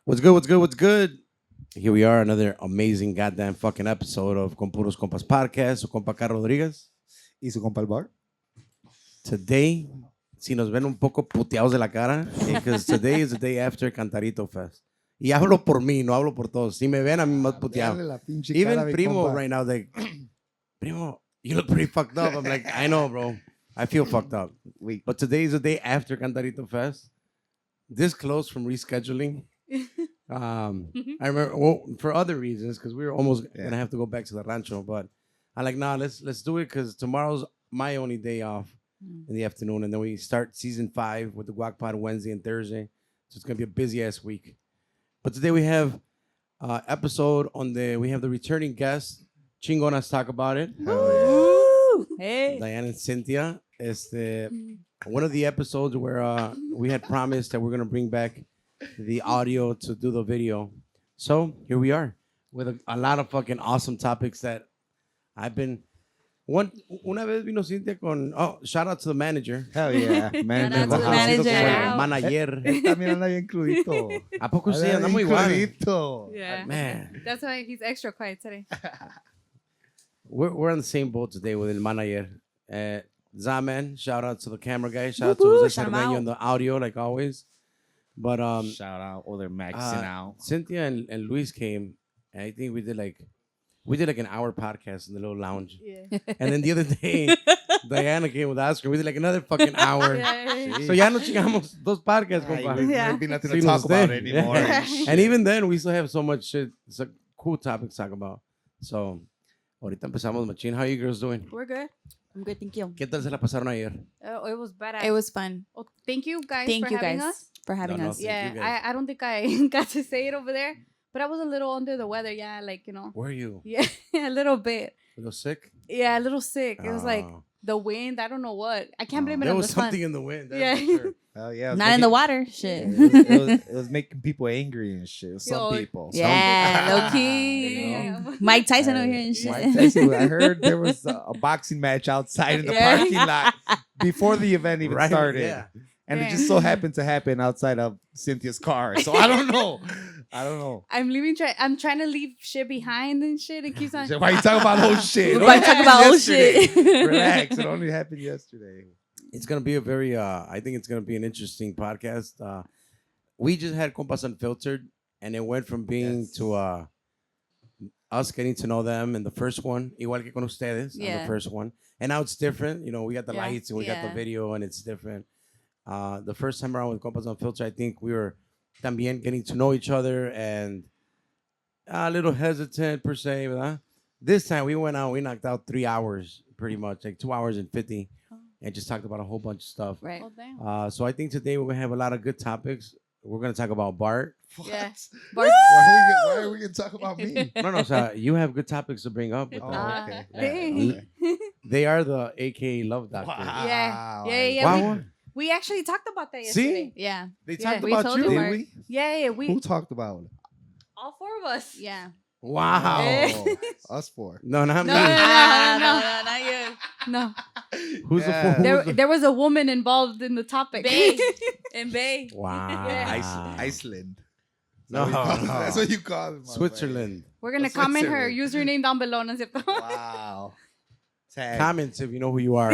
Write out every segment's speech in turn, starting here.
What's good? What's good? What's good? Here we are, another amazing goddamn fucking episode of Puros Compas podcast. Su compa Carlos Rodríguez. Y su compa el bar. Today, si nos ven un poco puteados de la cara, because today is the day after Cantarito Fest. Y hablo por mí, no hablo por todos. Si me ven a mí más puteado. Even Primo right now, like, Primo, you look pretty fucked up. I'm like, I know, bro. I feel fucked up. But today is the day after Cantarito Fest. This close from rescheduling. I remember for other reasons because we were almost gonna have to go back to the rancho, but I'm like, nah, let's do it because tomorrow's my only day off in the afternoon, and then we start season 5 with the Guac Pod Wednesday and Thursday, so it's gonna be a busy ass week. But today we have episode on we have the returning guest, Chingonas talk about it. Hey, Diana and Cynthia. One of the episodes where we had promised that we're gonna bring back the audio to do the video. So here we are with a lot of fucking awesome topics that I've been. Una vez vino Cynthia con. Oh, shout out to the manager. Hell yeah. Shout out to the manager. Manager. Él también anda bien crudito. ¿A poco sí? Anda Andamos bien igual. crudito. yeah, Man, that's why he's extra quiet today. we're on the same boat today with el manager. Zaman, shout out to the camera guy. Shout out to Jose shout him Cermeño out. on the audio, like always. But Shout out. Oh, they're maxing out. Cynthia and Luis came, and I think we did like an hour podcast in the little lounge. Yeah. And then the other day, Diana came with Oscar. We did like another fucking hour. Yeah. So ya no chingamos dos podcasts, Ay, compa. Yeah. There'd be nothing Sí, to talk nos about did. anymore. Yeah. And even then, we still have so much shit, so cool topics to talk about. So, ahorita empezamos, machine. How you girls doing? We're good. I'm good, thank you. ¿Qué tal se la pasaron ayer? It was badass. It was fun. Oh, thank you guys Thank for you having guys us. for having No, us. Thank Yeah, you guys. I don't think I got to say it over there, but I was a little under the weather. Yeah, like, you know. Where are you? Yeah, a little bit. A little sick? Yeah, a little sick. It was like Oh. the wind. I don't know what. I can't blame it There on was the sun. something in the wind. That's Yeah. for sure. Hell yeah. Not in the water, shit. It was making people angry and shit. Some Yo, people. Yeah, low key. Damn. Mike Tyson over here and shit. Mike Tyson, I heard there was a boxing match outside in the Yeah. parking lot before the event even Right, started. yeah. And it Damn. just so happened to happen outside of Cynthia's car. So I don't know. I'm leaving. I'm trying to leave shit behind and shit. It keeps on. Why you talking about old shit? It Why only you talking happened about old yesterday. shit? Relax. It only happened yesterday. It's gonna be a very I think it's gonna be an interesting podcast. We just had Compas Unfiltered, and it went from being to us getting to know them in the first one, igual que con ustedes, on the Yeah. first one. And now it's different. You know, we got the Yeah. lights and we got the Yeah. video, and it's different. The first time around with Compas Unfiltered, I think we were también getting to know each other and a little hesitant per se, ¿verdad? This time we went out, we knocked out 3 hours pretty much, like 2 hours and 50, and just talked about a whole bunch of stuff. Right. Oh, damn. So I think today we're gonna have a lot of good topics. We're gonna talk about Bart. Yeah. Why are we gonna talk about me? No, so you have good topics to bring up. With Oh, them. okay. Dang. They are the AKA Love Doctor. Wow. Yeah. Wow. We actually talked about that See? yesterday. Yeah. They Yeah, talked we about told you. you, Did Mark. we? Yeah. We Who talked about it? all 4 of us. Yeah. Wow. Eh. Oh, us four. No, not No, me. Not you. No. Who's Yeah. the fool? There was a woman involved in the topic. Bay. And Bay. Wow. Yeah. Iceland. No, That's what you call it. Switzerland. We're gonna That's comment her Switzerland. username down below, ¿no es cierto? Wow. Tag. Comments if you know who you are.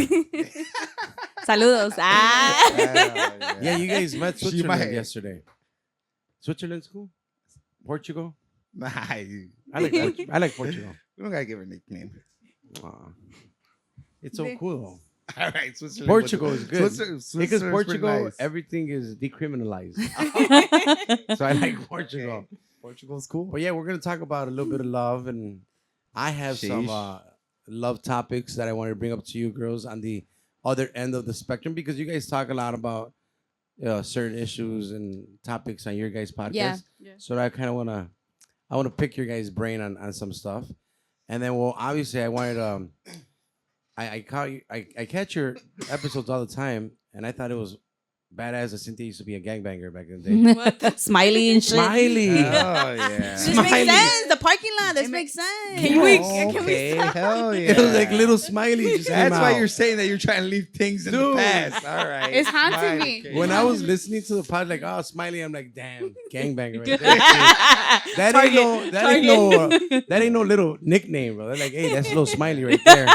Saludos. Ah. Yeah, you guys met She Switzerland might- yesterday. Switzerland's cool. Portugal. Nah, I like Portugal. we don't gotta give her a nickname. Aw. It's so They- cool. All right, Switzerland. Portugal is good. Switzerland's Because pretty Portugal, nice. everything is decriminalized. So I like Portugal. Okay. Portugal's cool. But yeah, we're gonna talk about a little bit of love, and I have some Sheesh. love topics that I wanted to bring up to you girls on the other end of the spectrum because you guys talk a lot about certain issues and topics on your guys' podcast. Yeah. So I kind of wanna pick your guys' brain on some stuff, and then well, obviously I wanted I catch your episodes all the time, and I thought it was badass as Cynthia used to be a gangbanger back in the day. What? Smiley and shit. Smiley. Oh, yeah. This Smiley. makes sense. The parking lot. This makes sense. Can we Okay, hell yeah. It was like little Smiley just came That's why out. you're saying that you're trying to leave things in the Dude. past. All right. It's haunting Smiley me. came When out. I was listening to the pod, like, oh, Smiley, I'm like, damn, gangbanger right there. That ain't no little nickname, bro. They're like, hey, that's little Smiley right there.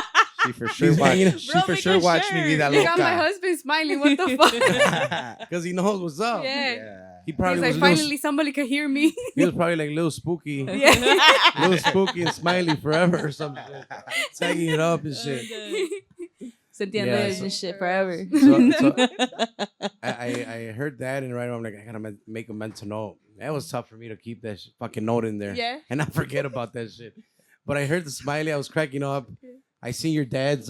She for sure He's hanging watched. She for sure watched me be that You got my loca. husband smiling. What the fuck? Because he knows what's up. Yeah. Yeah. He He's probably like, was little, finally somebody could hear me. he was probably like little spooky, Yeah. little spooky and Smiley forever or something. Tagging it up and shit. Cynthia Yeah, lives so- and shit forever. So I heard that and right away I'm like, I gotta make a mental note. That was tough for me to keep that fucking note in there. Yeah. And not forget about that shit. But I heard the Smiley, I was cracking up. I seen your dad's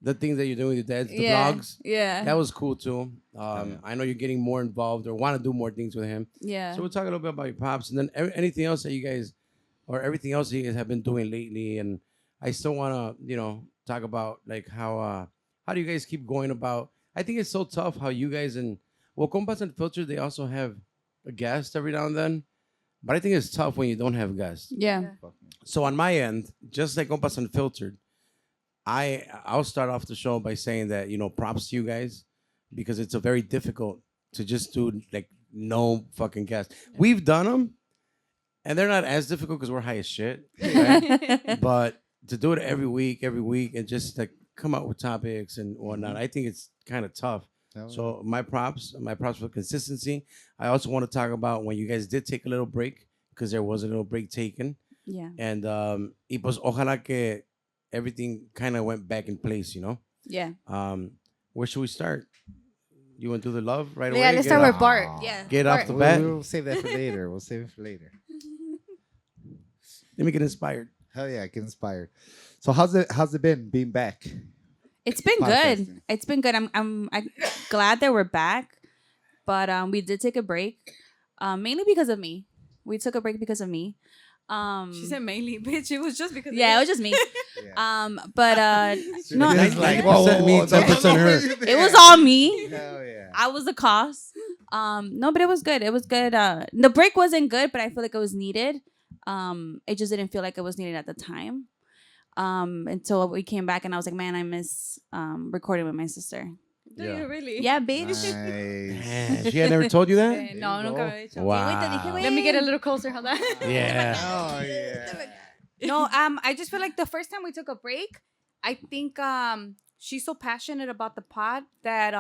the things that you're doing with your dad's, the vlogs. Yeah. That was cool too. I know you're getting more involved or want to do more things with him. Yeah. So we'll talk a little bit about your pops and then anything else that you guys or everything else that you guys have been doing lately. And I still want to, talk about like how do you guys keep going about? I think it's so tough how you guys Compas and Filter, they also have a guest every now and then. But I think it's tough when you don't have guests. Yeah. So on my end, just like Compas Unfiltered, I'll start off the show by saying that, props to you guys because it's a very difficult to just do like no fucking guests. We've done them and they're not as difficult because we're high as shit. Right? But to do it every week and just like come up with topics and whatnot, I think it's kind of tough. So my props for consistency. I also want to talk about when you guys did take a little break because there was a little break taken. Yeah. And y pues ojalá que everything kind of went back in place, Yeah. Where should we start? You want to do the love right away? Yeah, let's start with Bart. Yeah. Get off the We'll, bat. we'll save that for later. We'll save it for later. Let me get inspired. Hell yeah, get inspired. So how's it been being back? It's been good. Podcasting. It's been good. I'm glad that we're back, but we did take a break, mainly because of me. We took a break because of me. She said mainly, bitch. It was just because. Yeah, it was just me. Yeah. But no, It's like 90% me, 10% her. it was all me. Hell yeah. I was the cause. No, but it was good. It was good. The break wasn't good, but I feel like it was needed. It just didn't feel like it was needed at the time. Until we came back and I was like, man, I miss recording with my sister. Do you really? Yeah, bitch. Nice. Man, she had never told you that? No, nunca me había dicho. Wow. Let me get a little closer. Hold on. Yeah. Oh yeah. No, I just feel like the first time we took a break, I think she's so passionate about the pod that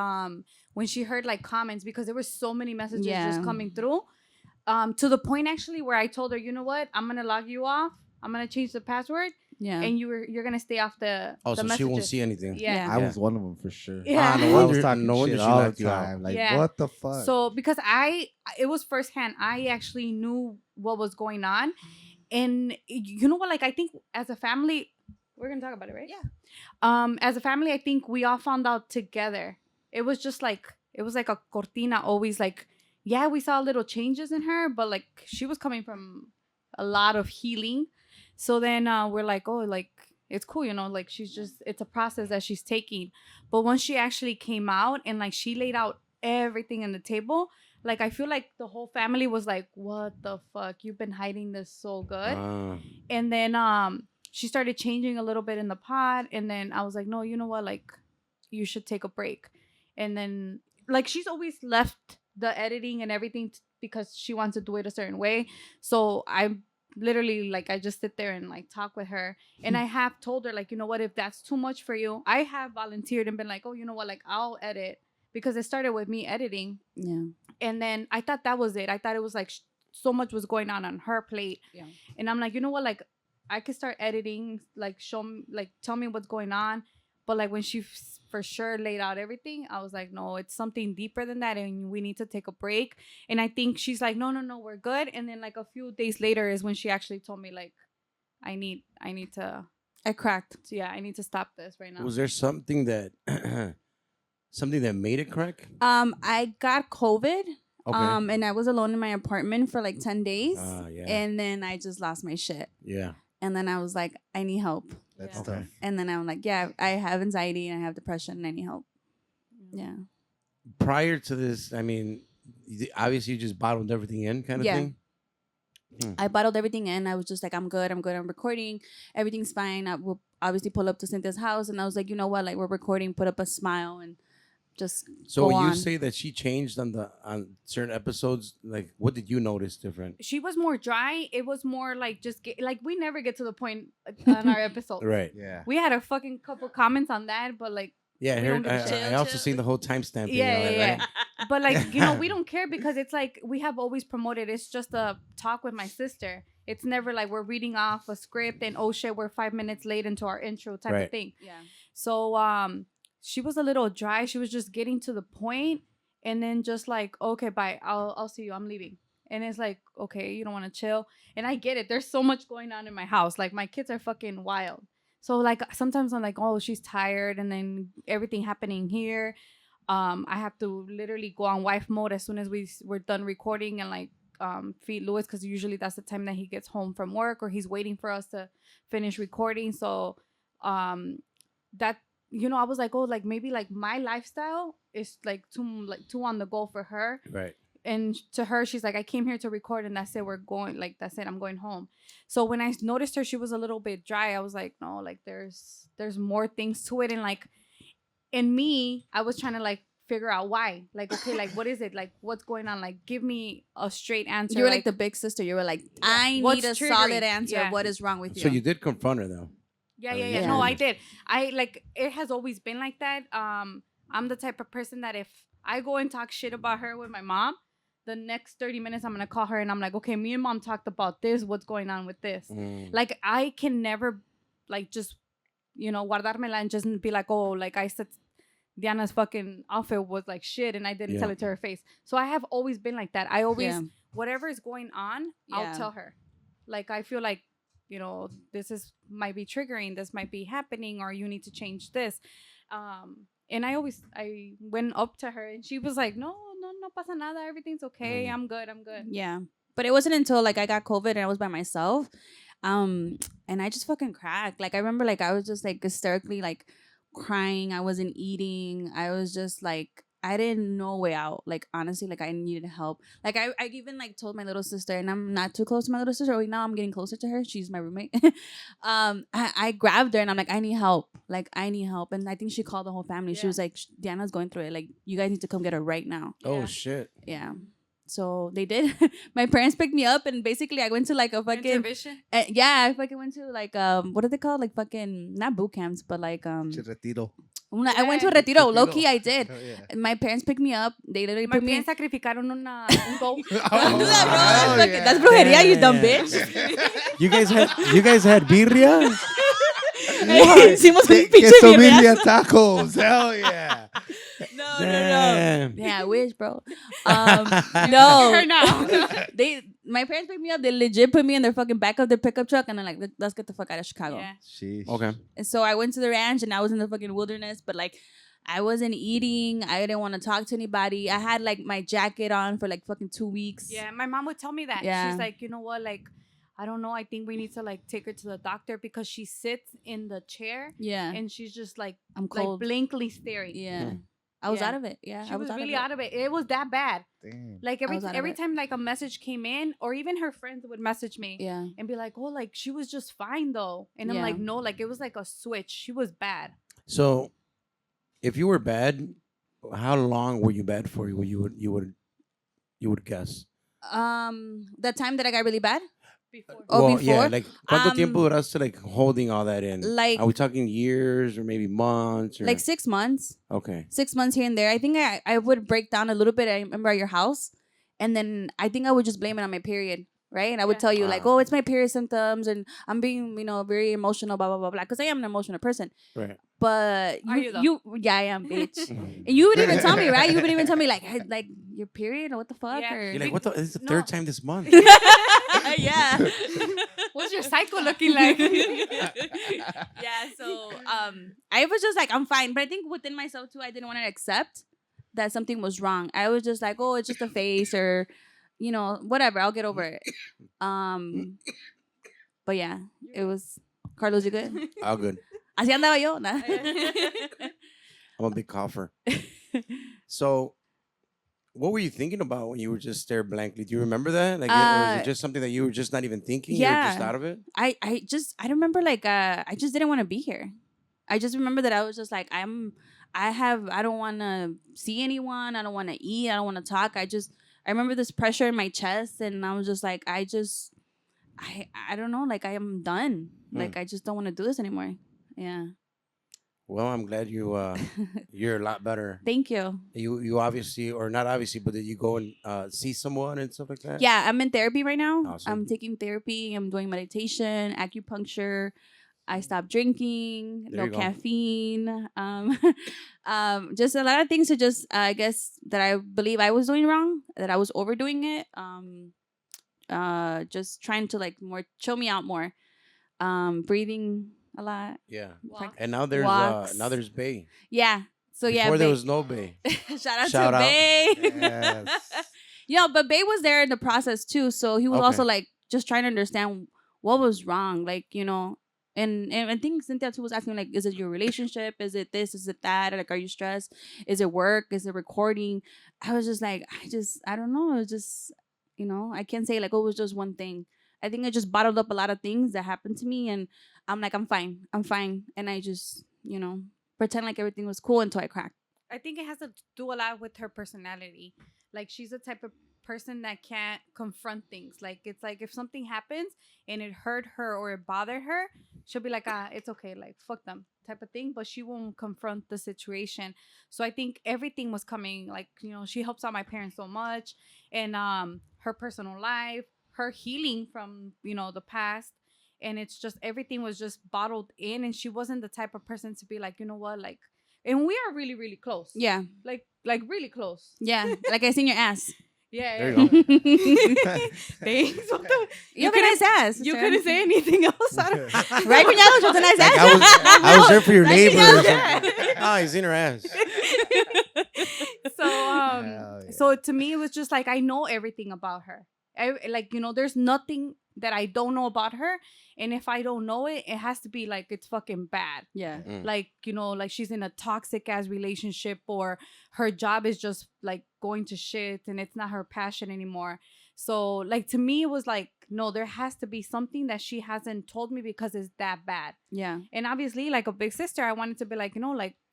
when she heard like comments, because there were so many messages just coming through, to the point actually where I told her, you know what, I'm gonna log you off. I'm gonna change the password, and you're gonna stay off the. Oh, the so messages. she won't see anything. Yeah. I was one of them for sure. Yeah. No I wonder- was talking no wonder shit she all the knocked you out. time. Like, Yeah. what the fuck? So because it was firsthand, I actually knew what was going on, and you know what? Like I think as a family, we're gonna talk about it, right? Yeah. As a family, I think we all found out together. It was just like a cortina. Always like, yeah, we saw little changes in her, but like she was coming from a lot of healing. So then we're like, oh, like it's cool, like it's a process that she's taking. But once she actually came out and like she laid out everything on the table, like I feel like the whole family was like, what the fuck? You've been hiding this so good. And then she started changing a little bit in the pod. And then I was like, no, you know what? Like you should take a break. And then like she's always left the editing and everything because she wants to do it a certain way. So I literally like I just sit there and like talk with her, and I have told her like, you know what, if that's too much for you, I have volunteered and been like, oh, you know what, like I'll edit, because it started with me editing. Yeah. And then I thought that was it. I thought it was like so much was going on her plate. Yeah. And I'm like, you know what, like I could start editing, like show me, like tell me what's going on. But like when she for sure laid out everything, I was like, no, it's something deeper than that, and we need to take a break. And I think she's like, no, we're good. And then like a few days later is when she actually told me like, I need to. I cracked. So yeah, I need to stop this right now. Was there something that made it crack? I got COVID. Okay. And I was alone in my apartment for like 10 days. Yeah. And then I just lost my shit. Yeah. And then I was like, I need help. That's Okay. tough. And then I'm like, yeah, I have anxiety and I have depression and I need help. Yeah. prior to this, I mean, obviously you just bottled everything in, kind of Yeah. thing. I bottled everything in. I was just like, I'm good. I'm recording. Everything's fine. I will obviously pull up to Cynthia's house, and I was like, you know what? Like, we're recording. Put up a smile and just So go when you on. say that she changed on certain episodes, like what did you notice different? She was more dry. It was more like like we never get to the point on our episodes. Right. Yeah. We had a fucking couple comments on that, but like Yeah, I we don't heard. give a shit. I also seen the whole timestamp. Yeah, thing, yeah, right? yeah. But like, we don't care because it's like we have always promoted. It's just a talk with my sister. It's never like we're reading off a script and oh shit, we're 5 minutes late into our intro type Right. of thing. Yeah. So she was a little dry. She was just getting to the point and then just like, okay, bye. I'll see you. I'm leaving. And it's like, okay, you don't want to chill. And I get it. There's so much going on in my house. Like my kids are fucking wild. So like sometimes I'm like, oh, she's tired, and then everything happening here. I have to literally go on wife mode as soon as we're done recording and like feed Louis, because usually that's the time that he gets home from work or he's waiting for us to finish recording. So that, I was like, oh, like maybe like my lifestyle is like too on the go for her. Right. And to her, she's like, I came here to record and that's it. We're going, like, that's it. I'm going home. So when I noticed her, she was a little bit dry. I was like, no, like there's more things to it. And like in me, I was trying to like figure out why. Like, okay, like what is it? Like what's going on? Like give me a straight answer. You were like the big sister. You were like, I What's need a triggering? solid answer. Yeah. What is wrong with you? So you did confront her though. Yeah. Yeah. No, I did. I like, it has always been like that. I'm the type of person that if I go and talk shit about her with my mom, the next 30 minutes I'm gonna call her and I'm like, okay, me and mom talked about this. What's going on with this? Like I can never like just, guardármela and just be like, oh, like I said Diana's fucking outfit was like shit and I didn't tell it to her face. So I have always been like that. I always, whatever is going on, I'll tell her. Like I feel like, this might be triggering, this might be happening, or you need to change this. And I went up to her and she was like, no pasa nada, everything's okay. I'm good. Yeah. But it wasn't until like I got COVID and I was by myself. And I just fucking cracked. Like I remember like I was just like hysterically like crying. I wasn't eating. I was just like, I didn't know a way out. Like honestly, like I needed help. Like I even like told my little sister, and I'm not too close to my little sister. Right now I'm getting closer to her. She's my roommate. I grabbed her and I'm like, I need help. Like I need help. And I think she called the whole family. She was like, Diana's going through it. Like you guys need to come get her right now. Oh shit. Yeah. So they did. My parents picked me up and basically I went to like a fucking Intervention? I fucking went to like what are they called? Like fucking not boot camps, but like Retiro. I went to a retiro. Low key, I did. Oh, yeah. And my parents picked me up. They literally My put me. parents sacrificaron un goat. Don't do that, bro. That's, Oh, fucking, yeah. that's brujeria, you dumb bitch. You guys had birria? Hicimos un pinche Queso birria. birria tacos. Hell yeah. No. Damn. Yeah, I wish, bro. No. Her now. My parents picked me up. They legit put me in their fucking back of their pickup truck, and they're like, let's get the fuck out of Chicago. Yeah. Sheesh. Okay. And so I went to the ranch, and I was in the fucking wilderness, but like, I wasn't eating. I didn't want to talk to anybody. I had like my jacket on for like fucking 2 weeks. Yeah, my mom would tell me that. Yeah. She's like, you know what, like, I don't know. I think we need to like take her to the doctor because she sits in the chair Yeah. and she's just like, I'm cold. like blankly staring. Yeah. I was Yeah. out of it. Yeah. She I was out really of it. out of it. It was that bad. Damn. Like I was out of every it. time like a message came in, or even her friends would message me Yeah. and be like, oh, like she was just fine though. And I'm Yeah. like, no, like it was like a switch. She was bad. So, if you were bad, how long were you bad for? You would guess. The time that I got really bad. Before. Oh, Yeah, before? like ¿cuánto tiempo duraste like holding all that in? Like- Are we talking years or maybe months? Or? Like 6 months. Okay. 6 months here and there. I think I would break down a little bit. I remember at your house. And then I think I would just blame it on my period. Right? And I would Yeah. tell you like, oh, it's my period symptoms. And I'm being, very emotional, blah, blah, blah, blah. Because I am an emotional person. Right. But Are you though? yeah, I am, bitch. And you would even tell me, right? You would even tell me like, hey, like your period or what the fuck? Yeah. Or... You're like, what the? This is the No. third time this month. yeah. What's your cycle looking like? Yeah, so I was just like, I'm fine. But I think within myself too, I didn't want to accept that something was wrong. I was just like, oh, it's just a face or, whatever. I'll get over it. But yeah, it was. Carlos, you good? All good. Así andaba yo. Nah. I'm a big cougher. So, what were you thinking about when you were just stare blankly? Do you remember that? Like, was it just something that you were just not even thinking? You were just out of it? I remember like I just didn't want to be here. I just remember that I was just like I don't want to see anyone. I don't want to eat. I don't want to talk. I remember this pressure in my chest, and I was just like I don't know, like I am done. Like I just don't want to do this anymore. Yeah. Well, I'm glad you're a lot better. Thank you. You obviously, or not obviously, but did you go and see someone and stuff like that? Yeah, I'm in therapy right now. Awesome. I'm taking therapy. I'm doing meditation, acupuncture. I stopped drinking, There no you go. caffeine. Just a lot of things to just, I guess, that I believe I was doing wrong, that I was overdoing it. Just trying to like more chill me out more. Breathing a lot. Yeah. Walk. And now Walks. there's Bay. Yeah. So yeah. Before there Bae. was no Bay. Shout Shout out to out. Bay. Yes. Yeah, but Bay was there in the process too. So he was Okay. also like just trying to understand what was wrong. Like, and I think Cynthia too was asking like, is it your relationship? Is it this? Is it that? Like, are you stressed? Is it work? Is it recording? I was just like, I don't know. It's just, I can't say like, oh, it was just one thing. I think I just bottled up a lot of things that happened to me, and I'm like, I'm fine. And I just, pretend like everything was cool until I cracked. I think it has to do a lot with her personality. Like, she's the type of person that can't confront things. Like, it's like if something happens and it hurt her or it bothered her, she'll be like, it's okay, like, fuck them type of thing. But she won't confront the situation. So I think everything was coming, like, she helps out my parents so much, and her personal life, her healing from, the past. And it's just, everything was just bottled in, and she wasn't the type of person to be like, you know what, like, and we are really, really close. Yeah. Like really close. Yeah. Like I seen your ass. Yeah. There you go. Thanks. You have a nice ass. You couldn't say anything else. Right, cuñado? She has a nice Like, ass. I was there for your Right, neighbor. cuñado? Or something. Oh, he's in her ass. So to me, it was just like, I know everything about her. There's nothing that I don't know about her. And if I don't know it, it has to be like, it's fucking bad. Yeah. Like, like she's in a toxic ass relationship, or her job is just like going to shit and it's not her passion anymore. So like, to me, it was like, no, there has to be something that she hasn't told me because it's that bad. Yeah. And obviously, like a big sister, I wanted to be like, what's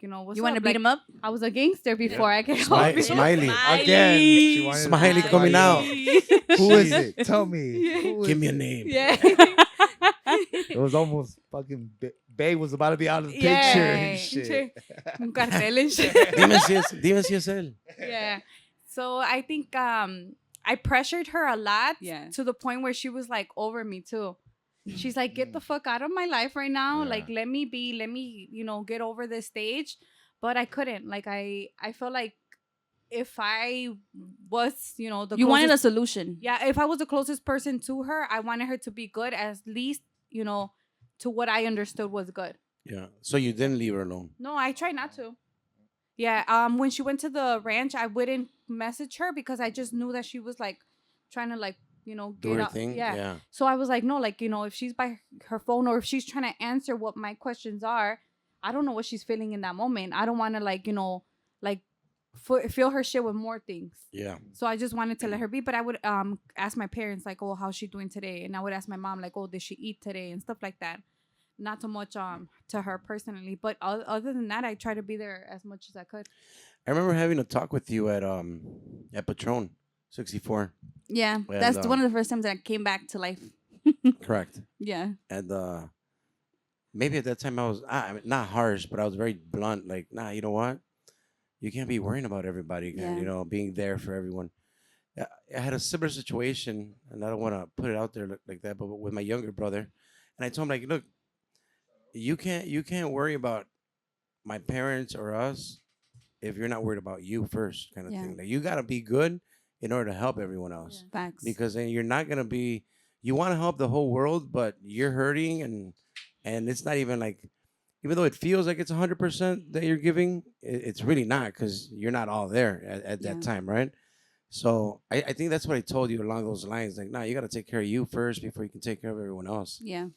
You want to up? beat like, him up? I was a gangster before. I can help you. Smiley. Again. She wanted Smiley to- coming out. Who is it? Tell me. Who is Give me a it? name. Yeah. It was almost fucking. Bay was about to be out of the picture and shit. Un cartel and shit. Dime si es él. Yeah. So I think I pressured her a lot, Yeah. to the point where she was like over me too. She's like, get the fuck out of my life right now. Yeah. Like, let me get over this stage. But I couldn't. Like, I felt like if I was, the You closest, wanted a solution. yeah, if I was the closest person to her, I wanted her to be good, at least, to what I understood was good. Yeah. So you didn't leave her alone. No, I tried not to. Yeah. When she went to the ranch, I wouldn't message her because I just knew that she was like trying to like, Do get her out. thing. Yeah. Yeah. So I was like, no, like, if she's by her phone, or if she's trying to answer what my questions are, I don't know what she's feeling in that moment. I don't want to like, like fill her shit with more things. Yeah. So I just wanted to let her be. But I would ask my parents like, oh, how's she doing today? And I would ask my mom like, oh, did she eat today? And stuff like that. Not so much to her personally, but other than that, I try to be there as much as I could. I remember having a talk with you at Patron 64. Yeah. And, That's one of the first times that I came back to life. Correct. Yeah. And maybe at that time I was I mean, not harsh, but I was very blunt. Like, nah, you know what? You can't be worrying about everybody, Yeah. being there for everyone. I had a similar situation, and I don't want to put it out there like that, but with my younger brother, and I told him like, look, you can't worry about my parents or us if you're not worried about you first, kind of Yeah. thing. Like, you gotta be good in order to help everyone else, Facts. because then you're not gonna be. You want to help the whole world, but you're hurting, and it's not even like, even though it feels like it's 100% that you're giving, it's really not, because you're not all there at Yeah. that time, right? So I think that's what I told you along those lines. Like, nah, you got to take care of you first before you can take care of everyone else. Yeah.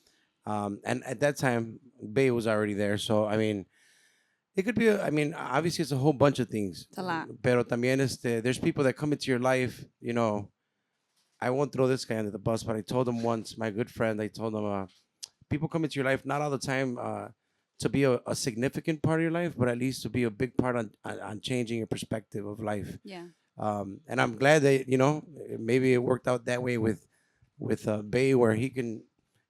And at that time, Bay was already there. So, I mean, It could be, I mean, obviously it's a whole bunch of things. It's a lot. Pero también, there's people that come into your life, you know, I won't throw this guy under the bus, but I told him once, my good friend, I told him, people come into your life, not all the time to be a significant part of your life, but at least to be a big part on changing your perspective of life. Yeah. And I'm glad that, you know, maybe it worked out that way with Bay, where he can,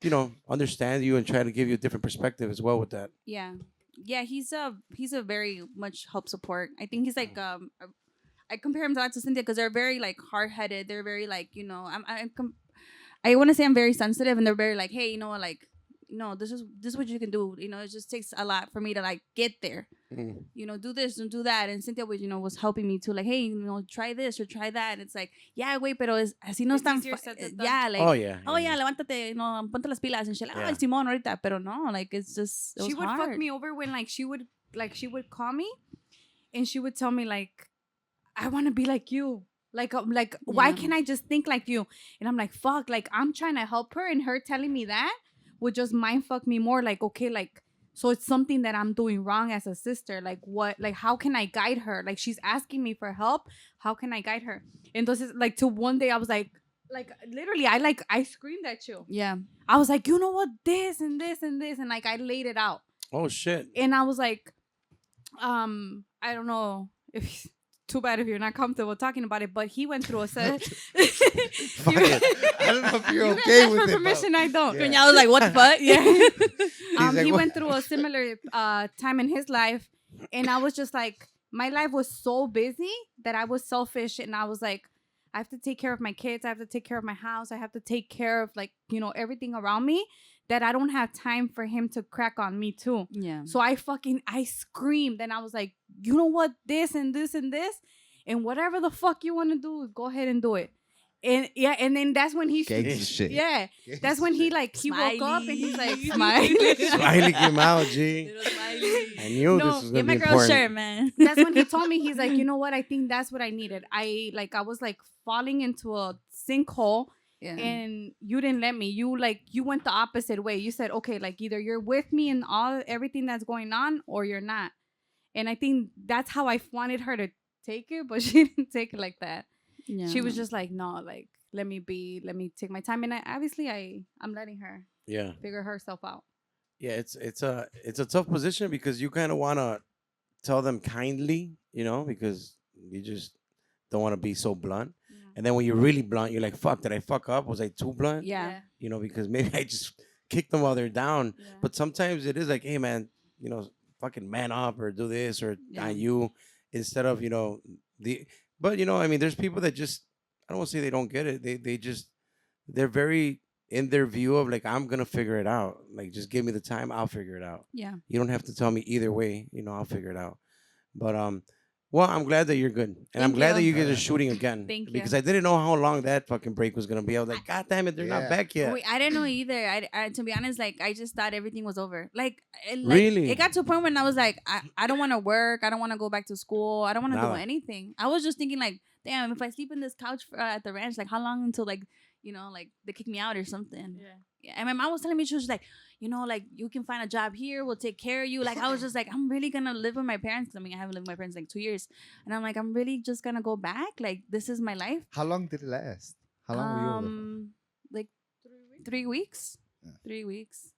you know, understand you and try to give you a different perspective as well with that. Yeah. Yeah, he's a very much help support. I think he's like I compare him a lot to Cynthia because they're very like hard headed. They're very like, you know, I want to say I'm very sensitive, and they're very like, hey, you know, like, no, this is what you can do. You know, it just takes a lot for me to like get there. You know, do this and do that. And Cynthia was, you know, was helping me too. Like, hey, you know, try this or try that. And it's like, yeah, wait, pero es así no están. Yeah, like, oh yeah, levántate, you know, ponte las pilas and shit. Like, oh, Simón ahorita, pero no, like it's just she would hard. fuck me over when she would call me, and she would tell me like, I want to be like you. Like, why can't I just think like you? And I'm like, fuck, like I'm trying to help her, and her telling me that would just mind fuck me more. Like, okay, like, so it's something that I'm doing wrong as a sister. Like, what, like, how can I guide her? Like, she's asking me for help. How can I guide her? And those is like, to one day I was like literally, I screamed at you. Yeah. I was like, you know what, this and this and this, and like I laid it out. Oh shit. And I was like, I don't know if. Too bad if you're not comfortable talking about it, but he went through a set. I don't know if you're you okay guys with for it. permission, I don't. Yeah. I was like, what the fuck? Yeah. Like, he what? went through a similar time in his life, and I was just like, my life was so busy that I was selfish, and I was like, I have to take care of my kids, I have to take care of my house, I have to take care of, like, you know, everything around me, that I don't have time for him to crack on me too. Yeah. So I screamed, and I was like, you know what, this and this and this, and whatever the fuck you want to do, go ahead and do it. And yeah, and then that's when he shit. Yeah, that's when he like he Smiley. woke up and he's like, Smiley. Smiley came out, G. Little Smiley. I knew No, this was Get gonna be my girl important. shirt, man. That's when he told me, he's like, you know what, I think that's what I needed. I was like falling into a sinkhole. Yeah. And you didn't let me. You went the opposite way. You said, okay, like either you're with me in everything that's going on, or you're not. And I think that's how I wanted her to take it, but she didn't take it like that. Yeah. She was just like, no, like let me take my time. And I'm letting her figure herself out. Yeah, it's a tough position because you kind of want to tell them kindly, you know, because you just don't want to be so blunt. And then when you're really blunt, you're like, fuck, did I fuck up? Was I too blunt? Yeah. You know, because maybe I just kicked them while they're down. Yeah. But sometimes it is like, hey, man, you know, fucking man up or do this or on you instead of, you know, but, you know, I mean, there's people that just, I don't want to say they don't get it. They're very in their view of like, I'm going to figure it out. Like, just give me the time. I'll figure it out. Yeah. You don't have to tell me either way. You know, I'll figure it out. But, well, I'm glad that you're good. And I'm glad that you guys are shooting again. Thank you. Because I didn't know how long that fucking break was going to be. I was like, God damn it, they're not back yet. Wait, I didn't know either. I to be honest, like, I just thought everything was over. Really? It got to a point when I was like, I don't want to work. I don't want to go back to school. I don't want to do Nada. anything. I was just thinking like, damn, if I sleep in this couch at the ranch, like, how long until, like, you know, like, they kick me out or something. Yeah. And my mom was telling me, she was like, you know, like, you can find a job here. We'll take care of you. Like, I was just like, I'm really going to live with my parents. I mean, I haven't lived with my parents like 2 years. And I'm like, I'm really just going to go back. Like, this is my life. How long did it last? How long were you over there? Like 3 weeks. 3 weeks.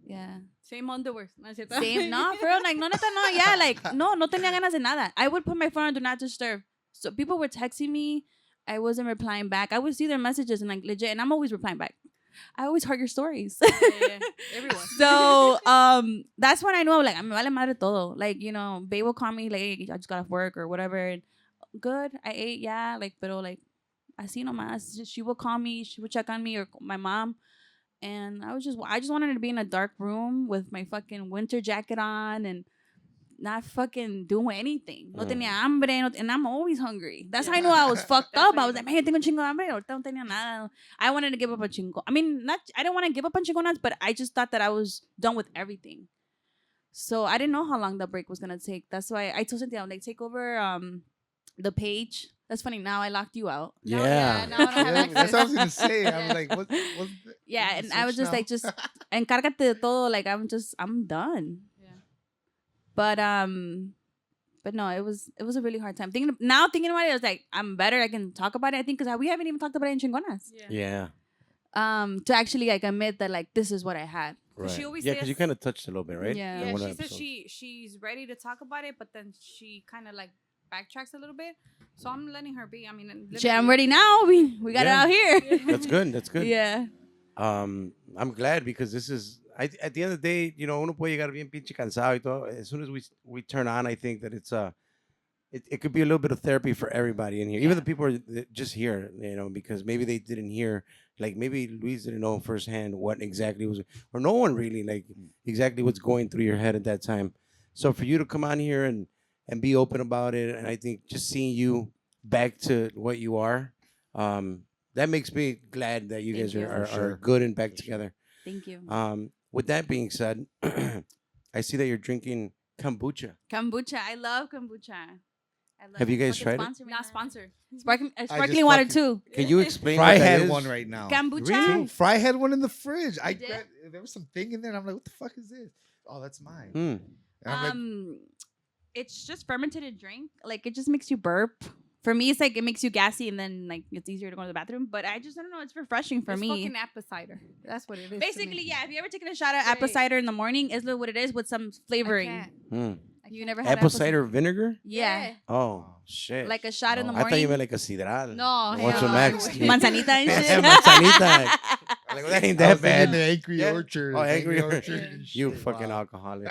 Yeah. Same underwear. No, Same. No, bro. Like, no, neta, no. Yeah, like, no tenía ganas de nada. I would put my phone on do not disturb. So people were texting me. I wasn't replying back. I would see their messages and like legit, and I'm always replying back. I always heard your stories. Everyone. So that's when I know, like, I'm vale madre todo. Like, you know, Babe will call me like, hey, I just got off work or whatever. And good, I ate, yeah, like, pero like, así nomás. She would call me, she would check on me, or my mom. And I just wanted to be in a dark room with my fucking winter jacket on and not fucking doing anything. No tenía hambre, and I'm always hungry. That's how I knew I was fucked up. I was like, man, tengo un chingo de hambre. Ahorita no tenía nada. I wanted to give up on chingo. I mean, I didn't want to give up on chingonas, but I just thought that I was done with everything. So I didn't know how long the break was gonna take. That's why I told Cynthia, I'm like, take over the page. That's funny. Now I locked you out. Yeah. Now I don't have Yeah, access. that's what I was gonna say. I was like, what? Yeah, and I was just like, just encárgate de todo. Like, I'm done. Yeah. But no, it was a really hard time. Thinking about it, I was like, I'm better. I can talk about it. I think because we haven't even talked about it in Chingonas. Yeah. To actually like admit that like this is what I had. Right. She always yeah, says, because you kind of touched a little bit, right? Yeah. In yeah, one she episode. says she's ready to talk about it, but then she kind of like backtracks a little bit. So I'm letting her be. I mean, I'm ready now. We got it out here. That's good. That's good. Yeah. I'm glad because this is at the end of the day, you know, uno puede llegar bien pinche cansado y todo. As soon as we turn on, I think that it's it could be a little bit of therapy for everybody in here, even the people are just here, you know, because maybe they didn't hear, like maybe Luis didn't know firsthand what exactly was, or no one really like exactly what's going through your head at that time. So for you to come on here and be open about it, and I think just seeing you back to what you are, that makes me glad that you guys are good and back together. Thank you. With that being said, I see that you're drinking kombucha. Kombucha. I love kombucha. Have you guys tried it? Not sponsored. Sparkling water too. Can you explain Fry what that had is? one right now. Kombucha. Really? Fry had one in the fridge. did? There was some thing in there, and I'm like, what the fuck is this? Oh, that's mine. Hmm. And I'm like, It's just fermented drink. Like it just makes you burp. For me, it's like it makes you gassy, and then like it's easier to go to the bathroom. But I don't know. It's refreshing for It's me. fucking apple cider. That's what it is. Basically, yeah. Have you ever taken a shot of apple cider in the morning? Is what it is with some flavoring. Hmm. You never had Apple cider vinegar? Yeah. Oh shit! Like a shot in the I morning. thought you meant like a sidral. No, What's hell a no. max? Manzanita and shit. Manzanita. Like, that ain't I that was thinking bad. the Angry Yeah. Orchard. Oh, Angry Orchard. Yeah. and You shit. fucking Wow. alcoholic.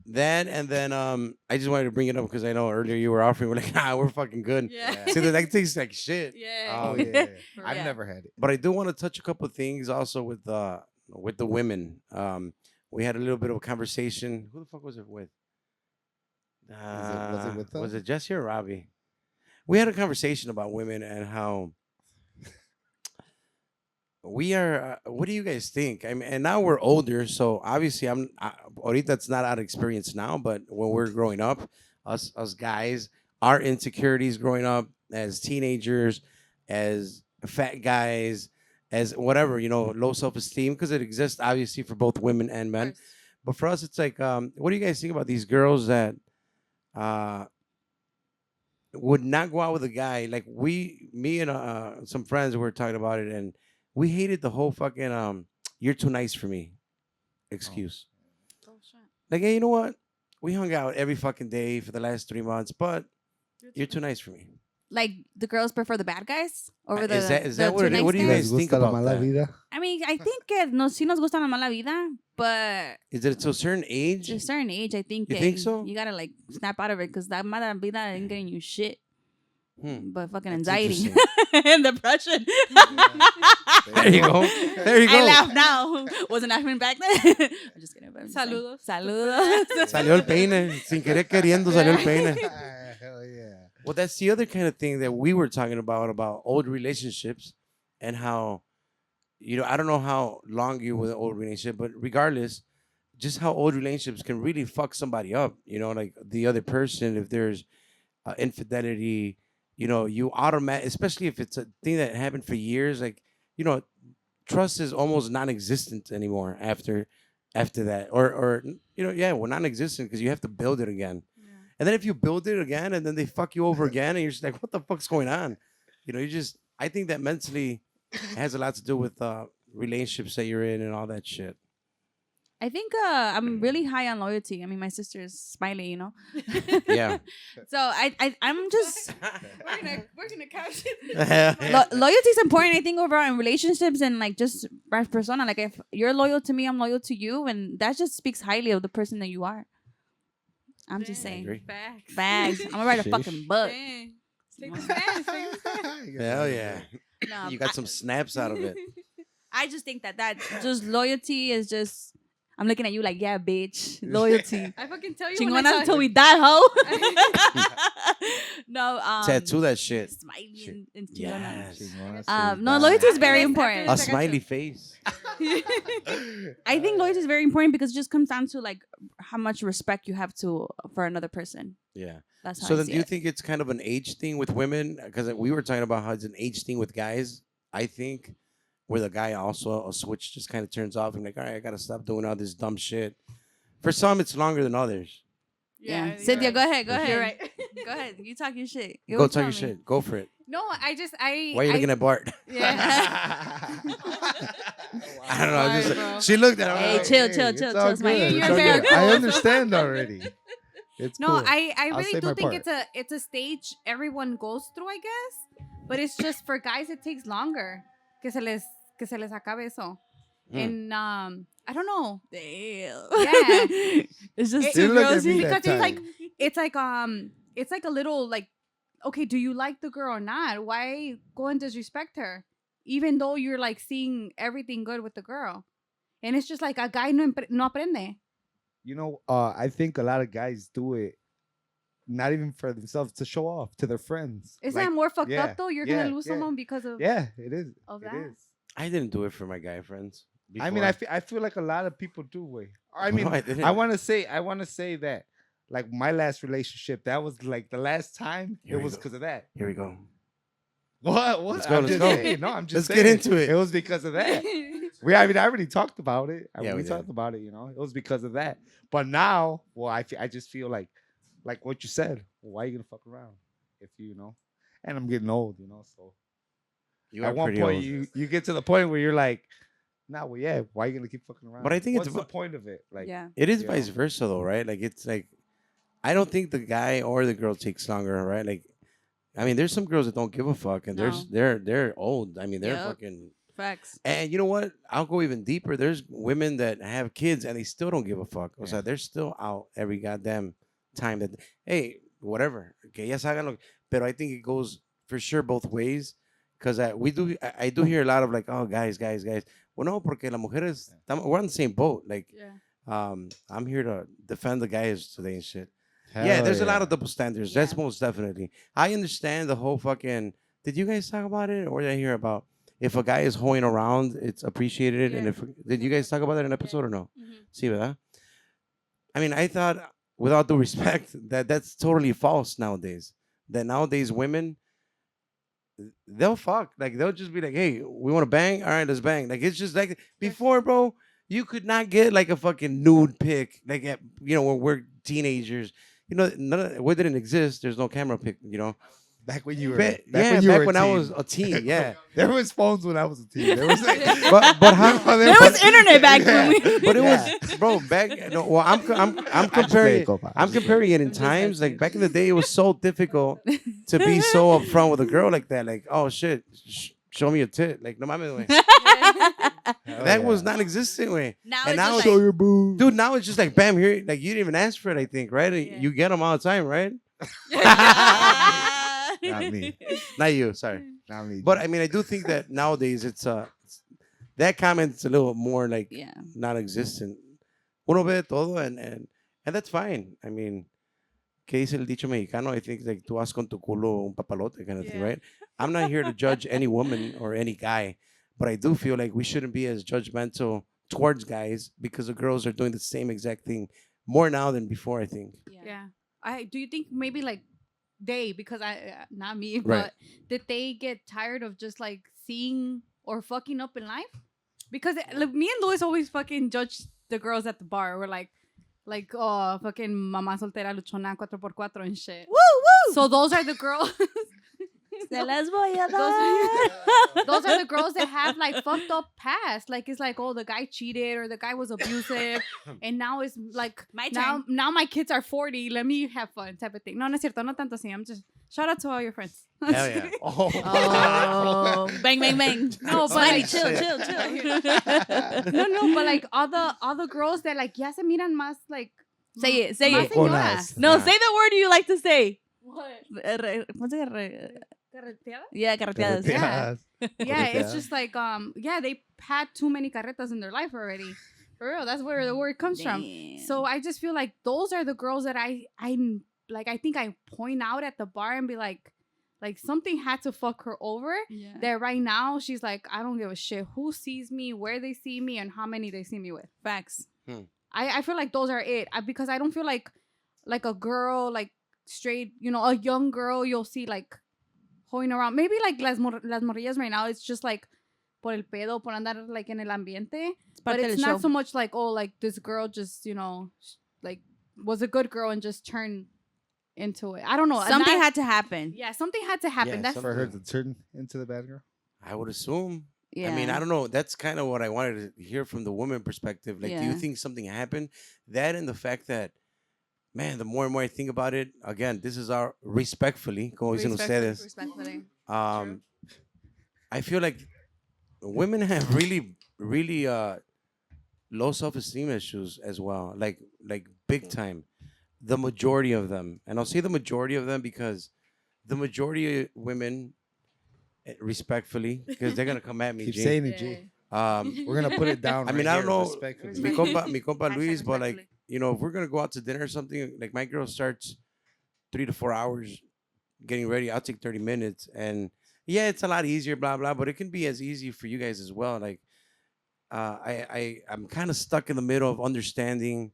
That and then I just wanted to bring it up because I know earlier you were offering. We're like, we're fucking good. Yeah. See, that tastes like shit. Yeah. Oh yeah. For I've real. never had it. But I do want to touch a couple of things also with the women. We had a little bit of a conversation. Who the fuck was it with? Was it with Was them? it Jesse or Robbie? We had a conversation about women and how we are. What do you guys think? I mean, and now we're older, so obviously ahorita it's not out of experience now, but when we're growing up, us guys, our insecurities growing up as teenagers, as fat guys, as whatever, you know, low self-esteem, because it exists obviously for both women and men. But for us, it's like, what do you guys think about these girls that would not go out with a guy? Like me and some friends were talking about it, and we hated the whole fucking "you're too nice for me" excuse. Oh, shit. Like, hey, you know what? We hung out every fucking day for the last 3 months, but you're too nice for me. Like the girls prefer the bad guys over the. Is that the what it two is? What do you nice guys think gusta la about mala that? vida? I mean, I think que sí nos gusta la mala vida, but Is it to a certain age? to a certain age, I think. You think so? You gotta like snap out of it because that mala vida ain't getting you shit. But fucking That's anxiety interesting. and depression. There you go. There you go. I laugh now. Wasn't laughing back then. I'm just kidding. But I'm just saying. Saludos. Saludos. Salió el peine. Sin querer queriendo salió el peine. Hell yeah. Well, that's the other kind of thing that we were talking about old relationships and how, you know, I don't know how long you were in an old relationship, but regardless, just how old relationships can really fuck somebody up, you know, like the other person, if there's infidelity, you know, you automatic, especially if it's a thing that happened for years, like, you know, trust is almost non-existent anymore after that, or you know, yeah, well, non-existent because you have to build it again. And then if you build it again and then they fuck you over again and you're just like, what the fuck's going on? You know, I think that mentally has a lot to do with relationships that you're in and all that shit. I think I'm really high on loyalty. I mean, my sister is Smiley, you know. Yeah. So I'm just We're gonna couch it. loyalty is important. I think overall in relationships and like just as persona. Like if you're loyal to me, I'm loyal to you, and that just speaks highly of the person that you are. I'm just saying. agree. Facts. Bags. I'm gonna write a Sheesh. fucking book. Dang. Take the fans, take the fans. Hell yeah. No, You got some snaps out of it. I just think that just loyalty is just. I'm looking at you like, yeah, bitch. Loyalty. I fucking tell you when Chingonas I until saw we die, ho. No, Tattoo that shit. Smiley and Chingonas. Yes. No, loyalty is very After important. A smiley face. I think loyalty is very important because it just comes down to like how much respect you have for another person. Yeah. That's how So I then see do you it. think it's kind of an age thing with women? Because we were talking about how it's an age thing with guys, I think, where the guy also a switch just kind of turns off and like, all right, I got to stop doing all this dumb shit. For some, it's longer than others. Yeah. Cynthia, right. go ahead. Go You're ahead. right. Go ahead. You talk your shit. You Go always talk tell your me. shit. Go for it. No, I Why are you looking at Bart? Yeah. I don't know. I Sorry, just, bro. she looked at him. Hey, like, chill, Hey, chill, it's chill, all chill, Smiley. good. You're It's all very good. I cool. understand already. It's No, cool. I I'll really say do my think part. it's a stage everyone goes through, I guess. But it's just for guys it takes longer que se les acabe eso. And I don't know. Damn. Yeah. It's just It- two Didn't look at girls. me because that it's like a little like, okay, do you like the girl or not? Why go and disrespect her, even though you're like seeing everything good with the girl? And it's just like a guy no aprende. You know, I think a lot of guys do it not even for themselves, to show off to their friends. Isn't Like, that more fucked yeah, up though? You're yeah, gonna lose yeah. someone because of Yeah, it is. of It that. is. I didn't do it for my guy friends. I mean, before. I feel like a lot of people do. Way. I No, mean, I didn't. I want to say that, like my last relationship, that was like the last time. Here It we was go. because of that. Here we go. What? Let's go, I'm let's just go. saying. No, I'm just Let's get saying. into it. It was because of that. I mean, I already talked about it. Yeah, we we talked did. about it. You know, it was because of that. But now, well, I just feel like what you said. Well, why are you gonna fuck around if you know? And I'm getting old, you know. So You at are one pretty point, old. you get to the point where you're like, nah, well, yeah. Why are you gonna keep fucking around? But I think what's it's the point of it? Like, Yeah. It is you vice know? versa though, right? Like it's like I don't think the guy or the girl takes longer, right? Like I mean, there's some girls that don't give a fuck, and No. they're old. I mean, they're Yep. fucking. Facts. And you know what? I'll go even deeper. There's women that have kids and they still don't give a fuck. O sea, Yeah. they're still out every goddamn time that, hey, whatever. Que ellas hagan lo. Pero I think it goes for sure both ways. Because I do hear a lot of like, oh, guys. Well, no, porque la mujeres, we're on the same boat. Like, Yeah. I'm here to defend the guys today and shit. Hell Yeah, there's a lot of double standards. That's Yeah. most definitely. I understand the whole fucking. Did you guys talk about it, or did I hear about if a guy is hoeing around, it's appreciated, and Yeah. if did you guys talk about that in an episode or no? Mhm. See, ¿verdad? I mean, I thought, without due respect, that that's totally false nowadays. That nowadays women, they'll fuck, like they'll just be like, hey, we want to bang, all right, let's bang. Like it's just like before, bro. You could not get like a fucking nude pic, like at, when we're teenagers. What didn't exist. There's no camera pic. back when you were, Back when you were a when I teen. was a teen. Yeah, There was phones when I was a teen. There was like, but how? There was internet back when we. But it Yeah. was, bro. Back. No, well, I'm comparing. I'm comparing it in times. Like back in the day, it was so difficult to be so upfront with a girl like that. Like, oh shit, show me a tit. Like, no mames, güey. That was non-existent, way. Now And it's now just it's- show like, your boobs. Dude, now it's just like bam here. Like you didn't even ask for it. I think, right? Yeah. You get them all the time, right? Not me. Not you. Sorry. Not me. But I mean, I do think that nowadays it's that comment's a little more like yeah. non-existent. Uno ve todo and that's fine. I mean, ¿qué dice el dicho mexicano? I think like tú vas con tu culo un papalote kind of thing, Yeah. right? I'm not here to judge any woman or any guy, but I do feel like we shouldn't be as judgmental towards guys because the girls are doing the same exact thing more now than before, I think. Yeah. Do you think maybe like because I not me, Right. but did they get tired of just like seeing or fucking up in life? Because like, me and Luis always fucking judge the girls at the bar. We're like oh fucking mamá soltera luchona 4x4 and shit. Woo woo. So those are the girls. Se las voy a Those dar. those are the girls that have like fucked up past. Like it's like, oh, the guy cheated or the guy was abusive, and now it's like My now my kids are 40. Let me have fun type of thing. No, no es cierto, no tanto así. I'm just shout out to all your friends. Hell yeah. Oh, bang bang bang. No, but Smiley, like, chill, chill, chill. no, but like all the girls that like ya se miran más like Say it, say más it. señoras. No, Yeah. say the word you like to say. What? What's it? Carreteadas? Yeah, carreteadas. Yeah. Yeah, it's Yeah. just like they had too many carretas in their life already. For real, that's where the word comes from. So I just feel like those are the girls that I'm like I think I point out at the bar and be like something had to fuck her over. yeah. That right now she's like, I don't give a shit who sees me, where they see me, and how many they see me with. Facts. I feel like those are it. Because I don't feel like a girl like straight, a young girl you'll see like hoeing around. Maybe like las morrillas right now. It's just like por el pedo, por andar like in el ambiente. But parte it's del not show. so much like, oh, like this girl just, like was a good girl and just turned into it. I don't know. Something had to happen. Yeah, something had to happen. Yeah, That's For her to turn into the bad girl. I would assume. Yeah. I mean, I don't know. That's kind of what I wanted to hear from the woman perspective. Like, do you Yeah. think something happened? That and the fact that, man, the more and more I think about it, again, this is our respectfully, como dicen ustedes. Respectfully. I feel like women have really, really low self-esteem issues as well, like big time. The majority of them, and I'll say the majority of them because the majority of women, respectfully, because they're gonna come at me. Keep G. saying it, G. We're gonna put it down. I mean, right I don't here, know, respectfully. mi compa Hashtag Luis, but like, respectfully. if we're gonna go out to dinner or something, like my girl starts 3 to 4 hours getting ready. I'll take 30 minutes, and yeah, it's a lot easier, blah blah. But it can be as easy for you guys as well. Like, I'm kind of stuck in the middle of understanding,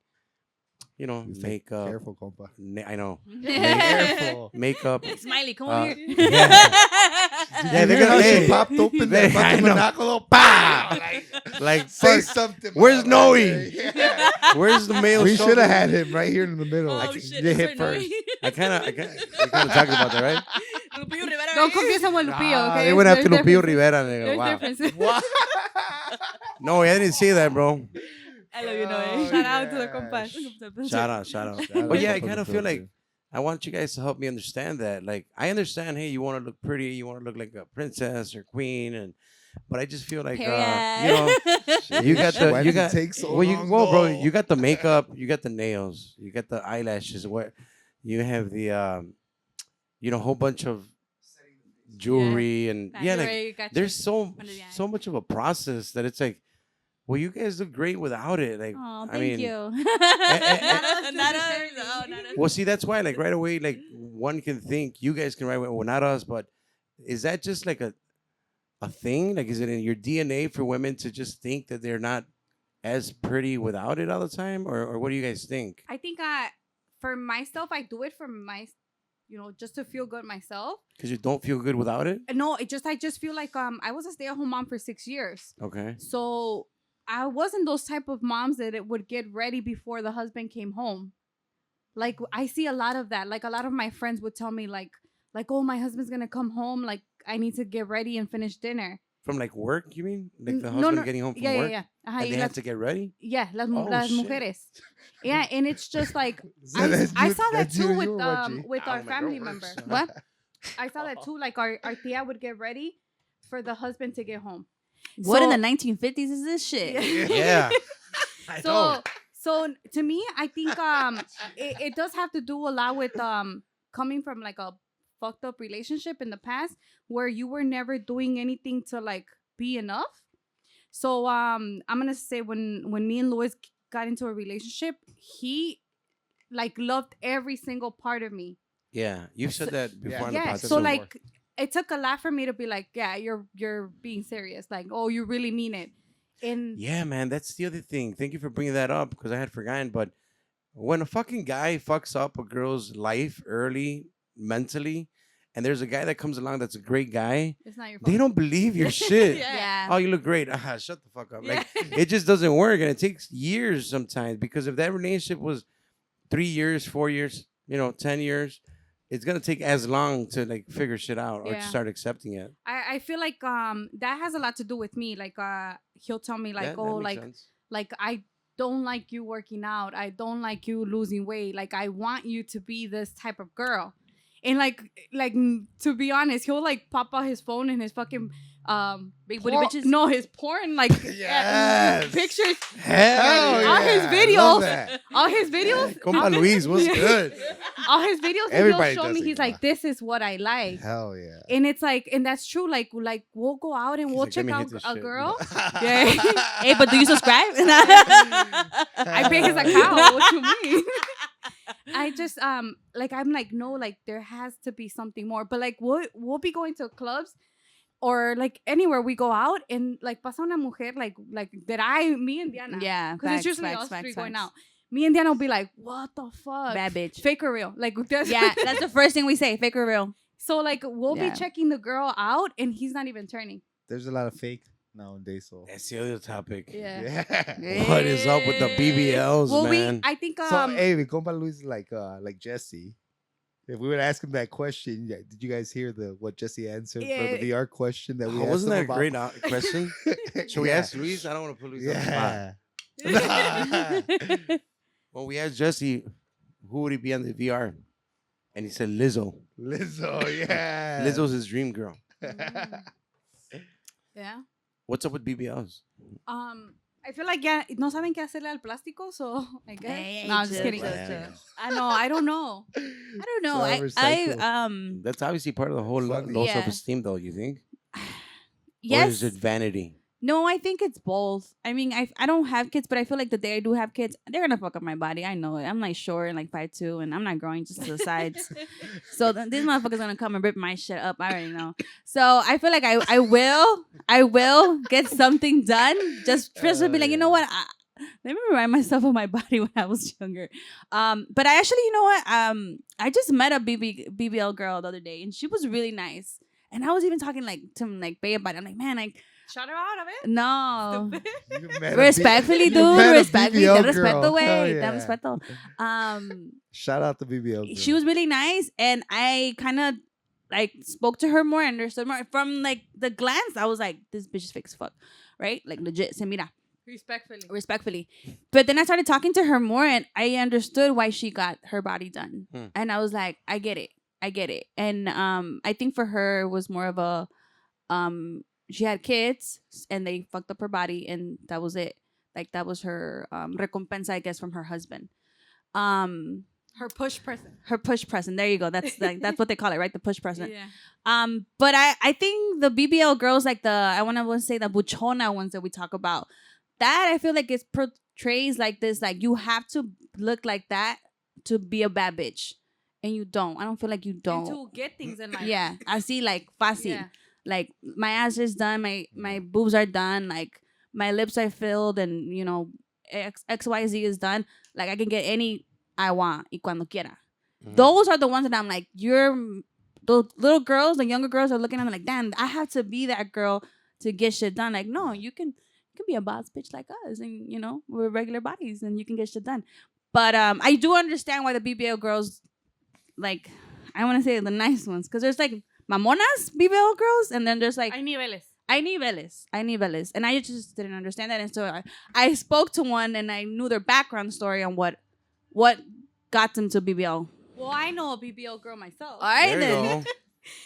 makeup. Careful, compa. I know Careful. makeup. Smiley, come over here. Yeah, they're gonna she hey, popped open that I fucking know. monocular. Pow! like Say fuck, something. where's man. Noe? Yeah. Where's the male? We should shoulder? have had him right here in the middle. Oh, Get shit, hit that's right, first. I kind of talking about that, right? Don't confuse him with Lupillo, Nah, okay? They went after There's Lupillo differences. Rivera. Nigga. There's Wow. differences. What? No, I didn't say that, bro. I love you, Noe. Oh, Shout out to the yeah. compas. Shout out. Shout But out yeah, I to kind of the feel like filter. I want you guys to help me understand that. Like, I understand, hey, you want to look pretty, you want to look like a princess or queen, but I just feel like, you got the, Why you did it got, take so well, long, bro, though? you got the makeup, you got the nails, you got the eyelashes, what, you have the, whole bunch of jewelry and yeah, like Right, gotcha. there's so Under the eye. so much of a process that it's like, well, you guys look great without it. Like, Oh, I thank mean, you. Not us Not us. necessarily. Oh, not us. well, see, that's why, like, right away, like, one can think you guys can write, well, not us, but is that just like a thing? Like, is it in your DNA for women to just think that they're not as pretty without it all the time, or what do you guys think? I think for myself, I do it for just to feel good myself. Because you don't feel good without it. No, I just feel like I was a stay-at-home mom for 6 years. Okay. So I wasn't those type of moms that it would get ready before the husband came home. Like, I see a lot of that. Like, a lot of my friends would tell me like, oh, my husband's gonna come home. Like, I need to get ready and finish dinner. From like work, you mean? Like the No, husband no. getting home from Yeah, work, yeah. Ajá, and y they have to get ready. Yeah, las Oh, shit. mujeres. Yeah, and it's just like So I that's saw you- that that's too you with or what, G? with our Oh, my family girl member. works. What? I saw that too. Like our tia would get ready for the husband to get home. What in So- the 1950s is this shit? Yeah. So to me, I think it does have to do a lot with coming from like a fucked up relationship in the past where you were never doing anything to like be enough. So I'm gonna say when me and Louis got into a relationship, he like loved every single part of me. Yeah, you've said that before on the Yeah. podcast. So before. like it took a lot for me to be like, yeah, you're being serious. Like, oh, you really mean it. And Yeah, man, that's the other thing. Thank you for bringing that up because I had forgotten. But when a fucking guy fucks up a girl's life early mentally, and there's a guy that comes along that's a great guy, it's not your fault. they don't believe your shit. Yeah. Oh, you look great. Shut the fuck up. Like, it just doesn't work, and it takes years sometimes because if that relationship was 3 years, 4 years, 10 years, it's gonna take as long to like figure shit out or to Yeah. start accepting it. I feel like that has a lot to do with me. Like he'll tell me like, Yeah, that oh, makes like sense. like I don't like you working out. I don't like you losing weight. Like I want you to be this type of girl. And like to be honest, he'll like pop out his phone and his fucking Big booty bitches? No, his porn like Yes. pictures. Hell All his yeah. videos. Love that. All his videos. Compa Luis, what's good? All his videos. Everybody He'll show does me. it, He's yeah. like, this is what I like. Hell yeah. And it's like, and that's true. Like we'll go out and He's we'll like, "Let check me out hit this a shit." girl. Yeah. Hey, but do you subscribe? I pay his account. What you mean? I just like I'm like no, like there has to be something more. But like we'll be going to clubs or like anywhere we go out and like pasa una mujer like that me and Diana. Yeah, Because it's usually us three facts. going out. Me and Diana will be like, what the fuck? Bad bitch. Fake or real? Like that's Yeah, that's the first thing we say. Fake or real? So like we'll Yeah. be checking the girl out and he's not even turning. There's a lot of fake, nowadays. So That's the other topic. Yeah. yeah. What is up with the BBLs, Well, man? I think So hey, mi compa Luis is like Jesse. If we would ask him that question, yeah, did you guys hear what Jesse answered for the VR question that we asked Wasn't him that a about? great question? Should we ask Luis? I don't want to put Luis on the spot. Yeah. Well, we asked Jesse, who would he be on the VR? And he said Lizzo. Lizzo, yeah. Lizzo's his dream girl. yeah. What's up with BBLs? I feel like ya no saben qué hacerle al plástico, so I guess. Hey, No, I'm just chill, kidding. chill, chill. I know. I don't know. I don't know. So I That's obviously part of the whole Funny. low Yeah. self-esteem, though, you think? Or yes. is it vanity? No, I think it's both. I mean, I don't have kids, but I feel like the day I do have kids, they're gonna fuck up my body. I know it. I'm like short and like 5'2", and I'm not growing just to the sides. So these motherfuckers gonna come and rip my shit up. I already know. So I feel like I will get something done. Just to be like, you know what? Let me remind myself of my body when I was younger. But I actually, you know what? I just met a BBL girl the other day, and she was really nice. And I was even talking like to like Bay about it. I'm like, man, like. Shout her out, a ver. No. You met a Respectfully, you dude. met a Respectfully. BBL Ten respeto, girl. way. Hell Ten yeah. respeto. Shout out to BBL. Girl. She was really nice, and I kind of like spoke to her more, understood more from like the glance. I was like, this bitch is fake as fuck, right? Like legit. Se mira. Respectfully. But then I started talking to her more, and I understood why she got her body done. And I was like, I get it. And I think for her it was more of a she had kids and they fucked up her body, and that was it. Like that was her recompensa, I guess, from her husband. Her push present. Her push present. There you go. That's that's what they call it, right? The push present. Yeah. But I think the BBL girls, like I want to say the buchona ones that we talk about, that I feel like it portrays like this, like you have to look like that to be a bad bitch, and you don't. I don't feel like you don't. And to get things in life. Yeah, I see like fácil. Yeah. Like my ass is done, my boobs are done, like my lips are filled, and you know XYZ is done. Like I can get any I want y cuando quiera. Those are the ones that I'm like, those little girls, the younger girls are looking at me like, damn, I have to be that girl to get shit done. Like, no, you can be a boss bitch like us, and you know, we're regular bodies and you can get shit done. But I do understand why the BBL girls, like, I want to say the nice ones, because there's like mamonas BBL girls, and then there's like Hay niveles. I niveles, and I just didn't understand that, and so I spoke to one, and I knew their background story on what got them to BBL. Well, I know a BBL girl myself. All right, There you then. go.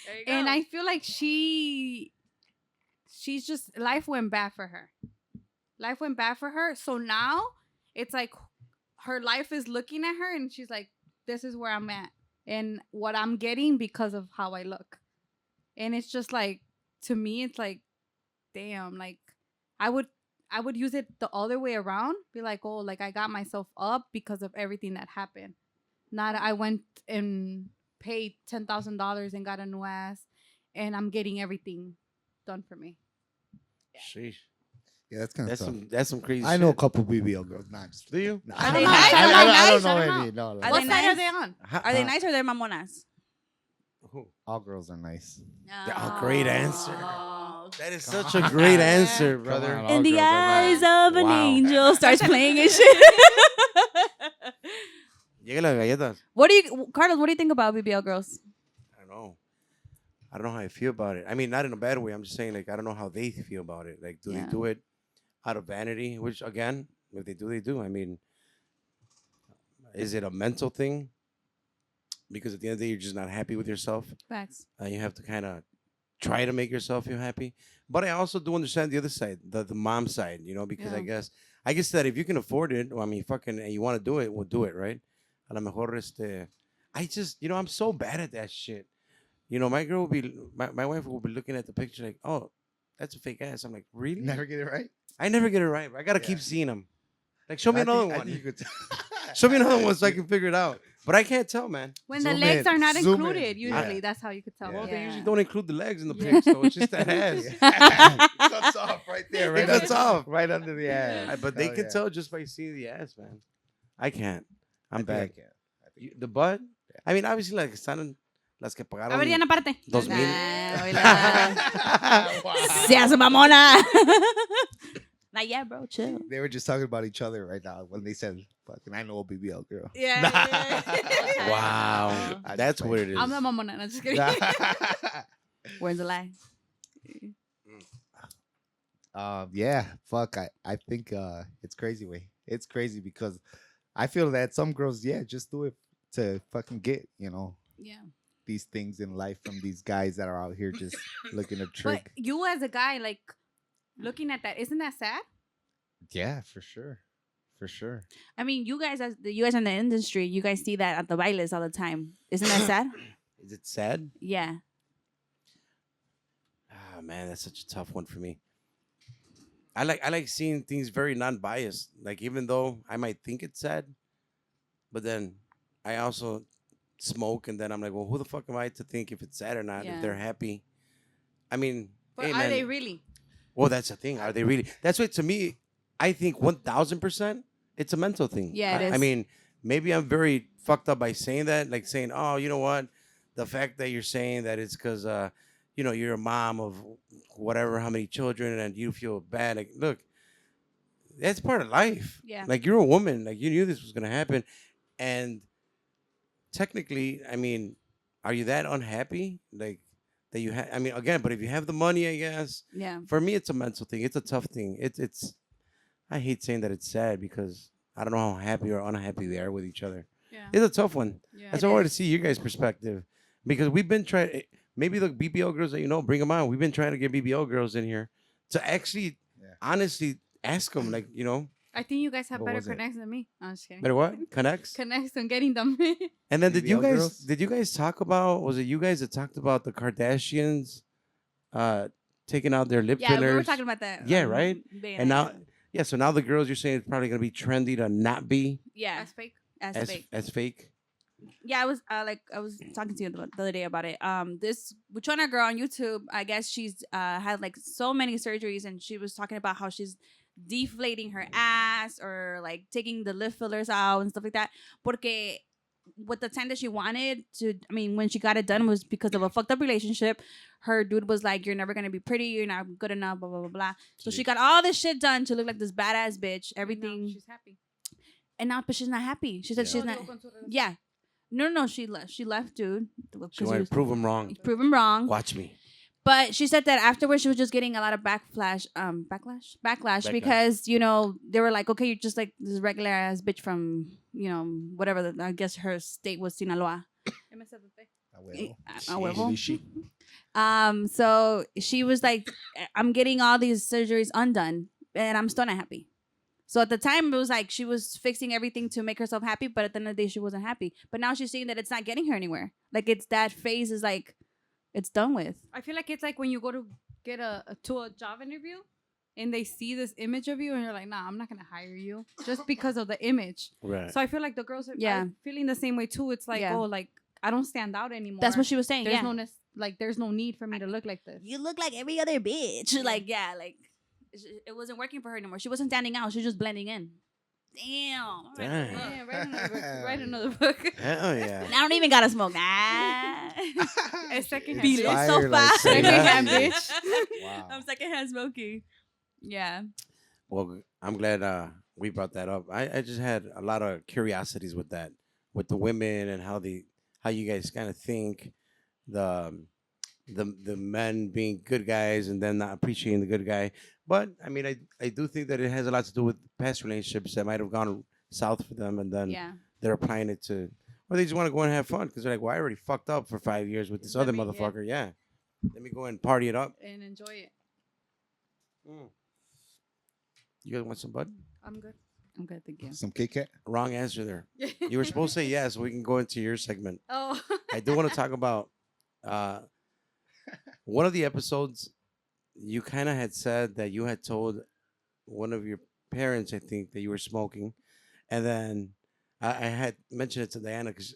There you go. And I feel like she's just, life went bad for her. So now it's like her life is looking at her, and she's like, this is where I'm at and what I'm getting because of how I look. And it's just like, to me, it's like, damn, like I would use it the other way around. Be like, oh, like I got myself up because of everything that happened. Not I went and paid $10,000 and got a new ass, and I'm getting everything done for me. Sheesh. Yeah, that's kind of tough. That's some crazy I know a shit. couple BBL girls. Nah, I'm just Do you? Nah, Are they I nice? don't Are they know nice? any. No, like, Are What they side nice? are they on? Are they nice or they're mamonas? Who? all girls are nice. Oh, great answer. Oh. That is Come such on. a great answer, Come brother. on. In All the girls are eyes nice. of an Wow. angel starts playing and shit. Llega las galletas. Carlos, what do you think about BBL girls? I don't know. I don't know how I feel about it. I mean, not in a bad way. I'm just saying, like, I don't know how they feel about it. Like, do Yeah. they do it out of vanity? Which, again, if they do, they do. I mean, is it a mental thing? Because at the end of the day, you're just not happy with yourself. Facts. You have to kind of try to make yourself feel happy. But I also do understand the other side, the mom side, you know, because Yeah. I guess that if you can afford it, well, I mean, fucking, and you want to do it, we'll do it, right? A lo mejor, I just, you know, I'm so bad at that shit. You know, my wife will be looking at the picture like, oh, that's a fake ass. I'm like, really? Never get it right. I never get it right. I got to keep seeing them. Like, show me I another think- I one. think you could Show me another one so I can figure it out. But I can't tell, man. When the Zoom legs in. are not Zoom in. included, usually Yeah. that's how you could tell. Yeah. Well, they Yeah. usually don't include the legs in the Yeah. pics, so it's just that ass. cuts off right there. Right It cuts under- off. right under the ass. But they Hell can yeah. tell just by seeing the ass, man. I can't. I I'm think I bad. can. I think The butt? I mean, obviously, like, Las que A pagaron ver, Diana, parte. 2,000. Seas mamona. Not yet, bro. Chill. They were just talking about each other right now when they said, "Fucking, I know a BBL girl." Yeah. Wow. I That's just what it is. I'm the mamona. No, just kidding. Where's the lie? Yeah, fuck. I think it's crazy way. It's crazy because I feel that some girls, yeah, just do it to fucking get, Yeah. these things in life from these guys that are out here just looking to But trick. you as a guy, like, looking at that, isn't that sad? Yeah, for sure. For sure. I mean, you guys in the industry, you guys see that at the bailes all the time. Isn't that sad? Is it sad? Yeah. Ah, man, that's such a tough one for me. I like seeing things very non-biased. Like, even though I might think it's sad, but then I also smoke, and then I'm like, well, who the fuck am I to think if it's sad or not? Yeah. If they're happy, I mean, But hey, are man. they really? Well, that's the thing. Are they really? That's why, to me, I think 1,000% it's a mental thing. Yeah, it I is. mean, maybe I'm very fucked up by saying that, like saying, oh, you know what? The fact that you're saying that it's because, you're a mom of whatever, how many children, and you feel bad. Like, look, that's part of life. Yeah. Like, you're a woman. Like, you knew this was going to happen. And technically, I mean, are you that unhappy? Like, that you have, I mean, again, but if you have the money, I guess. Yeah. For me, it's a mental thing. It's a tough thing. It's. I hate saying that it's sad because I don't know how happy or unhappy they are with each other. Yeah. It's a tough one. Yeah. That's why I wanted to see your guys' perspective, because we've been trying. Maybe the BBL girls that bring them on. We've been trying to get BBL girls in here to actually, honestly, ask them, like, I think you guys have What better was it? connects than me. I'm just kidding. better what connects. Connects on getting them. And then BBL girls? did you guys talk about? Was it you guys that talked about the Kardashians, taking out their lip Yeah, fillers? we were talking about that. Yeah, right? being And like- now, so now the girls, you're saying it's probably gonna be trendy to not be yeah, That's fake. as fake. as fake. Yeah, I was talking to you the other day about it. This Buchona girl on YouTube, I guess she's had like so many surgeries, and she was talking about how she's deflating her ass or like taking the lip fillers out and stuff like that. Porque with the time that she wanted to, I mean, when she got it done was because of a fucked up relationship. Her dude was like, "You're never gonna be pretty. You're not good enough." Blah blah blah blah. So she got all this shit done to look like this badass bitch. Everything, She's happy. and now, but she's not happy. She said she's not. Yeah. No, she left. She left, dude. She wanted to prove them wrong. Prove him wrong. Watch me. But she said that afterwards she was just getting a lot of backlash because they were like, okay, you're just like this regular ass bitch from whatever. I guess her state was Sinaloa. A huevo. So she was like, I'm getting all these surgeries undone, and I'm still not happy. So at the time, it was like she was fixing everything to make herself happy, but at the end of the day, she wasn't happy. But now she's seeing that it's not getting her anywhere. Like, it's that phase is like, it's done with. I feel like it's like when you go to get a job interview and they see this image of you and you're like, nah, I'm not going to hire you just because of the image. Right. So I feel like the girls are feeling the same way too. It's like, oh, like, I don't stand out anymore. That's what she was saying. There's there's no need for me to look like this. You look like every other bitch. Like, it wasn't working for her anymore. She wasn't standing out. She was just blending in. Damn. Dang. Write another book. Hell yeah. I don't even gotta smoke. Nah. It's secondhand. Be lit Fire, so like, fast. say Secondhand, that. bitch. Wow. I'm secondhand smoking. Yeah. Well, I'm glad we brought that up. I just had a lot of curiosities with that, with the women and how you guys kind of think the men being good guys and then not appreciating the good guy. But I mean, I do think that it has a lot to do with past relationships that might have gone south for them, and then they're applying it to, or they just want to go and have fun because they're like, well, I already fucked up for 5 years with this other motherfucker. Yeah. Let me go and party it up And enjoy it. You guys want some bud? I'm good. I'm good, thank you. Some Kit Kat? Wrong answer there. You were supposed to say yes, so we can go into your segment. Oh. I do want to talk about one of the episodes. You kind of had said that you had told one of your parents, I think, that you were smoking. And then I had mentioned it to Diana because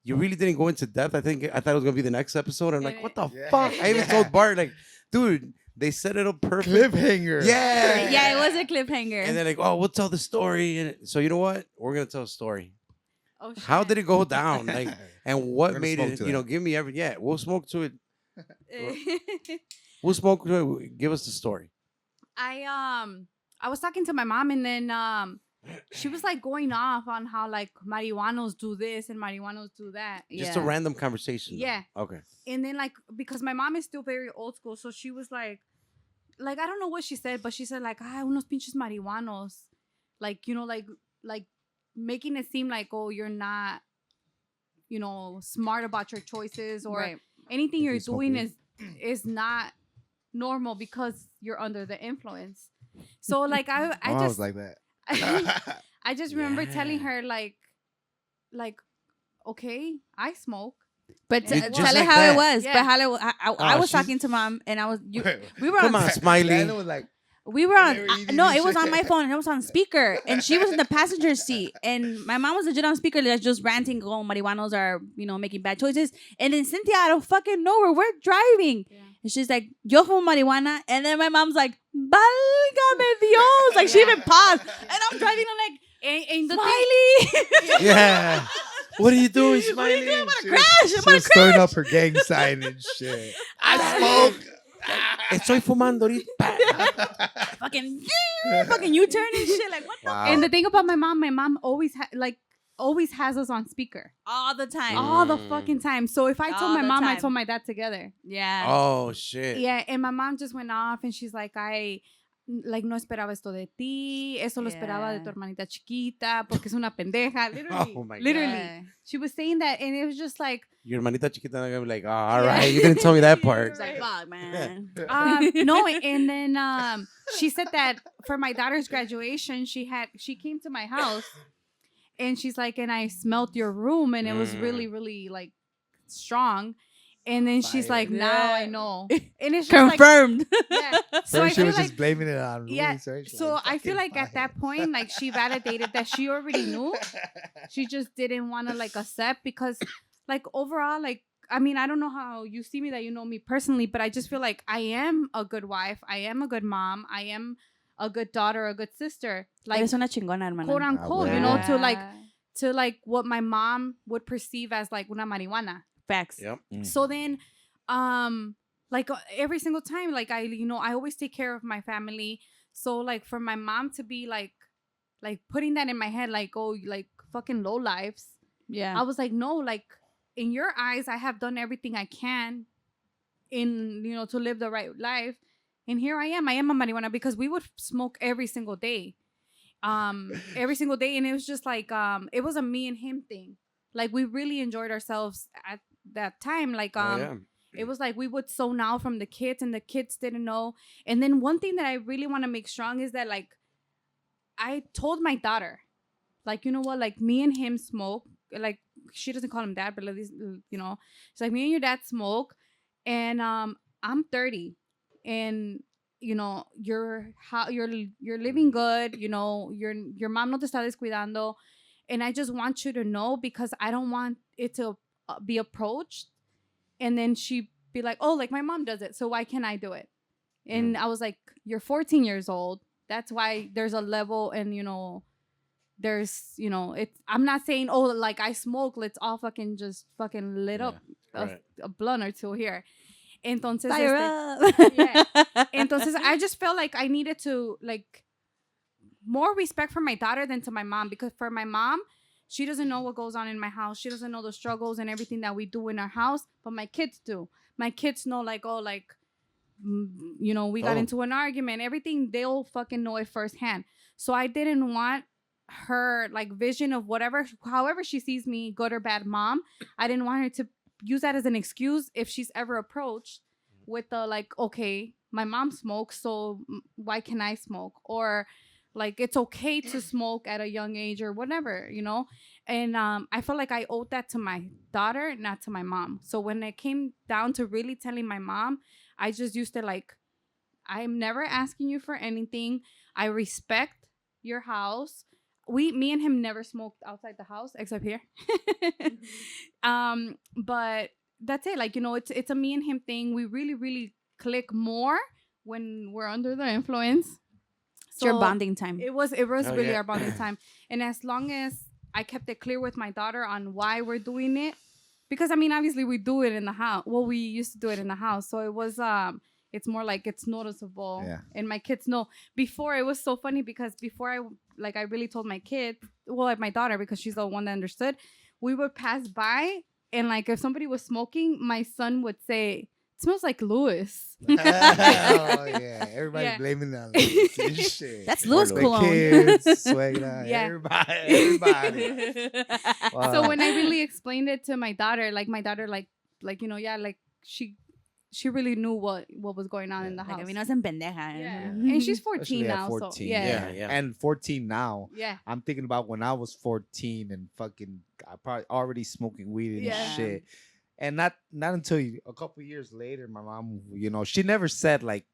you really didn't go into depth. I thought it was going to be the next episode. I'm like, what the fuck? I even told Bart, like, dude, they set it up perfect. Cliffhanger. Yeah. Yeah, it was a cliffhanger. And they're like, oh, we'll tell the story. And so you know what? We're going to tell a story. Oh shit. How did it go down? Like, and We're what gonna made smoke it? to You know, that. give me every. Yeah, we'll smoke to it. We'll smoke to it. Give us the story. I was talking to my mom, and then she was like going off on how like marihuanos do this and marihuanos do that. Just a random conversation. Yeah. Okay. And then like because my mom is still very old school, so she was like I don't know what she said, but she said like unos pinches marihuanos, like you know like making it seem like oh you're not smart about your choices or Right. anything If you're you smoke doing weed. is not normal because you're under the influence. So like I My mom was just like that. I just remember telling Yeah. her like okay, I smoke. But Yeah. tell Just it like how that. it was. Yeah. But how it, I Oh, was she's- talking to mom, and I was we were Come on, Smiley. Diana was like, we were on Whenever you no, do it was shit. on my phone and it was on speaker, and she was in the passenger seat, and my mom was legit on speaker, like just ranting, oh, marihuanos are making bad choices, and then Cynthia out of fucking nowhere, we're driving, Yeah. and she's like, yo fumo marijuana, and then my mom's like, válgame Dios, like she even paused, and I'm driving, I'm like, And the thing, Smiley. Yeah. What are you doing, What are you Smiley? doing? I'm She gonna was- crash. I'm she gonna was stirring crash. up her gang sign and shit. I smoke. Estoy fumando ahorita. Fucking U-turn and shit. Like what the Wow. and the thing about my mom always always has us on speaker all the time. all the fucking time. So if I told All my the mom, I time. told my dad together. Yeah. Oh shit. Yeah, and my mom just went off and she's like, no esperaba esto de ti, eso lo esperaba de tu Yeah. hermanita chiquita, porque es una pendeja. Literally, Oh my God. literally. Yeah. She was saying that, and it was just like, Your hermanita chiquita gonna be like, oh, all right, you didn't tell me that part. It's like, fuck, man. no, and then she said that for my daughter's graduation, she came to my house, and she's like, and I smelled your room, and it was really, really like strong. And then she's Fire. like, now I Yeah. know. And it's just like, Confirmed. yeah. So I First, she feel was like, just blaming it on yeah. research. So I feel fucking like at fire. that point, like she validated that she already knew. She just didn't want to like accept because, like overall, like I mean, I don't know how you see me, that you know me personally, but I just feel like I am a good wife. I am a good mom. I am a good daughter, a good sister. Like Eres una chingona, hermana. quote unquote, well. you know, Yeah. to like what my mom would perceive as like una marihuana. Facts. Yep. So then, like every single time, like I always take care of my family. So like for my mom to be like putting that in my head, like, oh, like fucking low lives. Yeah. I was like, no, like in your eyes, I have done everything I can in, to live the right life. And here I am a marijuana, because we would smoke every single day. Every single day. And it was just like, it was a me and him thing. Like we really enjoyed ourselves at that time. Like, Oh, yeah. it was like we would zone out from the kids, and the kids didn't know. And then one thing that I really want to make strong is that, like, I told my daughter, like, you know what, like me and him smoke. Like she doesn't call him dad, but at least, it's like me and your dad smoke, and I'm 30, and you're living good. Your mom no te está descuidando, and I just want you to know, because I don't want it to be approached and then she be like, oh, like my mom does it, so why can't I do it? And I was like, you're 14 years old. That's why there's a level, and there's it's, I'm not saying, oh, like I smoke, let's all fucking just fucking lit up right. a blunt or two here. Entonces, Fire yeah. up. Entonces I just felt like I needed to like more respect for my daughter than to my mom, because for my mom, she doesn't know what goes on in my house. She doesn't know the struggles and everything that we do in our house, but my kids do. My kids know, like, oh, like, we got Oh. into an argument, everything, they'll fucking know it firsthand. So I didn't want her like vision of however she sees me, good or bad mom. I didn't want her to use that as an excuse if she's ever approached with the like, okay, my mom smokes, so why can I smoke? Or like, it's okay to smoke at a young age or whatever, And I felt like I owed that to my daughter, not to my mom. So when it came down to really telling my mom, I just used to like, I'm never asking you for anything. I respect your house. Me and him never smoked outside the house except here. But that's it. Like, it's a me and him thing. We really, really click more when we're under the influence. It's your bonding time. It was really yeah. our bonding time. And as long as I kept it clear with my daughter on why we're doing it. Because, I mean, obviously we do it in the house. Well, we used to do it in the house. So it was, it's more like it's noticeable. Yeah. And my kids know. Before, it was so funny because before I really told my kid, well, like my daughter, because she's the one that understood, we would pass by and like if somebody was smoking, my son would say, "It smells like Lewis." Oh yeah, everybody blaming that Lewis and shit. That's Lewis The cologne. kids, Suegra, Yeah. everybody. Wow. So when I really explained it to my daughter, like she really knew what was going on in the house. Like, a mí no hacen pendeja. Yeah. And she's 14 Especially at now. 14. So yeah. Yeah. And 14 now. Yeah. I'm thinking about when I was 14 and fucking, I probably already smoking weed and Yeah. shit. And not until a couple years later, my mom, she never said like,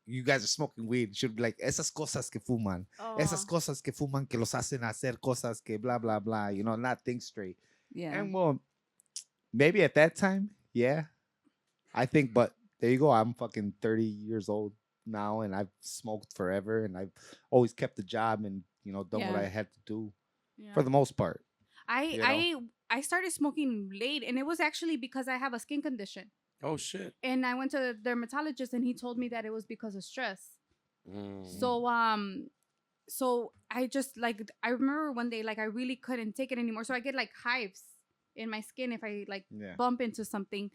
you guys are smoking weed. She'd be like, esas cosas que fuman. Oh. Esas cosas que fuman que los hacen hacer cosas que blah, blah, blah. Not think straight. Yeah. And well, maybe at that time, yeah. I think, but there you go. I'm fucking 30 years old now and I've smoked forever and I've always kept a job and, done what Yeah. I had to do Yeah. for the most part. I started smoking late, and it was actually because I have a skin condition. Oh shit. And I went to the dermatologist, and he told me that it was because of stress. So I just I remember one day I really couldn't take it anymore. So I get hives in my skin if I Yeah. bump into something,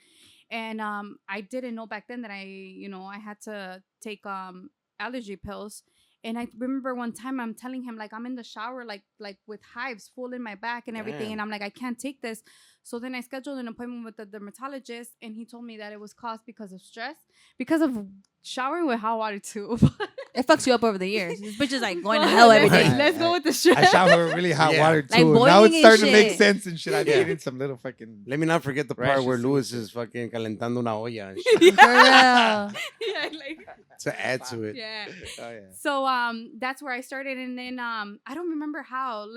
and I didn't know back then that I had to take allergy pills. And I remember one time I'm telling him I'm in the shower like with hives full in my back and everything, Damn. and I'm like, I can't take this. So then I scheduled an appointment with the dermatologist, and he told me that it was caused because of stress, because of showering with hot water too. It fucks you up over the years. This bitch is like going to hell every day. Let's go with the I stress. shower with really hot Yeah. water Like too. Now boiling it's starting and to make shit. sense and shit. I Yeah. needed some little fucking. Let me not forget the part Rashes where and Lewis shit. is fucking calentando una olla and shit Yeah. Yeah, to add to it. yeah. Oh yeah. So that's where I started, and then I don't remember how.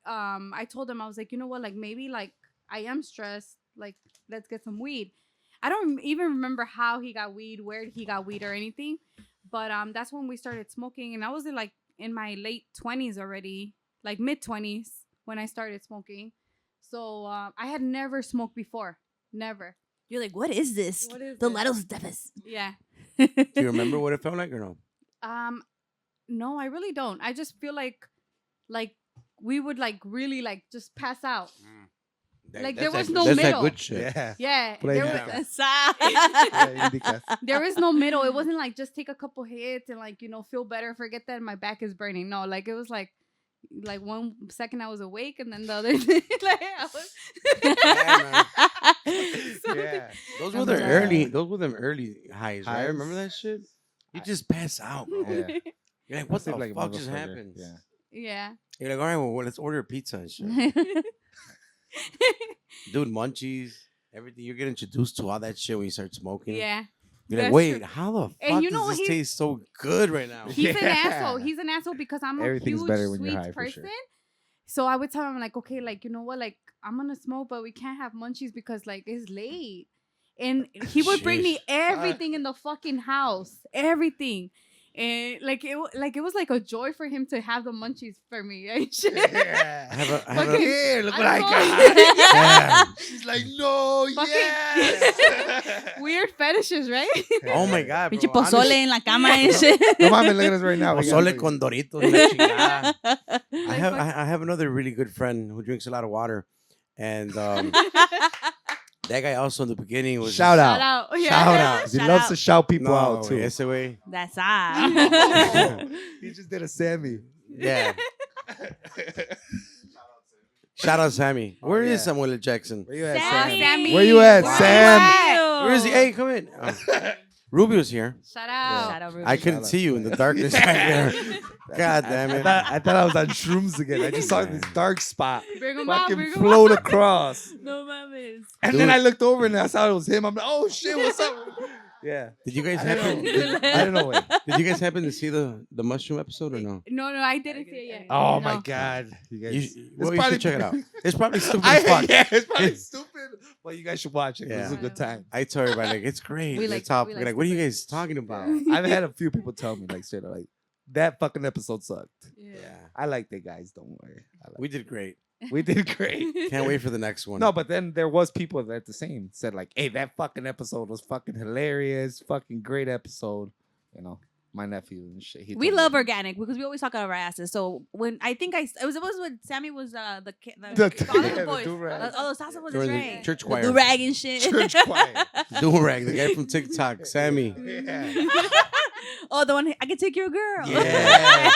I told him, I was like, you know what, maybe I am stressed. Let's get some weed. I don't even remember how he got weed, where he got weed, or anything. But that's when we started smoking, and I was in my late 20s already, mid 20s when I started smoking. So I had never smoked before, never. You're like, what is this? What is The this? Lados Devas. Yeah. Do you remember what it felt like or no? No, I really don't. I just feel like we would really just pass out. There was no that's that middle. good shit. Yeah. Yeah, Play there that. was, Yeah, indicas. there is no middle. It wasn't just take a couple hits and feel better, forget that my back is burning. No, it was like 1 second I was awake and then the other I was Yeah. Those were them early highs, right? Highs. Remember that shit? You just pass out, bro. Yeah. You're like, what the Sleep like a fuck just motherfucker. happened? Yeah. Yeah. You're like, all right, well, let's order pizza and shit. Dude, munchies, everything. You get introduced to all that shit when you start smoking. Yeah. You're like, That's wait, true. how the And fuck you know does this he- taste so good right now? He's an Yeah. asshole. He's an asshole because I'm a Everything's huge better when you're sweets high, for sure. person. So I would tell him okay, you know what, I'm gonna smoke, but we can't have munchies because it's late. And he would bring me Sheesh. everything in the fucking house, everything. And it was a joy for him to have the munchies for me. Right? Yeah. I have a Fucking- Here, look I what I don't got. Yeah. She's like, no, Fucking- yes. Weird fetishes, right? Oh my god, bro. Pinche pozole en la cama and shit. No mames, look at us right now. We got Pozole like- con Doritos. la chingada. Like, I have another really good friend who drinks a lot of water, and that guy also in the beginning was Shout Shout out. out. Yeah. Shout out. He Shout loves out. to shout people no, out too. ese way. That's all. He just did a Sammy. Yeah. Shout out Sammy. Where is yeah. Samuel L. Jackson? Where you at, Sammy. Sam? Where you at, Where Sam? Where is he? Hey, come in. Oh. Rubio's here. Shout out. Shout out, Ruby. I couldn't out. see you in the darkness right there. God damn it. I thought I was on shrooms again. I just saw this dark spot Bring him out. fucking Bring him float across. No mames. And then I looked over and I saw it was him. I'm like, oh shit, what's up? Yeah. Did you guys I happen? don't know. I don't know. Wait. Did you guys happen to see the mushroom episode or no? No, I didn't see it yet. Oh No. my god. You guys. You should check it out. It's probably stupid I, as fuck. yeah, it's probably stupid. But you guys should watch it. Yeah. It's a good time. I tell everybody it's great. We It's like- top. we Like, like what are you stupid. guys talking about? I've had a few people tell me like straight up like that fucking episode sucked. Yeah. Yeah, I like the guys. Don't worry. I like we did great. We did great. Can't wait for the next one. No, but then there was people that the same said like, "Hey, that fucking episode was fucking hilarious, fucking great episode." You know, my nephew and shit. We love organic because we always talk out of our asses. So when I think it was when Sammy was all the boys. Oh, the salsa was During the right. church choir. The rag and shit. Church choir. Durag, the guy from TikTok, Sammy. Yeah. Oh, the one I can take your girl. Yeah.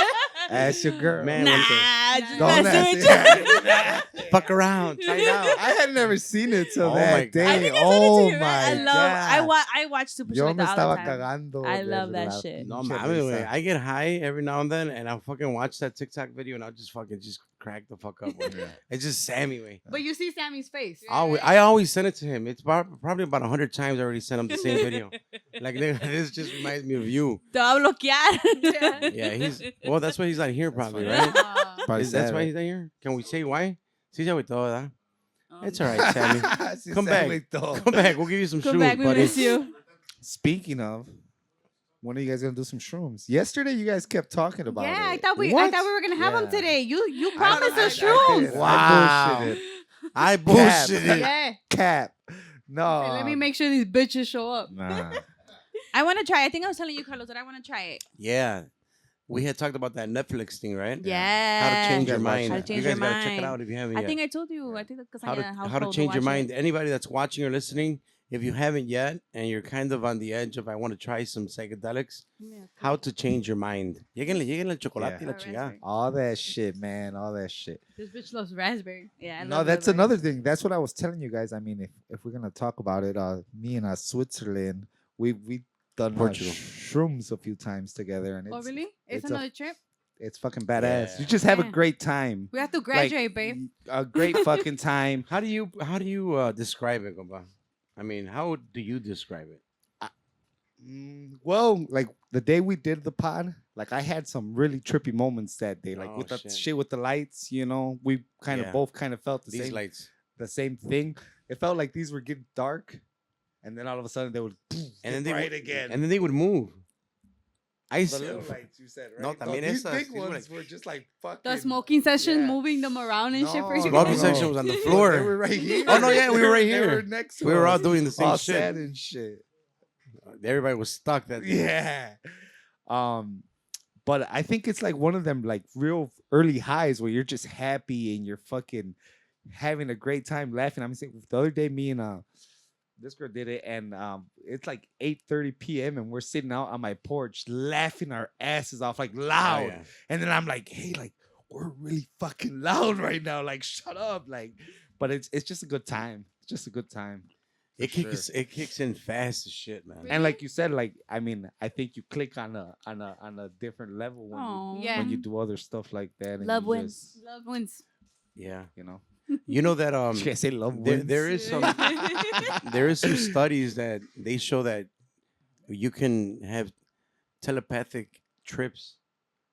Ask your girl. Man, Nah, one just Don't messing ask with you. it. fuck around. Try it out. I had never seen it till Oh my that God. I day. think I sent it to Oh you, my right? god! I watch Super Yo Shit me all the estaba time. cagando. I de love that la shit. No, pinche man. risa. I get high every now and then, and I'll fucking watch that TikTok video, and I'll just fucking just crack the fuck up. With it. It's just Sammy, way. But you see Sammy's face. I always send it to him. It's probably about 100 times I already sent him the same video. Like, nigga, this just reminds me of you. Te va a bloquear. Yeah, well, that's why he's not here, probably, funny. right? Probably That's sad, why right? he's not here. Can we say why? Sí, ya with todo, ¿verdad? Oh. It's all right, Sammy. Sí, Come Sammy back. todo. Come back. We'll give you some Come shoes, back, we buddy. miss you. Speaking of, when are you guys gonna do some shrooms? Yesterday, you guys kept talking about Yeah, it. I thought we What? were gonna have them Yeah. today. You I- promised us I shrooms. did. Wow. I bullshitted. I bullshitted. Yeah. Cap. No. Okay, let me make sure these bitches show up. Nah. I want to try. I think I was telling you, Carlos, that I want to try it. Yeah. We had talked about that Netflix thing, right? Yeah. How to change your How to mind. How to change you guys your gotta check it mind. out if you haven't I yet. think I told you. I think because how I to how to change your mind. Anybody that's watching or listening, if you haven't yet and you're kind of on the edge of I want to try some psychedelics, how to change your mind. Lléguenle el chocolate y la Yeah. chingada. All that shit, man. All that shit. This bitch loves raspberry. Yeah. I No, love that's raspberries. another thing. That's what I was telling you guys. I mean, if we're gonna talk about it, me and Switzerland, we done Portugal. shrooms a few times together, and Oh, it's really? It's it's a- another trip? it's fucking badass. Yeah. You just have a Yeah. great time. We have to graduate, babe. A great fucking time. How do you describe it, compa? I mean, how do you describe it? Well, like the day we did the pod, like I had some really trippy moments that day. Like Oh, with the shit. shit with the lights, you know, we kind of Yeah. both kind of felt the These same lights. the same thing. It felt like these were getting dark, and then all of a sudden they would And then they bright would, again. And then they would move. I the see. little lights you said, right? No, también these esas, big these were ones like- were just like fucking. The smoking session, Yeah. moving them around and shit for you. Smoking guys. section was on the They floor. were right here. Oh, no, yeah, we were right They here. were next to We were all us, doing the same all shit. sad and shit. Everybody was stuck that day. Yeah. But I think it's like one of them like real early highs where you're just happy and you're fucking having a great time laughing. I'm saying the other day, me and this girl did it, and it's like 8:30 p.m. and we're sitting out on my porch laughing our asses off, like Oh, loud. yeah. And then I'm like, hey, like we're really fucking loud right now. Like, shut up. Like, but it's just a good time. It's just a good time. It for kicks in fast as shit, man. And like you said, like I mean, I think you click on a different level when Aw. Yeah. when you do other stuff like that. And Love you wins. just, Love wins. Yeah. you know, You know that should I say love there, wins? there is some there is some studies that they show that you can have telepathic trips.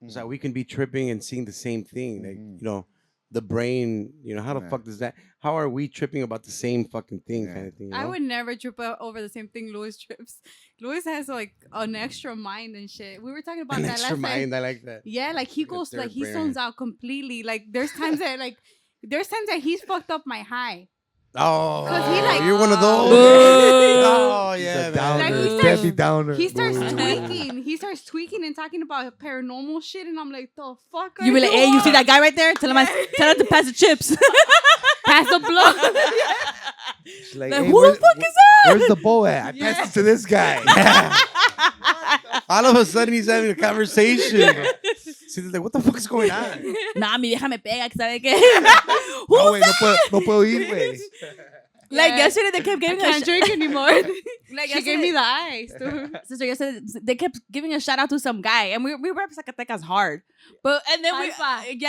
So we can be tripping and seeing the same thing. Like, Mhm. you know, the brain, you know, how the Yeah. fuck does that? How are we tripping about the same fucking thing Yeah. kind of thing? You I know? would never trip over the same thing Louis trips. Louis has like an extra mind and shit. We were talking about An that extra last night. mind. I like that. Yeah, like he Like a goes third like he brain. zones out completely. Like there's times that he's fucked up my high. Oh, 'Cause he like- you're one of those. Boo. Oh He's yeah, a man. downer, Like, he starts- Debbie Downer. He starts Boo. tweaking. He starts tweaking and talking about paranormal shit, and I'm like, the fuck? Are You be like, hey, you see on?" that guy right there? Tell him to pass the chips. Pass the blood. She's like, Like, "Hey, who the fuck is that? Where's the bow at? I Yeah. passed it to this guy. All of a sudden, he's having a conversation. She's like, "What the fuck is going on?" Nah, mi vieja me pega, que sabe qué. No, güey, no puedo ir, güey. Like Yeah. yesterday, they kept I giving can't drink anymore. Like She gave me the eyes, dude. Sister, yesterday they kept giving a shout out to some guy, and we rep Zacatecas hard. But and then Jalpa.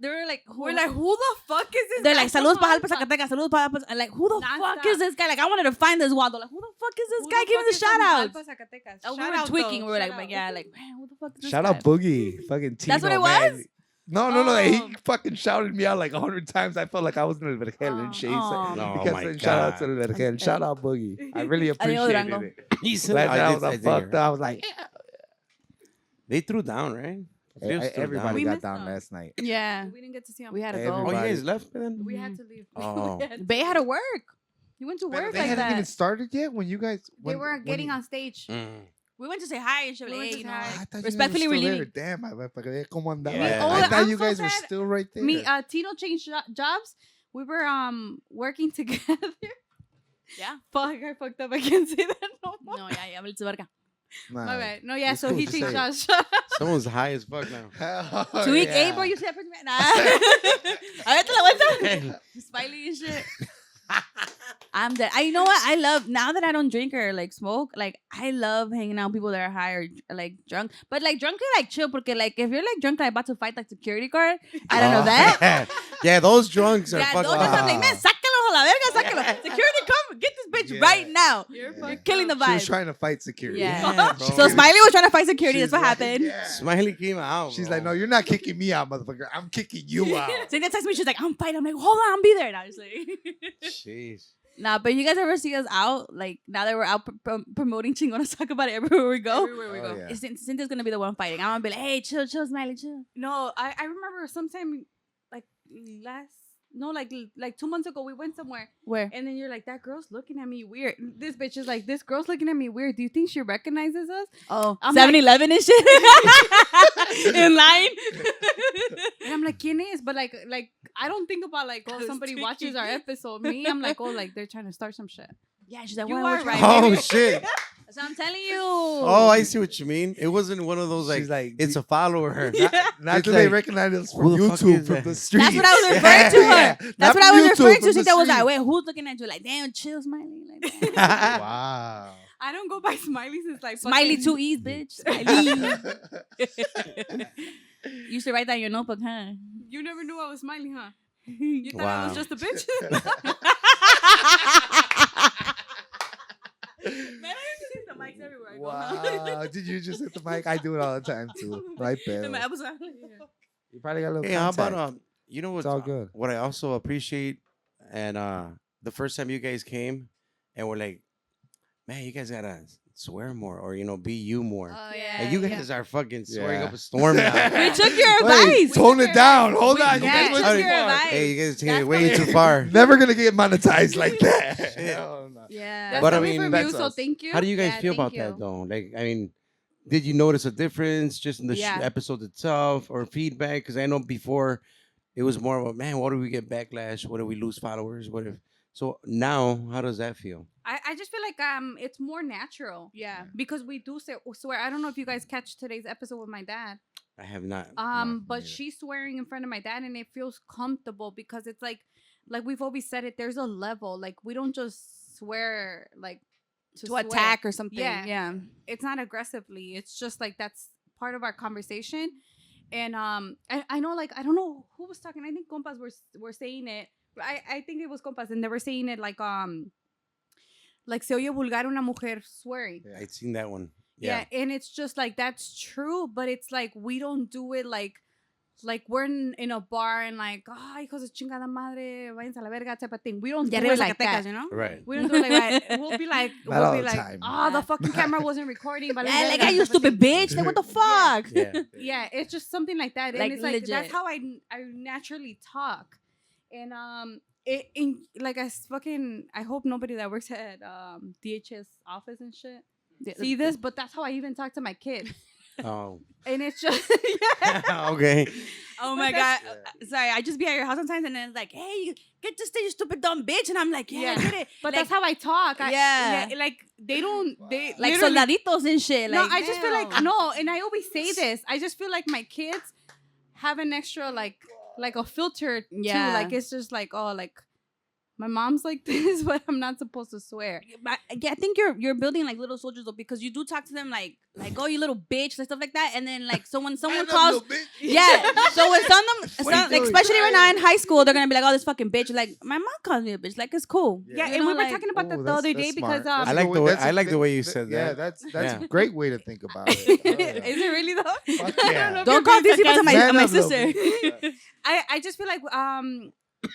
they were like, We're like, who the fuck is this? they're guy like, from saludos para Jalpa?" Zacatecas, saludos para Jalpa. And like, who the fuck Non-stop. is this guy? Like, I wanted to find this Waldo. Like, who the fuck is this Who guy the giving fuck the is from shout outs? Jalpa, Zacatecas? Oh, we Shout were out, tweaking. though. We were like, Shout out. yeah, like, man, who the fuck is this Shout guy? out Boogie. Fucking Tino, That's what it man. was? No. Oh. He fucking shouted me out like 100 times. I felt like I was in El Vergel and shit. He Oh. said, Oh, he kept my saying, shout out to God. El Vergel. Shout out Boogie. I really appreciated Durango. it. He said, Last night I was I all did fucked hear. up. I was like, They threw down, right? Rio's still Everybody We got missed down them. last night. Yeah, We didn't get to see him. we had to Oh, go. you Everybody- guys left then? We had to leave. Oh. Bay had to work. He went to But work they like hadn't even that. started yet when you guys. They were getting on stage. Mm. We went to say hi and shit. We Like, went hey, to you say know, hi. I thought respectfully, you we're were still leaving. there. Damn, ¿cómo andaba? Yeah. I thought I'm you so guys were sad. still right there. Me, Tino changed jobs. We were working together. Yeah. Fuck, I fucked up. I can't say that no more. No, yeah, vale, verga. Nah. My bad. No, yeah. It's So cool he to changed say jobs. Someone's high as fuck now. Oh, 2 week, yeah. hey, bro, you see that person? Nah. A ver, te la vuelta. Smiley and shit. I'm dead. You know what? I love, now that I don't drink or like smoke, like I love hanging out with people that are high or like drunk. But like drunk are like chill, porque like if you're like drunk like about to fight like security guard, I don't know that. Yeah, those drunks are Yeah, fucking. those just I'm like, man, sácalo a la verga, sácalo. Security, come get this bitch Yeah. right now. You're You're fucked killing the up. She was vibe. trying to fight security. Yeah. bro. So Smiley was trying to fight security. She's That's what like, happened. yeah. Smiley came out. She's bro. like, no, you're not kicking me out, motherfucker. I'm kicking you out. Cynthia texted me. She's like, I'm fighting. I'm like, hold on, I'll be there. And I was like, Jeez. nah, but you guys ever see us out? Like now that we're out promoting Chingonas, talk about it everywhere we go. Everywhere we Oh, go. yeah. Cynthia's gonna be the one fighting. I'm gonna be like, hey, chill, Smiley, chill. No, I remember sometime like like 2 months ago we went somewhere Where? and then you're like, that girl's looking at me weird. This bitch is like, this girl's looking at me weird. Do you think she recognizes us? Oh, I'm 7-Eleven and shit. In line. And I'm like, ¿quién es? But like I don't think about like, oh, was somebody thinking. watches our episode. Me, I'm like, oh, like they're trying to start some shit. Yeah, she's like, You why are would right. Oh maybe. shit. That's what I'm telling you. Oh, I see what you mean. It wasn't one of those like, She's like, it's a follower. Not It's do they like, recognize us who from the fuck YouTube, is from that? the street. That's what I was referring to her. That's what I was referring to. Cynthia was like, wait, who's looking at you? Like, damn, chill, Smiley. Like, damn. Wow. I don't go by Smiley since like Smiley fucking- 2 E's, bitch. Smiley. You used to write that in your notebook, huh? You never knew I was Smiley, huh? You thought I was Wow. just a bitch? Man, I used to hit the mics everywhere I go, huh? Wow. Did you just hit the mic? I do it all the time too. Right there. In my episode. You probably got a little Hey, how contact. about you know what's all good. what I also appreciate, and the first time you guys came and we're like, man, you guys gotta swear more or be you more. Oh And you guys are fucking swearing Yeah. up a storm now. We took your Wait, advice. tone it down. Hold on. You yeah, guys went took too your far. advice. Hey, you guys taking That's it way the- too far. Never gonna get monetized like that. Shit. Hell no. Yeah. But That's I coming mean, from that's you, so us. thank you. How do you guys Yeah, feel thank about you. that though? Like, I mean, did you notice a difference just in the Yeah. episode itself or feedback? Because I know before it was more about, man, what if we get backlash? What if we lose followers? What if? So now, how does that feel? I just feel like it's more natural. Yeah. Because we do swear. I don't know if you guys catch today's episode with my dad. I have not. But she's swearing in front of my dad and it feels comfortable because it's like we've always said it, there's a level. Like we don't just swear like to To swear. attack or something. Yeah. Yeah. It's not aggressively. It's just like that's part of our conversation. And I know, like, I don't know who was talking. I think compas were saying it. I think it was compas, and they were saying it like se oye vulgar una mujer swearing. I seen that one. Yeah. And it's just like that's true, but it's like we don't do it like we're in a bar and like, oh, hijos de chingada madre, váyanse a la verga type of thing. We don't Ya do arriba it like that. Zacatecas, you know? Right. We don't do it like that. We'll be like, Not all the time. oh, the fucking camera wasn't recording. But Yeah, like, you stupid bitch. Like, what the fuck? Yeah. Yeah, it's just something like that. And Like, it's like that's legit. how I naturally talk. And like I hope nobody that works at DHS office and shit see this, but that's how I even talk to my kids. Oh. And it's just yeah. Okay. Oh my god. Sorry, I just be at your house sometimes and then it's like, hey, get to stay, you stupid dumb bitch. And I'm like, yeah, Yeah. get it. But like, that's how I talk. Yeah. Like they like literally- soldaditos and shit. No, Like, I just feel like damn. no, and I always say this. I just feel like my kids have an extra like a filter Yeah. too. Like it's just like, oh, like my mom's like this, but I'm not supposed to swear. I think you're building like little soldiers though, because you do talk to them like oh, you little bitch, like stuff like that, and then like someone calls. Yeah. So when like especially right now in high school, they're gonna be like, oh, this fucking bitch. Like my mom calls me a bitch. Like it's cool. Yeah, You and know, we were like- talking about that Oh, the other day because I like the way- That's I a- like the way you said Yeah, that. that's Yeah. a great way to think about it. Oh, yeah. is it really though? Fuck I yeah. don't know if Don't you're call being these people to sarcastic. my up, little sister. bitch. I just feel like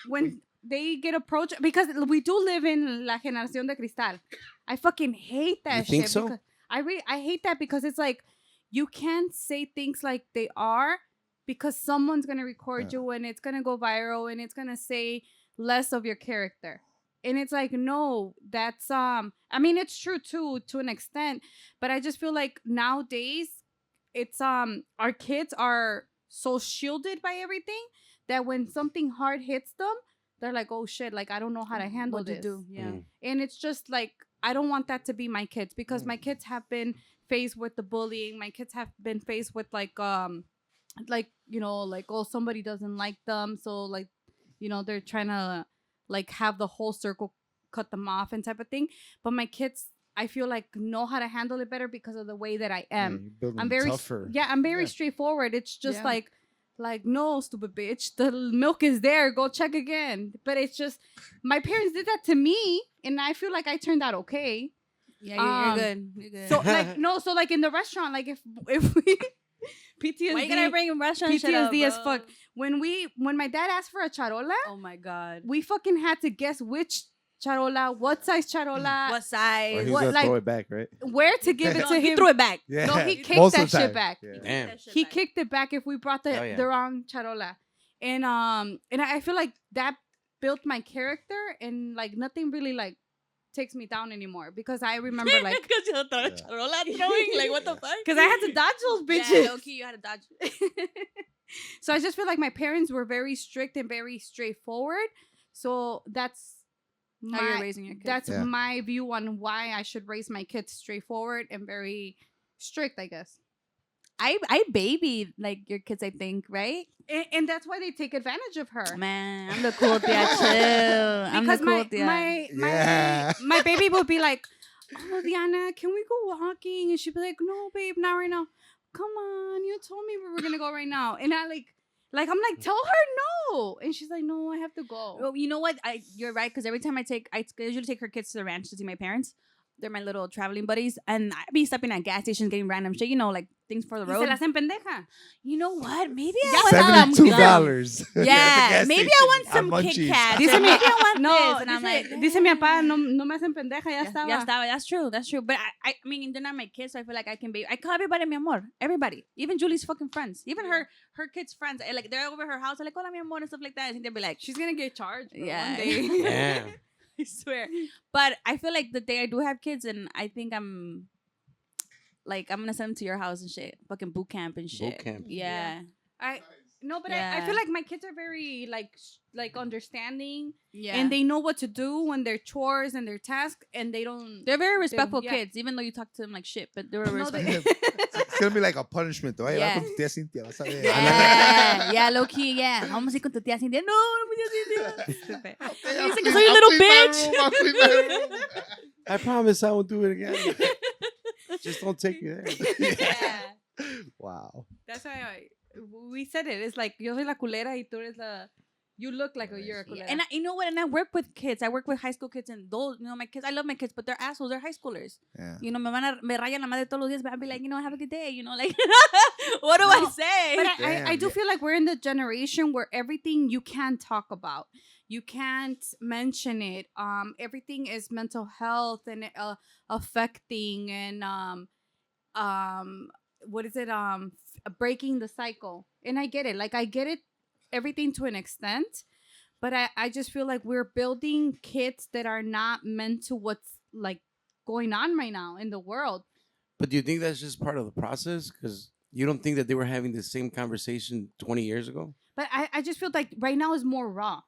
when they get approached, because we do live in la generación de cristal. I fucking hate that You think shit. so? Because I hate that because it's like you can't say things like they are because someone's going to record you and it's going to go viral and it's going to say less of your character. And it's like, no, that's I mean, it's true too, to an extent, but I just feel like nowadays it's our kids are so shielded by everything that when something hard hits them, they're like, oh shit, like I don't know how to handle what this. to do. Yeah. And it's just like, I don't want that to be my kids, because my kids have been faced with the bullying. My kids have been faced with like you know, like, oh, somebody doesn't like them, so like, you know, they're trying to like have the whole circle cut them off and type of thing. But my kids, I feel like, know how to handle it better because of the way that I am. I'm very tougher. I'm very straightforward. It's just like no, stupid bitch, the milk is there, go check again. But it's just, my parents did that to me and I feel like I turned out okay. Yeah, you're good. You're good. So like, no, so like in the restaurant, like if we PTSD. Why you gotta bring restaurant shit up, PTSD as bro? fuck. When my dad asked for a charola, Oh my god. we fucking had to guess which charola, what size charola, What size? Or he's What, gonna like- throw it back, right? where to give it No, to he him. threw it back. Yeah. No, he kicked Most that of the shit time. back. Yeah. Damn. He kicked it back if we brought the wrong charola. And I feel like that built my character, and like nothing really like takes me down anymore, because I remember like Because you throw charola throwing. Like, what the fuck? because I had to dodge those bitches. Yeah, low-key, you had to dodge. So I just feel like my parents were very strict and very straightforward. So that's How you're raising your kids. That's Yeah. my view on why I should raise my kids straightforward and very strict, I guess. I baby like your kids, I think, right? And that's why they take advantage of her. Man, I'm the cool tia. Chill. I'm the Because cool tia. Yeah. my baby would be like, oh, Diana, can we go walking? And she'd be like, no, babe, not right now. Come on, you told me we were gonna go right now. And I like I'm like, tell her no. And she's like, no, I have to go. Well, you know what? You're right, because every time I usually take her kids to the ranch to see my parents. They're my little traveling buddies, and I be stopping at gas stations getting random shit, you know, like things for the Y road. se la hacen pendeja. You know what? Maybe I want some $72. Yeah, maybe I want some Kit Kats. Dice mi, Maybe I want no, this, and I'm like, dice mi papá, no me hacen pendeja, ya estaba. Ya estaba. That's true. That's true. But I mean, they're not my kids, so I feel like I can be. I call everybody mi amor. Everybody, even Julie's fucking friends, even her kids' friends. Like they're over her house, I'm like, hola mi amor and stuff like that. I think they'll be like, She's gonna get charged, bro, Yeah. one day. Damn. I swear. But I feel like the day I do have kids, and I think I'm gonna send them to your house and shit, fucking boot camp and shit. camp. Yeah. But I Yeah. feel like my kids are very like understanding, Yeah. and they know what to do when their chores and their tasks, and they don't. They're very respectful yeah. kids, even though you talk to them like shit, but they're No, respectful. It's gonna be like a punishment, though. Hey, Yeah. va con tu tía Cynthia, vas a ver. Yeah, low key, yeah. Vamos a ir con tu tía Cintia. No, mi tía Cintia. Stupid. I'll Dice que clean- soy un I'll little clean my bitch. room, I'll clean my room. I promise I won't do it again. Just don't take me there. Yeah. Wow. That's why we said it. It's like yo soy la culera y tú eres la. You look like you're a culera. And you know what? And I work with kids. I work with high school kids, and those, you know, my kids. I love my kids, but they're assholes. They're high schoolers. Yeah. You know, me rayan la madre todos los días, but I'll be like, you know, have a good day. You know, like, what do I say? But I Damn, do yeah. feel like we're in the generation where everything you can't talk about. You can't mention it. Everything is mental health and affecting and what is it? Breaking the cycle. And I get it. Like I get it, everything to an extent. But I just feel like we're building kids that are not meant to what's like going on right now in the world. But do you think that's just part of the process? Because you don't think that they were having the same conversation 20 years ago? But I just feel like right now is more raw.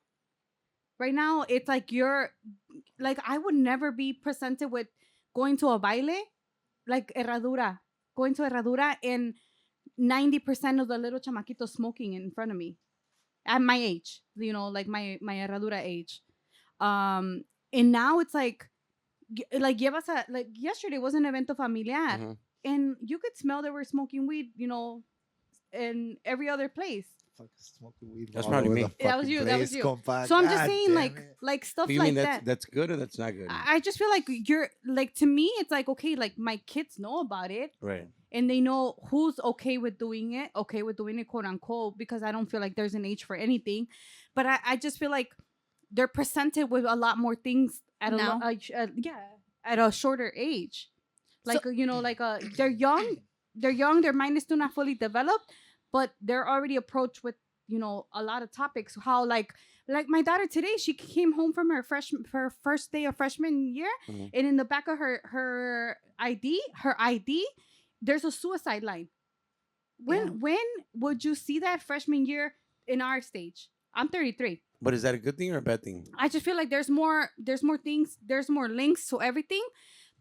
Right now, it's like I would never be presented with going to a baile, like herradura, going to herradura, and 90% of the little chamaquitos smoking in front of me at my age, you know, like my herradura age. And now it's like llevas like yesterday was an evento familiar, Mhm. and you could smell that we're smoking weed, you know, in every other place. Fucking smoking weed That's all probably over me. the That was fucking you, that was place, you. compa. So I'm just God saying, damn like it. stuff But you like mean that. that's good or that's not good? I just feel like you're like, to me, it's like, okay, like my kids know about it Right. and they know who's okay with doing it, quote unquote, because I don't feel like there's an age for anything. But I just feel like they're presented with a lot more things at Now? at a shorter age. Like, you know, like they're young, they're young, their mind is still not fully developed, but they're already approached with, you know, a lot of topics. How like my daughter today, she came home from her first day of freshman year, and in the back of her ID, there's a suicide line. When would you see that freshman year in our stage? I'm 33. But is that a good thing or a bad thing? I just feel like there's more things, there's more links to everything,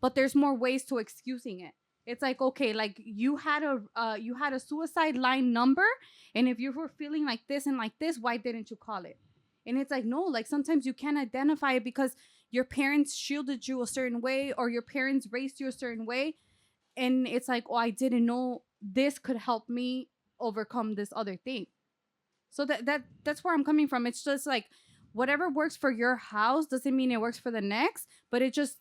but there's more ways to excusing it. It's like, okay, like you had a suicide line number, and if you were feeling like this and like this, why didn't you call it? And it's like, no, like sometimes you can't identify it because your parents shielded you a certain way, or your parents raised you a certain way, and it's like, oh, I didn't know this could help me overcome this other thing. So that's where I'm coming from. It's just like whatever works for your house doesn't mean it works for the next, but it just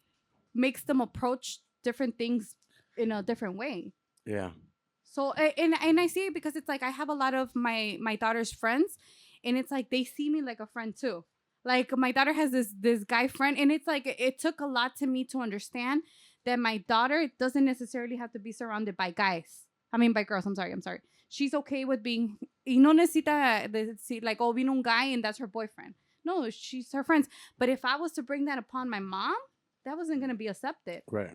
makes them approach different things in a different way. Yeah. So and I see it because it's like I have a lot of my daughter's friends, and it's like they see me like a friend too. Like my daughter has this guy friend, and it's like it took a lot to me to understand that my daughter doesn't necessarily have to be surrounded by guys. I mean by girls. I'm sorry. She's okay with being, y no necesita decir like, oh, vino un guy and that's her boyfriend. No, she's her friends. But if I was to bring that upon my mom, that wasn't going to be accepted. Right.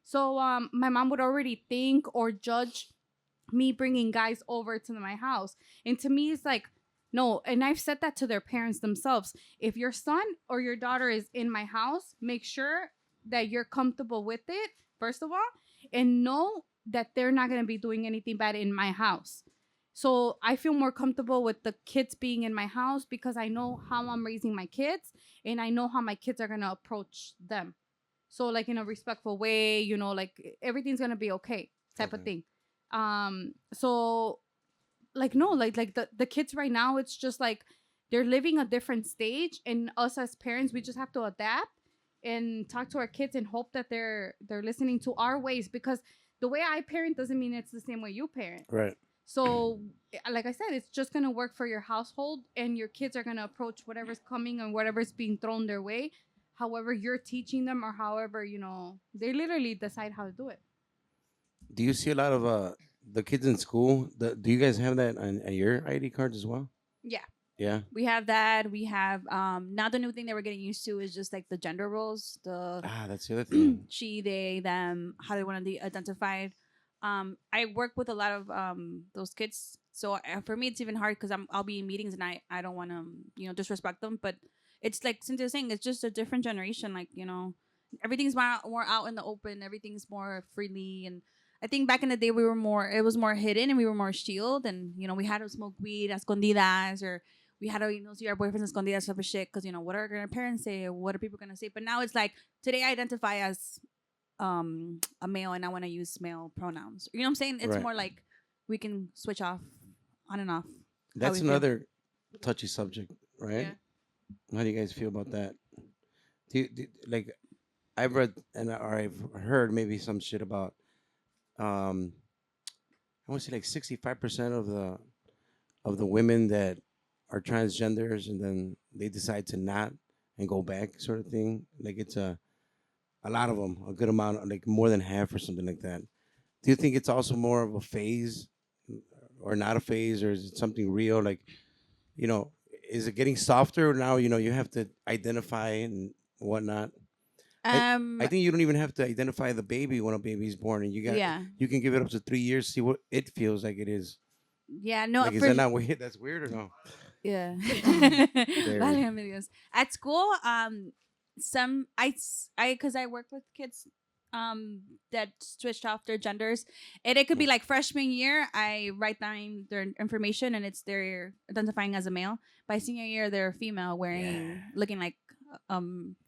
So my mom would already think or judge me bringing guys over to my house. And to me, it's like, no. And I've said that to their parents themselves. If your son or your daughter is in my house, make sure that you're comfortable with it, first of all, and know that they're not going to be doing anything bad in my house. So I feel more comfortable with the kids being in my house because I know how I'm raising my kids, and I know how my kids are going to approach them. So like in a respectful way, you know, like everything's going to be okay type of thing. So like, no, like the kids right now, it's just like they're living a different stage, and us as parents, we just have to adapt and talk to our kids and hope that they're listening to our ways, because the way I parent doesn't mean it's the same way you parent. Right. So, like I said, it's just going to work for your household, and your kids are going to approach whatever's coming and whatever's being thrown their way, however you're teaching them, or however, you know, they literally decide how to do it. Do you see a lot of the kids in school? Do you guys have that on your ID cards as well? Yeah. Yeah. We have that. We have now the new thing that we're getting used to is just like the gender roles, That's the other thing. she, they, them, how they want to be identified. I work with a lot of those kids, so for me it's even hard because I'll be in meetings and I don't want to disrespect them, but it's like Cynthia's saying, it's just a different generation. Like, everything's more out in the open, everything's more freely, and I think back in the day it was more hidden and we were more shielded, and we had to smoke weed escondidas, or we had to see our boyfriends escondidas type of shit because what are our parents say, or what are people gonna say? But now it's like, today I identify as a male and I want to use male pronouns. You know what I'm saying? It's Right. more like we can switch off on and off. That's another touchy subject, right? Yeah. How do you guys feel about that? Like, I've read or I've heard maybe some shit about I want to say like 65% of the women that are transgenders and then they decide to not and go back, sort of thing. Like, it's a lot of them, a good amount, like more than half or something like that. Do you think it's also more of a phase or not a phase, or is it something real? Like, is it getting softer now? You have to identify and whatnot. I think you don't even have to identify the baby when a baby's born, and you can give it up to 3 years, see what it feels like it is. Yeah, no. Like, is that not weird? That's weird or no? Yeah. Válgame Dios. At school, because I work with kids that switched off their genders, and it could be like freshman year I write down their information and they're identifying as a male. By senior year they're female, looking like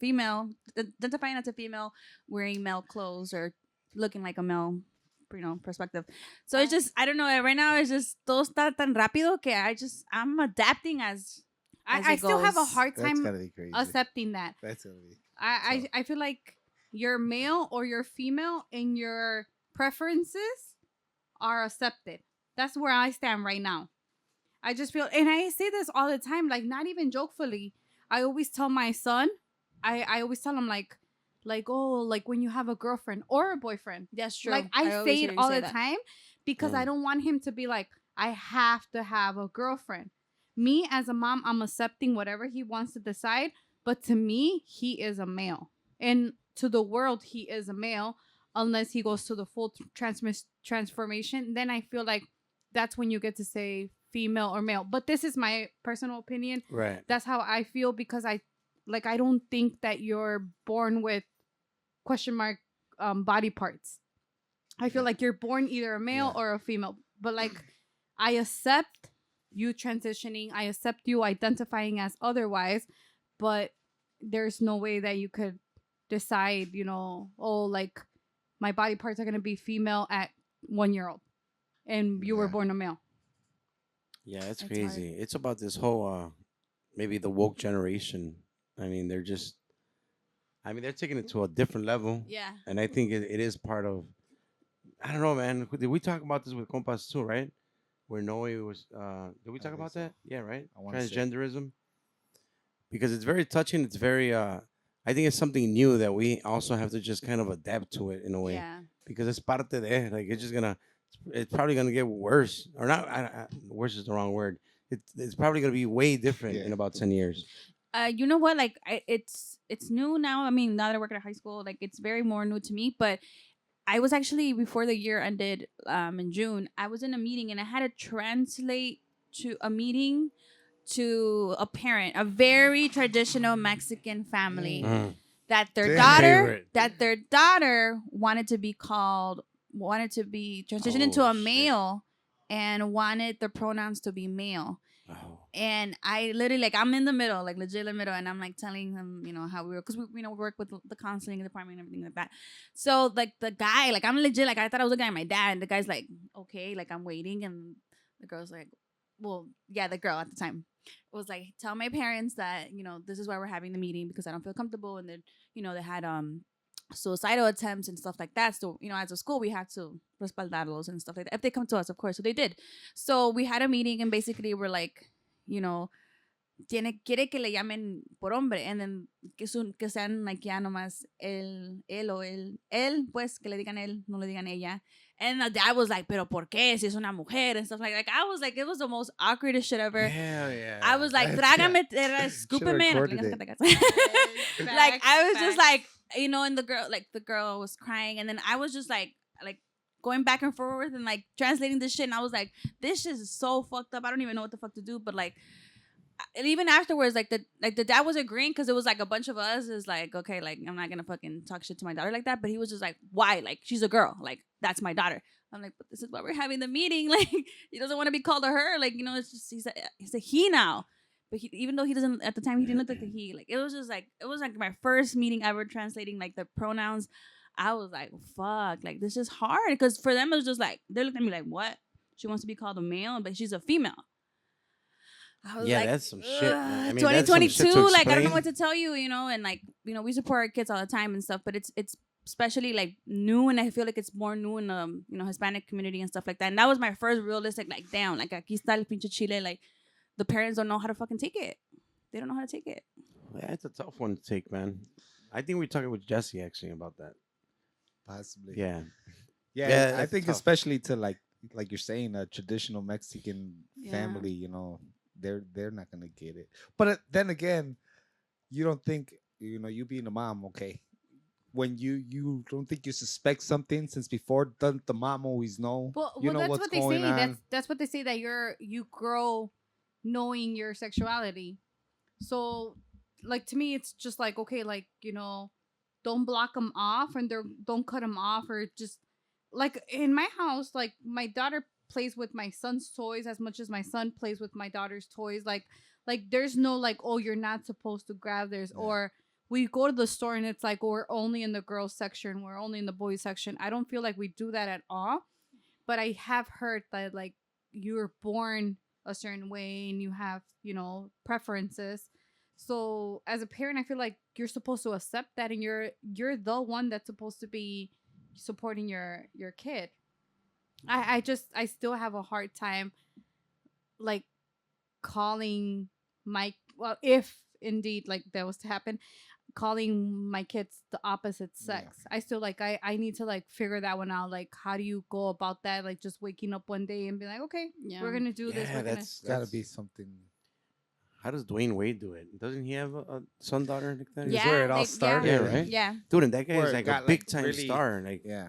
female, identifying as a female, wearing male clothes or looking like a male perspective. So it's just, I don't know, right now it's just todo está tan rápido que I'm adapting as I still have a hard time That's gotta be crazy. accepting that. That's gonna be. I feel like you're male or you're female and your preferences are accepted. That's where I stand right now. I just feel, and I say this all the time, like not even jokefully. I always tell my son, I always tell him like, oh, like when you have a girlfriend or a boyfriend. That's true. Like I say it all the time because I don't want him to be like, I have to have a girlfriend. Me as a mom, I'm accepting whatever he wants to decide, but to me, he is a male. And to the world, he is a male unless he goes to the full transformation. Then I feel like that's when you get to say female or male. But this is my personal opinion. Right. That's how I feel because I don't think that you're born with question mark body parts. I feel like you're born either a male or a female. But like I accept you transitioning. I accept you identifying as otherwise, but there's no way that you could decide, oh, like my body parts are going to be female at 1 year old and you were born a male. Yeah, it's crazy. Hard. It's about this whole, maybe the woke generation. I mean, they're taking it to a different level. Yeah. And I think it is part of, I don't know, man. Did we talk about this with Compas too, right? Where Noe was, did we talk about that? Yeah, right? Transgenderism. Because it's very touching. It's very, I think it's something new that we also have to just kind of adapt to it in a way. Yeah. Because it's parte de, like, it's probably going to get worse. Or not, worse is the wrong word. It's probably going to be way different in about 10 years. You know what? Like, it's new now. I mean, now that I work at a high school, like, it's very more new to me. But I was actually, before the year ended in June, I was in a meeting and I had to translate to a meeting to a parent, a very traditional Mexican family, that their daughter wanted to be transitioned into a male and wanted the pronouns to be male. Oh. And I literally, like, I'm in the middle, like legit in the middle, and I'm like telling him, how we were, because we work with the counseling department and everything like that. So like the guy, like I'm legit, like I thought I was looking at my dad, and the guy's like, okay, like I'm waiting, and the girl's like, well, yeah, the girl at the time was like, tell my parents that this is why we're having the meeting because I don't feel comfortable, and then they had suicidal attempts and stuff like that. So, as a school, we had to respaldarlos and stuff like that. If they come to us, of course. So they did. So we had a meeting and basically we're like, quiere que le llamen por hombre. And then que sean like ya nomás él o él, pues, que le digan él, no le digan ella. And the dad was like, pero ¿por qué? Si es una mujer and stuff like that. Like, I was like, it was the most awkwardest shit ever. Hell yeah. I was like, trágame, escúpeme. Like, I was just like, and the girl was crying. And then I was just like going back and forth and like translating this shit. And I was like, this shit is so fucked up. I don't even know what the fuck to do. But like, and even afterwards, like the dad was agreeing because it was like a bunch of us is like, okay, like I'm not gonna fucking talk shit to my daughter like that. But he was just like, why? Like, she's a girl. Like, that's my daughter. I'm like, but this is why we're having the meeting. Like, he doesn't want to be called a her. Like, it's just he's a he now. But even though he doesn't, at the time he didn't look like a he. Like, it was like my first meeting ever translating like the pronouns. I was like, fuck, like this is hard because for them it was just like they looked at me like, what? She wants to be called a male, but she's a female. I was like, that's some shit. I mean, 2022, like I don't know what to tell you, and like we support our kids all the time and stuff, but it's especially like new, and I feel like it's more new in the Hispanic community and stuff like that. And that was my first realistic like, damn, like aquí está el pinche chile, like the parents don't know how to fucking take it. They don't know how to take it. Yeah, it's a tough one to take, man. I think we were talking with Jesse actually about that. Possibly. Yeah. I think tough. Especially to like you're saying, a traditional Mexican family, they're not gonna get it. But then again, you don't think you being a mom, okay? When you don't think you suspect something since before, doesn't the mom always know? Well, you know that's what's what they going say. on? That's what they say, that you grow knowing your sexuality. So, like, to me, it's just like, okay, like, don't block them off and don't cut them off, or just like in my house, like my daughter plays with my son's toys as much as my son plays with my daughter's toys. Like there's no like, oh, you're not supposed to grab theirs, or we go to the store and it's like, oh, we're only in the girls section, we're only in the boys section. I don't feel like we do that at all. But I have heard that like you're born a certain way and you have, preferences. So as a parent, I feel like you're supposed to accept that, and you're the one that's supposed to be supporting your kid. I still have a hard time like calling my, well, if indeed like that was to happen, calling my kids the opposite sex. I still like I need to like figure that one out. Like, how do you go about that? Like, just waking up one day and be like, okay, we're gonna do this. We're gonna. It's gotta be something. How does Dwayne Wade do it? Doesn't he have a son daughter like that? Is where it all started. Yeah, right. Yeah. Dude, and that guy Where is it like a got, big like, time really- star. Like, Yeah.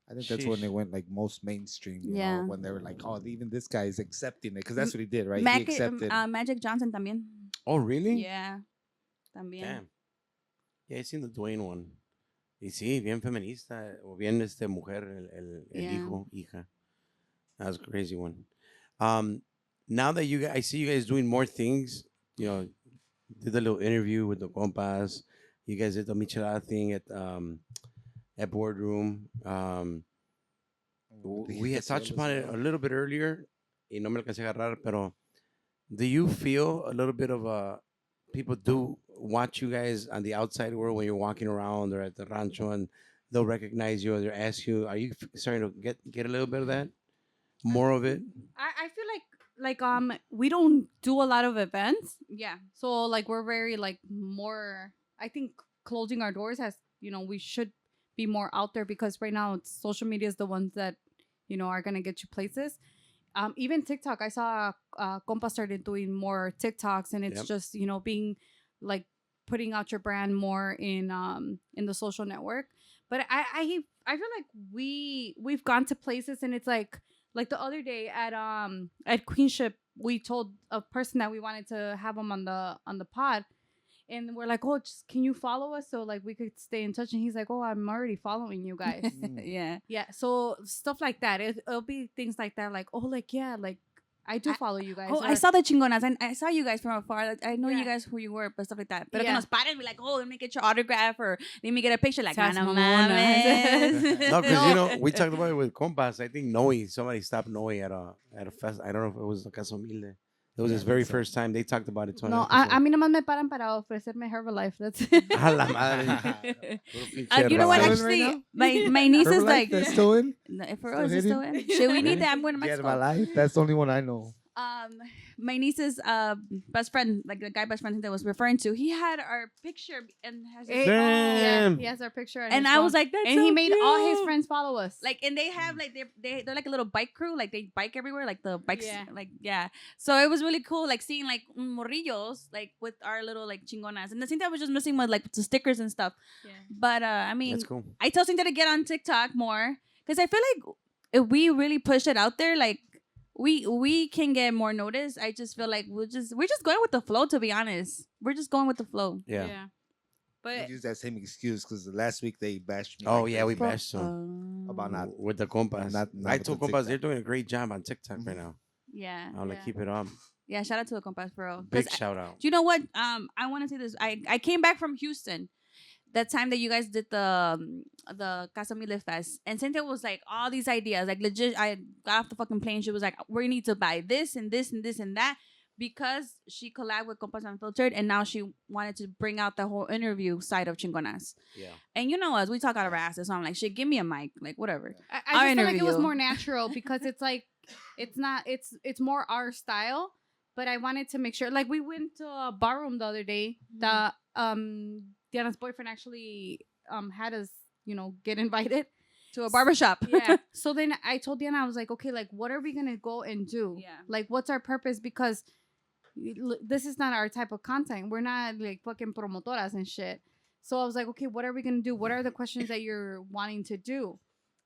I think that's when they went like most mainstream. You know, when they were like, oh, even this guy is accepting it because that's what he did, right? He accepted. Magic Johnson también. oh, really? Yeah. También. Damn. Yeah, I seen the Dwayne one. Y sí, bien feminista, o bien mujer, el hijo, hija. That was a crazy one. Now that you guys, I see you guys doing more things, you know, did a little interview with the compas. You guys did the michelada thing at Boardroom. We had touched upon it a little bit earlier. Y no me alcancé a agarrar, pero do you feel a little bit of people do watch you guys on the outside world when you're walking around or at the rancho and they'll recognize you or they'll ask you, are you starting to get a little bit of that? More of it? I feel like we don't do a lot of events. Yeah. So like we're very like more. I think closing our doors has we should be more out there because right now it's social media is the ones that are gonna get you places. Even TikTok, I saw compa started doing more TikToks, and it's just being like putting out your brand more in the social network. But I feel like we've gone to places, and it's like the other day at Queenship, we told a person that we wanted to have them on the pod. And we're like, oh, just can you follow us so like we could stay in touch? And he's like, oh, I'm already following you guys. Yeah. Yeah. So stuff like that. It'll be things like that. Like, oh, like, yeah, like I do follow you guys. Oh, I saw the Chingonas. And I saw you guys from afar. Like, I know you Yeah. guys who you were, but stuff like that. But Yeah. nos paren, be like, oh, let me get your autograph or let me get a picture. Like, Seas no mamona. mames. No, because we talked about it with compas. I think somebody stopped Noe at a fest. I don't know if it was the Casa Humilde. It was his very first time. They talked about it. No, a mí nomás me paran para ofrecerme Herbalife. That's it. A la madre. You know what? Right Actually, now? my niece is Herbalife, like, that's still in? no, for Still us, it's still hitting? in. Should we need that? I'm going to Get Mexico. my life. That's the only one I know. My niece's best friend, like the guy best friend that I was referring to, he had our picture and has his phone. Yeah, Damn. he has our picture. And I was like, that's and so he made all his cute. friends follow us. Like, and they have like they're like a little bike crew, like they bike everywhere, like the bikes, Yeah. like yeah. So it was really cool, like seeing like morrillos, like with our little like chingonas, and the thing that was just missing was like the stickers and stuff. Yeah. But I mean, That's cool. I tell Cynthia to get on TikTok more because I feel like if we really push it out there, like we can get more notice. I just feel like we're just going with the flow. To be honest, we're just going with the flow. Yeah. I But use that same excuse because last week they bashed me. Oh, like yeah, we crazy bashed them. about not. With the compas. Not I with told the compas TikTok. they're doing a great job on TikTok right now. Yeah, I'm like, keep it up. yeah. Shout out to the compas, bro. Big shout out. Do you know what? I want to say this. I came back from Houston. That time that you guys did the Casa Mille Fest, and Cynthia was like all these ideas, like legit. I got off the fucking plane. She was like, "We need to buy this and this and this and that," because she collabed with Compas Unfiltered, and now she wanted to bring out the whole interview side of Chingonas. Yeah. And you know us, we talk out of our asses. So I'm like, "Shit, give me a mic, like whatever." I Our just feel like it interview. was more natural because it's like it's not it's more our style. But I wanted to make sure, like we went to a bar room the other day. The Diana's boyfriend actually had us, get invited To a barbershop. Yeah. So then I told Diana, I was like, okay, like what are we gonna go and do? Yeah. Like what's our purpose? Because this is not our type of content. We're not like fucking promotoras and shit. So I was like, okay, what are we gonna do? What are the questions that you're wanting to do?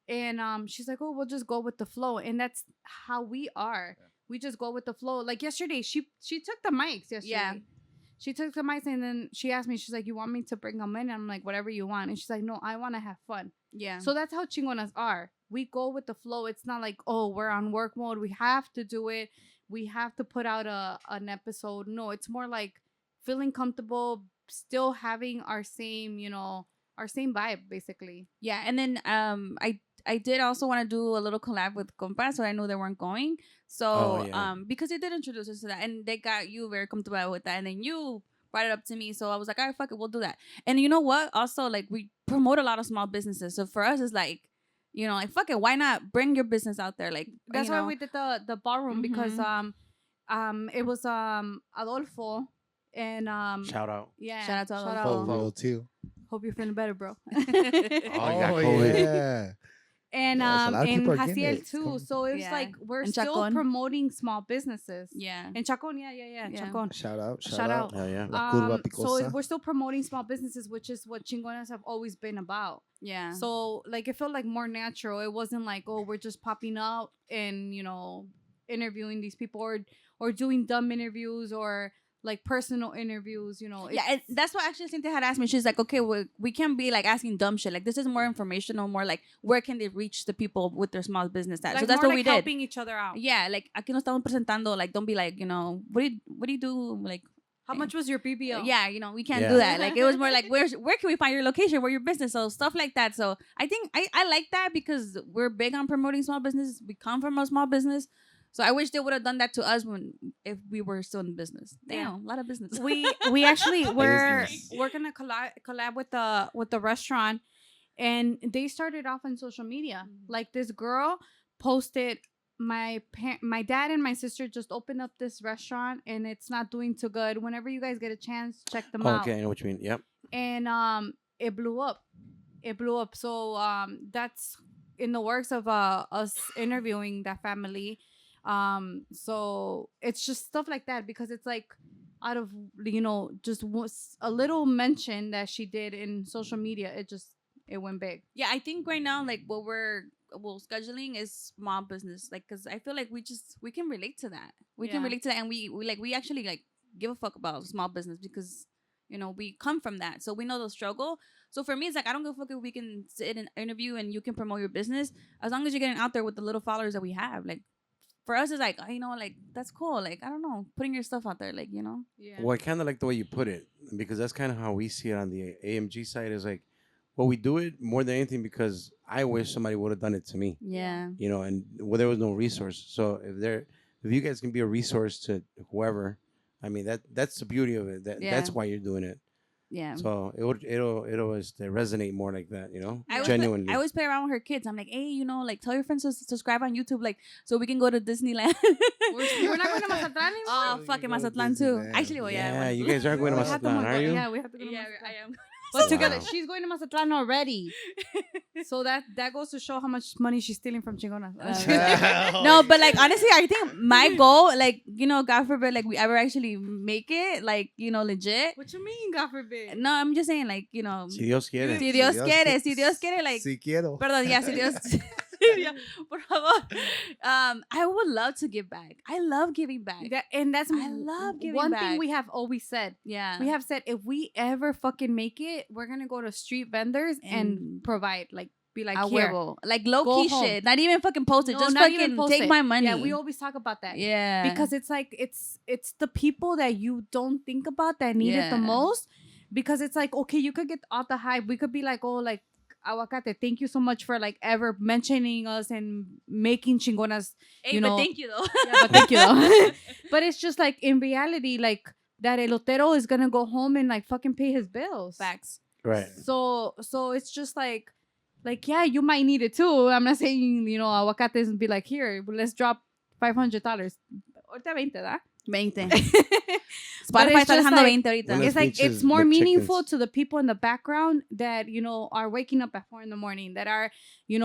And she's like, oh, we'll just go with the flow. And that's how we are. Yeah. We just go with the flow. Like yesterday, she took the mics yesterday. Yeah. She took the mics and then she asked me, she's like, you want me to bring them in? And I'm like, whatever you want. And she's like, no, I want to have fun. Yeah. So that's how Chingonas are. We go with the flow. It's not like, oh, we're on work mode. We have to do it. We have to put out an episode. No, it's more like feeling comfortable, still having our same vibe, basically. Yeah. And then I did also want to do a little collab with Compas, so I knew they weren't going. So because they did introduce us to that, and they got you very comfortable with that, and then you brought it up to me, so I was like, all right, fuck it, we'll do that. And you know what? Also, like we promote a lot of small businesses, so for us, it's like, like fuck it, why not bring your business out there? Like that's why we did the ballroom because it was Adolfo. And Shout out. yeah, Shout out to all shout those out. For real too. Hope you're feeling better, bro. Oh, you got COVID. yeah. And Yes, a lot of in people are getting Jaciel it. It's too. coming. So it's Yeah. like we're And still Chacon. promoting small businesses. Yeah. In Chacon, yeah. Yeah. Chacon. Shout out. Shout out. Oh, yeah. La curva So picosa. we're still promoting small businesses, which is what Chingonas have always been about. Yeah. So like it felt like more natural. It wasn't like, oh, we're just popping up and interviewing these people or doing dumb interviews or like personal interviews. Yeah, and that's what actually Cynthia had asked me. She's like, okay, we can't be like asking dumb shit. Like this is more informational, more like where can they reach the people with their small business at. Like So that's more what like we did. helping each other out. Yeah, like aquí nos estamos presentando. Like don't be like what do you do like. How much was your BBL? Yeah, we can't Yeah. do that. Like it was more like where can we find your location, where your business, so stuff like that. So I think I like that because we're big on promoting small business. We come from a small business, so I wish they would have done that to us if we were still in business. Damn, Yeah. a lot of business. we actually we're Business. gonna collab with the restaurant, and they started off on social media. Like this girl posted, my dad and my sister just opened up this restaurant and it's not doing too good. Whenever you guys get a chance, check them out. Okay, I know what you mean. Yep. And it blew up. So that's in the works of us interviewing that family. So it's just stuff like that because it's like out of just a little mention that she did in social media, it went big. Yeah, I think right now like what we're scheduling is small business, like because I feel like we can relate to that. We can Yeah. relate to that, and we actually like give a fuck about small business because we come from that, so we know the struggle. So for me, it's like I don't give a fuck if we can sit and interview and you can promote your business as long as you're getting out there with the little followers that we have. Like for us, it's like like that's cool. Like I don't know, putting your stuff out there, like Yeah. Well, I kind of like the way you put it because that's kind of how we see it on the AMG side. Is like, well, we do it more than anything because I wish somebody would have done it to me. Yeah. And there was no resource. So if you guys can be a resource to whoever, I mean that's the beauty of it. That's why you're doing it. Yeah. So it'll resonate more like that, I always play around with her kids. I'm like, hey, like tell your friends to subscribe on YouTube, like so we can go to Disneyland. We're not going to Mazatlan anymore. Oh, fucking Mazatlan too. Disneyland. Actually, well, yeah. Yeah, you guys aren't going to We have to Mazatlan, go- are you? Yeah, we have to go to Yeah, Mazatlan. I am. But together, Wow. she's going to Mazatlan already. So that goes to show how much money she's stealing from Chingonas. No, but like honestly, I think my goal, like God forbid, like we ever actually make it, like legit. What you mean, God forbid? No, I'm just saying, like Si Dios quiere. si Dios quiere, like Si quiero. perdón, yeah, si Dios. Yeah, por favor. I would love to give back. I love giving back. That's I love giving one back. thing we have always said. Yeah, We have said if we ever fucking make it, we're gonna go to street vendors and provide, like, be like, a here. huevo. Like low Go key home. shit. Not even fucking post it. No, just not even fucking post take it. my money. Yeah, we always talk about that. Yeah, Because it's like it's the people that you don't think about that need it the Yeah. most. Because it's like, okay, you could get all the hype. We could be like, oh, like, Aguacate, thank you so much for like ever mentioning us and making Chingonas. hey, you but know- thank you though. Yeah, but thank you though. But it's just like in reality, like that elotero is gonna go home and like fucking pay his bills. Facts. Right. So it's just like yeah, you might need it too. I'm not saying Aguacates and be like, here, let's drop $500. Ahorita 20, ¿da? 20. But Spotify it's está just dejando like- 20 ahorita. Well, It's like Pinches it's more McChickens. meaningful to the people in the background that are waking up at 4 a.m, that are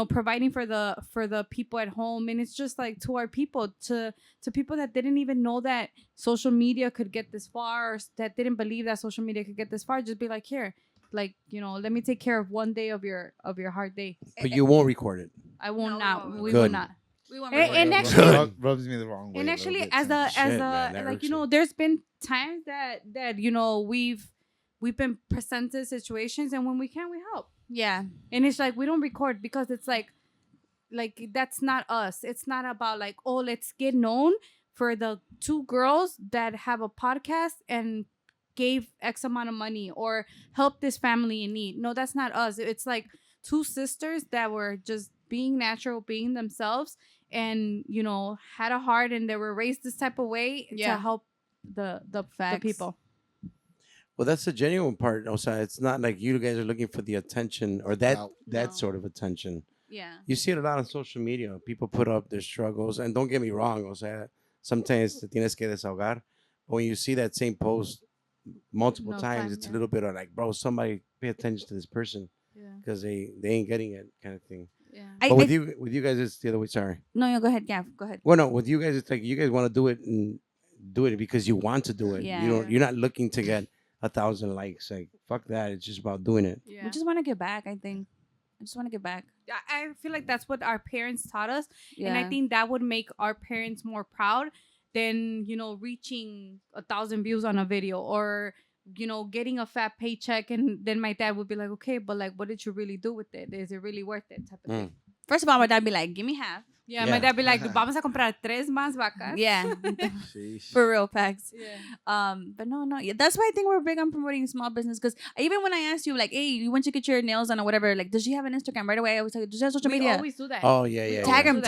providing for the people at home, and it's just like to our people, to people that didn't even know that social media could get this far, or that didn't believe that social media could get this far. Just be like, here, like let me take care of one day of your hard day. But you won't record it. I will No, not. we won't. We Good. will not. We want And more. actually- Rubs me the wrong way. And a actually, little bit as sometimes. a Shit, man, that like irks me. there's been times that we've been presented situations, and when we can, we help. Yeah. And it's like we don't record because it's like that's not us. It's not about like, oh, let's get known for the 2 girls that have a podcast and gave X amount of money or helped this family in need. No, that's not us. It's like 2 sisters that were just being natural, being themselves, and had a heart, and they were raised this type of way Yeah. to help the Facts. people. Well, that's the genuine part. Also, it's not like you guys are looking for the attention or that No. that No. sort of attention. Yeah. You see it a lot on social media. People put up their struggles, and don't get me wrong. O sea, sometimes te tienes que desahogar. But when you see that same post, multiple No times, time, it's yeah. a little bit of like, bro, somebody pay attention to this person Yeah. because they ain't getting it, kind of thing. Yeah. But with you guys, it's the other way. Sorry. No, go ahead. Yeah, go ahead. Well, no, with you guys, it's like you guys want to do it and do it because you want to do it. Yeah. You're not looking to get 1,000 likes. Like fuck that. It's just about doing it. Yeah. We just want to get back. I think. I just want to get back. I feel like that's what our parents taught us. Yeah. And I think that would make our parents more proud than, reaching 1,000 views on a video or, getting a fat paycheck. And then my dad would be like, okay, but like, what did you really do with it? Is it really worth it? Type of thing. First of all, my dad be like, give me half. Yeah, Yeah. my dad be like, vamos a comprar 3 más vacas. Yeah. Sheesh. For real, facts. Yeah. But no. Yeah, that's why I think we're big on promoting small business. Because even when I asked you, like, hey, you went to get your nails done or whatever, like, does she have an Instagram? Right away, I was like, does she have social We media? always do that. Oh yeah. Tag yeah. him.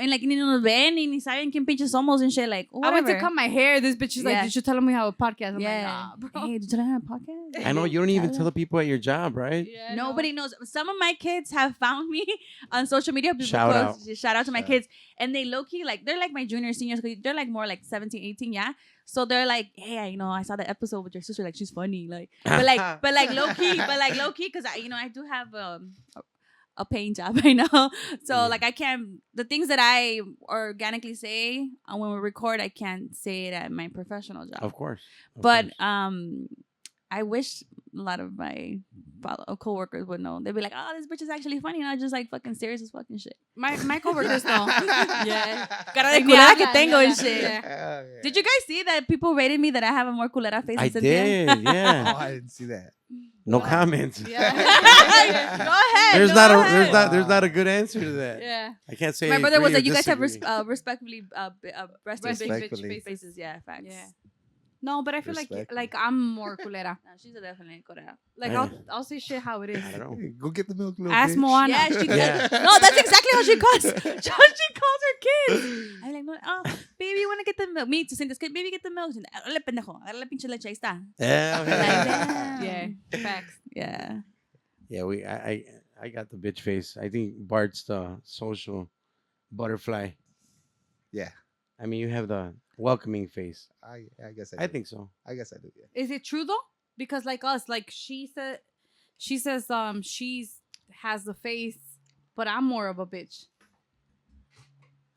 And like, ni nos ven, ni saben quién pinches somos and shit. Like, whatever. I went to cut my hair. This bitch is like, Yeah. did you tell him we have a podcast? I'm Yeah. like, nah, bro. Hey, did you have a podcast? I know you don't even Tell tell the people at your job, right? Yeah, Nobody knows. Some of my kids have found me on social media. Shout out. Shout out to my Shout out. kids. And they low-key, like, they're like my juniors, seniors. They're like more like 17, 18, yeah? So they're like, hey, I saw the episode with your sister. Like, she's funny. Like, but like low-key, because I do have a paying job right now. So, like, I can't, the things that I organically say when we record, I can't say it at my professional job. Of course. But I wish a lot of my coworkers would know. They'd be like, "Oh, this bitch is actually funny, not just like fucking serious as fucking shit." My coworkers know. Yeah, cara de Like, culera que yeah, tengo yeah, and shit. yeah. Did you guys see that people rated me that I have a more culera face? I than Cynthia? did, Oh, yeah. I didn't see that. No comments. Yeah. Go ahead. There's go not ahead. there's not a good answer to that. Yeah. I can't say. My brother was agree or like, "You guys have disagree. respectfully breasted bitch Respectfully. faces." Yeah, facts. Yeah. No, but I feel Respect. like I'm more culera. No, she's a definitely culera. Like Yeah. I'll say shit how it is. I don't know. Hey, go get the milk, little Ask bitch. Moana. Yeah, she Yeah. No, that's exactly how she calls. How she calls her kids. I'm like, no, baby, you wanna get the milk? Me to send this kid, baby, get the milk. Agarrale, pendejo. Agarrale, pinche leche. Ahí está. Yeah, Like, yeah. damn. Yeah. Facts. Yeah. Yeah, I got the bitch face. I think Bart's the social butterfly. Yeah, I mean, you have the welcoming face. I guess I I do. think so. I guess I do. Yeah. Is it true though? Because like us, like she says she's has the face, but I'm more of a bitch.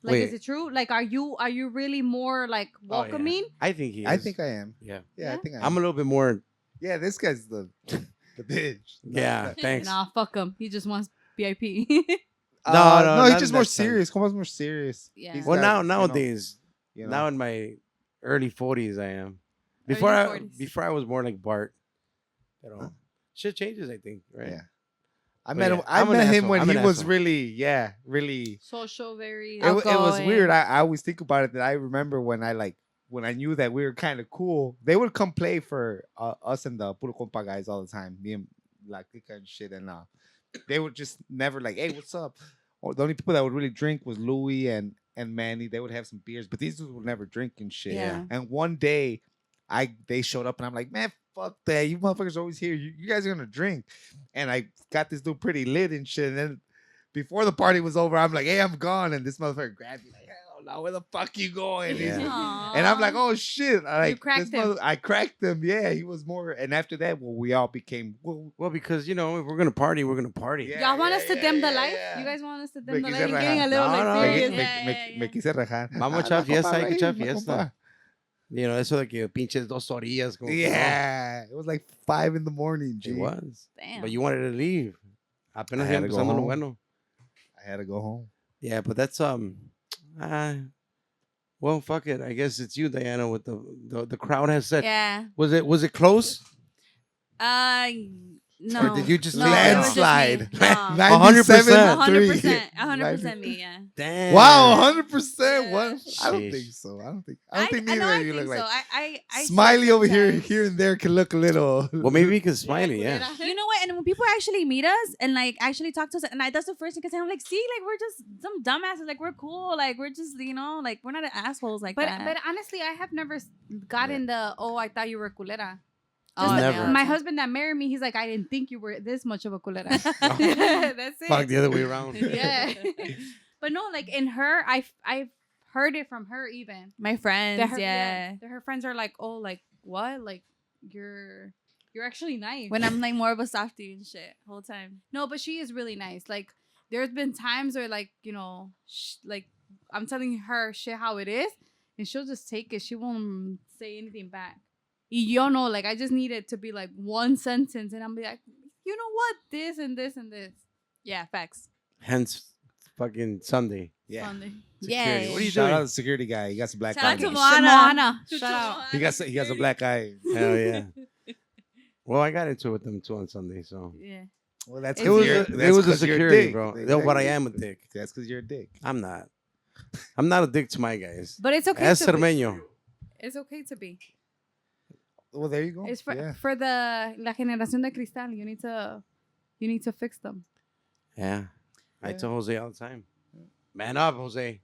Like, Wait. is it true? Like, are you really more like Oh, yeah. welcoming? I think he is. I think I am. Yeah. Yeah, I Yeah? think I am. I'm a little bit more. Yeah, this guy's the bitch. Yeah, thanks. Nah, fuck him. He just wants VIP. No, No, he's not just that more time. serious. Coma's more serious. Yeah. He's Well, got, nowadays, you know, now in my early 40s, I am. Early 40s. Before I was more like Bart. You know, shit changes. I think. Right. Yeah. I But met yeah, him. I I'm an met him asshole. when I'm he an was asshole. really. Social, very. It was outgoing. weird. I always think about it. That I remember when I knew that we were kind of cool. They would come play for us and the Puro Compa guys all the time. Me and La Clica and shit. And they would just never like, hey, what's up? Or the only people that would really drink was Louis and Manny. They would have some beers, but these dudes would never drink and shit. Yeah. And one day, they showed up and I'm like, man, fuck that. You motherfuckers always here. You guys are gonna drink. And I got this dude pretty lit and shit. And then before the party was over, I'm like, hey, I'm gone. And this motherfucker grabbed me like, hell no, where the fuck you going? Yeah. And I'm like, oh shit. cracked him. I cracked him. Yeah, he was more. And after that, well, we all became. Well, because if we're gonna party, we're gonna party. Yeah. Y'all want us to dim the light? yeah. You guys want us to dim the Me light? quise You're getting a little rajar. like No, serious. Yeah. Me quise rajar. Vamos a echar fiesta, hay que echar fiesta. Eso de que pinches 2 orillas. Como que no. Yeah, it was like 5 a.m. G. It was. Damn. But you wanted to leave. Apenas I had to go empezando lo home. bueno. I had to go home. Yeah, but that's well, fuck it. I guess it's you, Diana, with the crowd has said. Yeah. Was it close? No. Or did you just no, leave it was just me. Landslide. No. 97-3. 100% me, yeah. Damn. Wow, 100%. What? I don't Sheesh. think so. I don't think neither know, of you think look so. like. I Smiley over here, sometimes. here and there can look a little. Well, maybe because Smiley, yeah. You know what? And when people actually meet us and like actually talk to us, and that's the first thing because I'm like, see, like we're just some dumbasses. Like we're cool. Like we're just, like we're not assholes like But that. but honestly, I have never gotten the I thought you were culera. Oh, Never. My husband that married me, he's like, I didn't think you were this much of a culera. That's it. Fuck the other way around. Yeah. But no, like in her, I've heard it from her even. My friends, That her, yeah. that her friends are like, oh, like what? Like you're actually nice. When I'm like more of a softie and shit whole time. No, but she is really nice. Like, there's been times where, like, you know, like, I'm telling her shit how it is, and she'll just take it. She won't say anything back. Y yo know, like, I just need it to be, like, one sentence, and I'm be like, you know what? This and this and this. Yeah, facts. Hence, fucking Sunday. Yeah. Sunday. Security. Yeah. What are you Shout doing? out to the security guy. He got some black Shout out eye. to in him. Shimona. To Shout out. Shimona. He got a black eye. Hell yeah. Well, I got into it with them too on Sunday, so. Yeah. Well, that's It It because was you're, a, it was a that's 'cause you're security, dick. bro. Exactly. But I am a dick. That's because you're a dick. I'm not. I'm not a dick to my guys. But it's okay Es to be. cermeño. It's okay to be. Well, there you go. It's for Yeah. for the la generación de cristal. You need to fix them. Yeah. I Yeah. tell Jose all the time. Man up, Jose.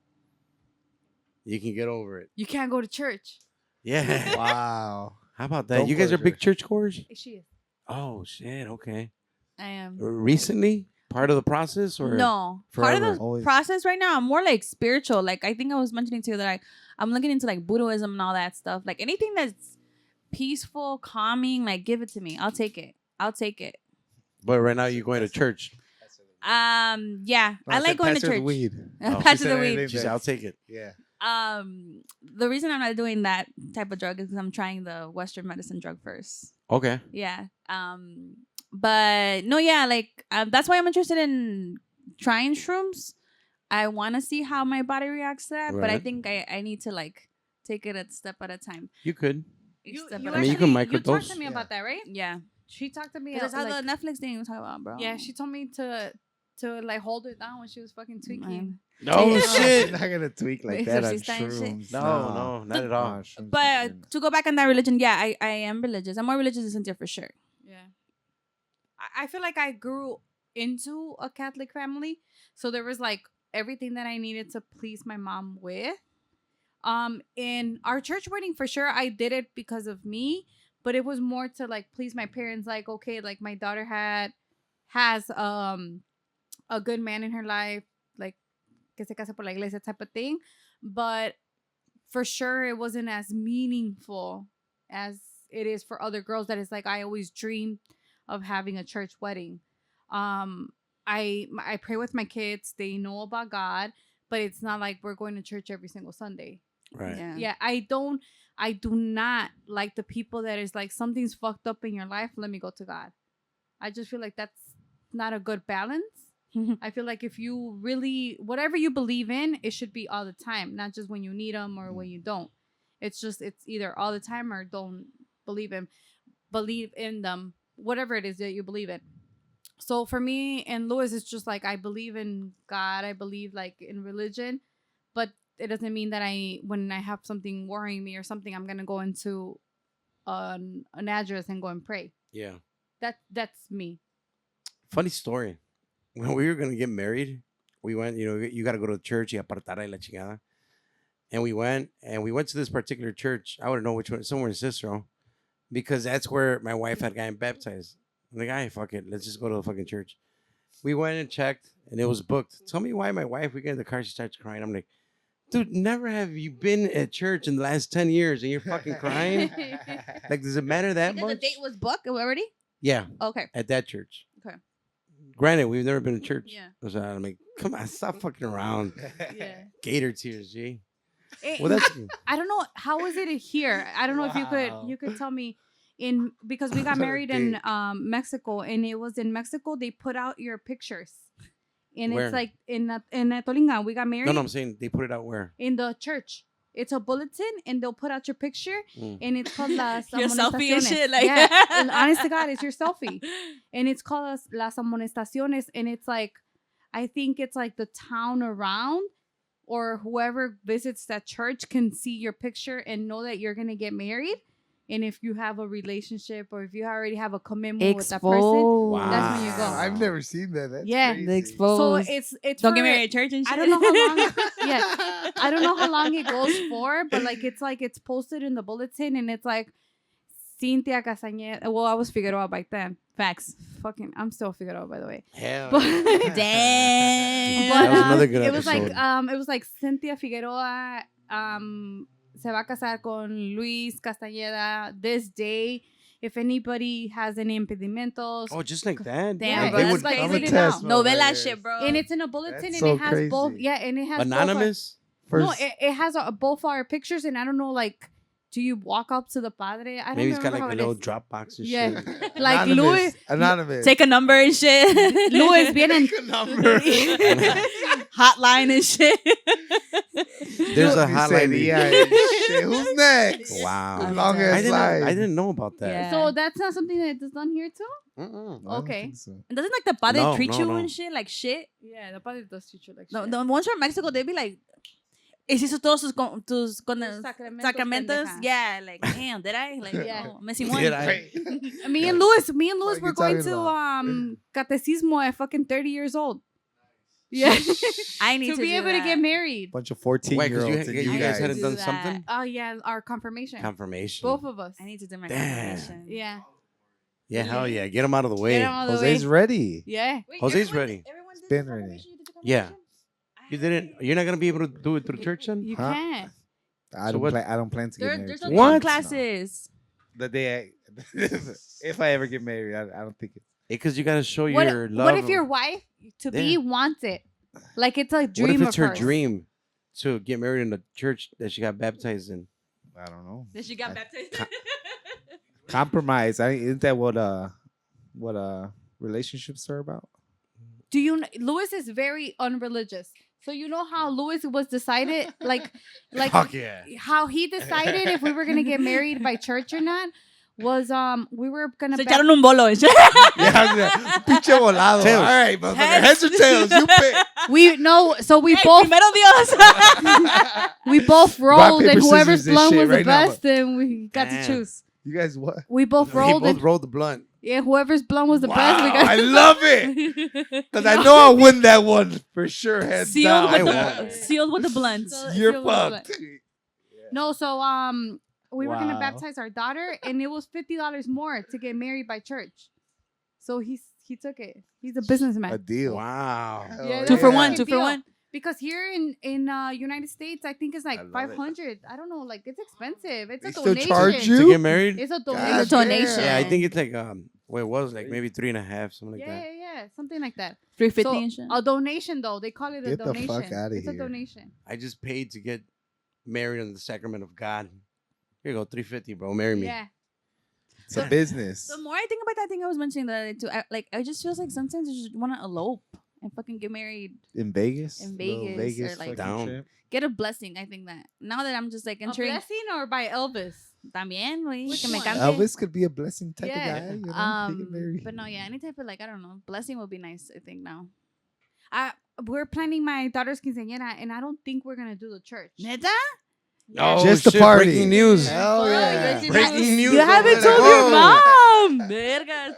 You can get over it. You can't go to church. Yeah. Wow. How about that? Don't You guys go are to big church. church goers? She is. Oh, shit. Okay. I am. Recently? Part of the process? Or No, part of forever? the Always. process right now, I'm more like spiritual. Like I think I was mentioning to you that I'm looking into like Buddhism and all that stuff. Like anything that's peaceful, calming, like give it to me. I'll take it. I'll take it. But right now you're going to church. Yeah, No, I like said going to pass her the church. weed. Oh. Patch She of said the weed. anything She said, I'll take it. Yeah. The reason I'm not doing that type of drug is because I'm trying the Western medicine drug first. Okay. Yeah. But no, yeah, like that's why I'm interested in trying shrooms. I want to see how my body reacts to that, but I Right. think I need to like take it a step at a time. You could. You, Step you at I a mean, you actually, can you talked microdose. to me Yeah. about that, right? Yeah. She talked to me. Because that's how like, the Netflix thing was talking about, bro. yeah, she told me to like hold it down when she was fucking tweaking. Oh, Yeah. shit. You're not gonna tweak like Wait, that so on she's saying shit? shrooms. No, not at all. Shrooms But are- to go back on that religion, yeah, I am religious. I'm more religious than Cynthia for sure. Yeah. I feel like I grew into a Catholic family, so there was like everything that I needed to please my mom with. In our church wedding, for sure, I did it because of me, but it was more to like please my parents. Like, okay, like my daughter has a good man in her life, like que se casa por la iglesia type of thing, but for sure it wasn't as meaningful as it is for other girls. That is like I always dreamed of having a church wedding. I pray with my kids. They know about God, but it's not like we're going to church every single Sunday. Right. Yeah. Yeah, I do not like the people that is like something's fucked up in your life, let me go to God. I just feel like that's not a good balance. I feel like if you really, whatever you believe in, it should be all the time, not just when you need them or when you don't. It's either all the time or don't believe in them, whatever it is that you believe in. So for me and Louis, it's just like I believe in God, I believe like in religion, but it doesn't mean that when I have something worrying me or something, I'm gonna go into an address and go and pray. Yeah. That's me. Funny story. When we were going to get married, we went, you got to go to the church, y apartar y la chingada. And we went to this particular church. I wouldn't know which one, somewhere in Cicero, because that's where my wife had gotten baptized. I'm like, hey, fuck it. Let's just go to the fucking church. We went and checked, and it was booked. Tell me why my wife, we get in the car, she starts crying. I'm like, dude, never have you been at church in the last 10 years and you're fucking crying? Like, does it matter that Because the much? date was booked already? Yeah, Okay. at that church. Okay. Granted, we've never been to church. Yeah. So I'm like, come on, stop fucking around. Yeah. Gator tears, G. It- Well, that's I don't know how is it here. I don't know if Wow. you could tell me because we got married in Mexico, and it was in Mexico they put out your pictures, and Where? it's like in Tolinga we got married No, I'm saying they put it out where? in the church. It's a bulletin, and they'll put out your picture, Mm. and it's called las Your selfie and amonestaciones. shit, like- yeah, and honest to God, it's your selfie, and it's called las amonestaciones, and it's like, I think it's like the town around or whoever visits that church can see your picture and know that you're gonna get married, and if you have a relationship or if you already have a commitment with that person. Exposed. That's when you go. I've never seen that. That's Yeah. crazy. The exposed. So it's Don't for- get married at church and shit. I don't know how long. Yeah, I don't know how long it goes for, but like it's posted in the bulletin, and it's like Cynthia Castañeda. Well, I was Figueroa back then. Facts. Fucking, I'm still Figueroa, by the way. Hell. But, Damn. but That was another good it was like episode. it was like Cynthia Figueroa se va a casar con Luis Castañeda this day, if anybody has any impedimentos. Oh, just like that. Damn, Like, bro, they that's would like cover written that. out. Novela Yes. shit, bro. And it's in a bulletin, That's and so it has both. crazy. Yeah, and it has both our- Anonymous. No, First, it has both our pictures, and I don't know, like, do you walk up to the padre? I don't Maybe it's got remember like a how little it is. drop box and Yeah. shit. Like Louis, Anonymous. Take a number and shit. Louis vienen. Take a number. Hotline and shit. There's a hotline. Shit. Who's next? Wow. Long I as I life. didn't know about that. Yeah. So that's not something that is done here too. Mm-mm. I don't Okay. think so. And doesn't like the padre No, treat no, you no. and shit like shit? Yeah, the padre does treat you like No, shit. the ones from Mexico, they be like, hiciste todos tus sacramentos, sacramentos? pendeja. Yeah, like, damn, did I? Like, Yeah. oh, missing one. Did I? Me and Louis What were you going talking to about? catecismo at fucking 30 years old. Yeah, I need to to be do able to that. get married. Bunch of Wait, 14-year-olds because and you you guys guys. hadn't do done that. something? Oh yeah, our confirmation. Confirmation. Both of us. I need to do my Damn. confirmation. Yeah. Yeah, hell yeah. Get them out of the way. Get 'em out of the Jose's way. ready. Yeah. Wait, Jose's everyone- ready. everyone did Been the ready. confirmation? You did the Yeah. confirmation? You didn't. You're not gonna be able to do it through church then? You Huh? can't. I So don't what- plan. I don't plan to get There, married. there's to no What? what? Classes. The day if I ever get married, I don't think it's. Because you gotta show What, your love. what if your wife to be Yeah. wants it? Like it's a dream What if it's of her hers. dream to get married in the church that she got baptized in? I don't know. Then she got baptized. Compromise. Isn't that what relationships are about? Do you? Louis is very unreligious. So you know how Louis was decided, like Fuck yeah. how he decided if we were gonna get married by church or not was we were gonna. Se echaron un bolo. and shit. Yeah, pinche volado. Tails. All right, motherfucker. Heads or tails? You pick. We no, so we Hey, both primero Dios. we both rolled, paper, and whoever's scissors this blunt shit was the right now, best, and we got to Damn. choose. You guys what? We both We rolled, both and rolled the blunt. yeah, whoever's blunt was the Wow, best. We got. I love it. Because I know I'll win that one for sure. Heads Sealed down. with, I the, won't. sealed with the blunts. So- You're Sealed with the fucked. No, so we were gonna Wow. baptize our daughter, and it was $50 more to get married by church. So he took it. He's a businessman. A deal. Wow. Hell Yeah, Two that's for a one, fucking two for deal. one. Because here in United States, I think it's like I love it. 500. I don't know, like it's expensive. It's They a still donation. charge To you? get married? It's a God donation. It's a donation. Yeah, I think it's like well, it was like maybe 3.5, something like Yeah, that. yeah, yeah, something like that. 350 So, and shit. a donation though, they call it a Get the donation. fuck outta It's a here. donation. I just paid to get married in the sacrament of God. Here you go, 350, bro. Marry me. Yeah. It's a business. The more I think about that thing I was mentioning the other day too, I just feels like sometimes you just want to elope and fucking get married, In Vegas? In Little Vegas or, like, fucking Down. trip. get a blessing. I think that now that I'm just like A entering, blessing or by Elvis? también, güey, Which que me one? cante. Elvis could be a blessing type Yeah. of guy. You know? He get married. But no, yeah, any type of like I don't know, blessing would be nice. I think now. We're planning my daughter's quinceañera, and I don't think we're gonna do the church. Neta? Oh, Just the shit, party. Breaking news. Hell Oh, yeah. breaking Breaking news. You haven't over told there. your Oh. mom. Verga.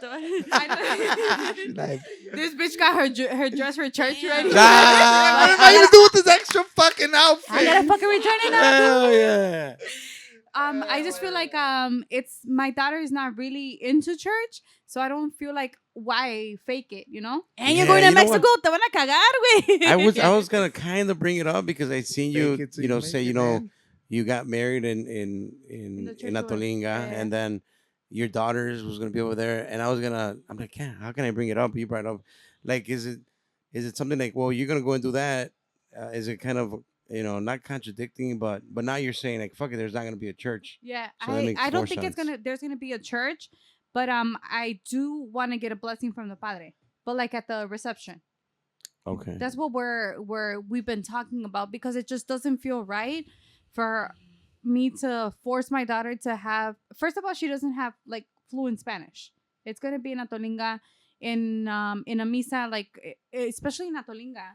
Like, This bitch got her dress for church ready. ah, what am I gonna do with this extra fucking outfit? I gotta fucking return it now. Hell yeah. I just feel like it's my daughter is not really into church, so I don't feel like why fake it, you know? And you're Yeah, going to you know Mexico, te van a cagar, güey. I was gonna kind of bring it up because I seen you, Fake it till you know, you say, make you it, know, man. you got married in the church Atolinga, yeah. and then your daughters was gonna be over there, and I'm like, yeah, how can I bring it up? You brought it up, like, is it something like, well, you're gonna go and do that? Is it kind of, you know, not contradicting, but now you're saying like, fuck it, there's not gonna be a church. Yeah, So that makes I don't more think sense. there's gonna be a church, but I do want to get a blessing from the padre, but like at the reception. Okay. That's what we've been talking about, because it just doesn't feel right for me to force my daughter to have. First of all, she doesn't have like fluent Spanish. It's gonna be in Atolinga, in a misa, like especially in Atolinga,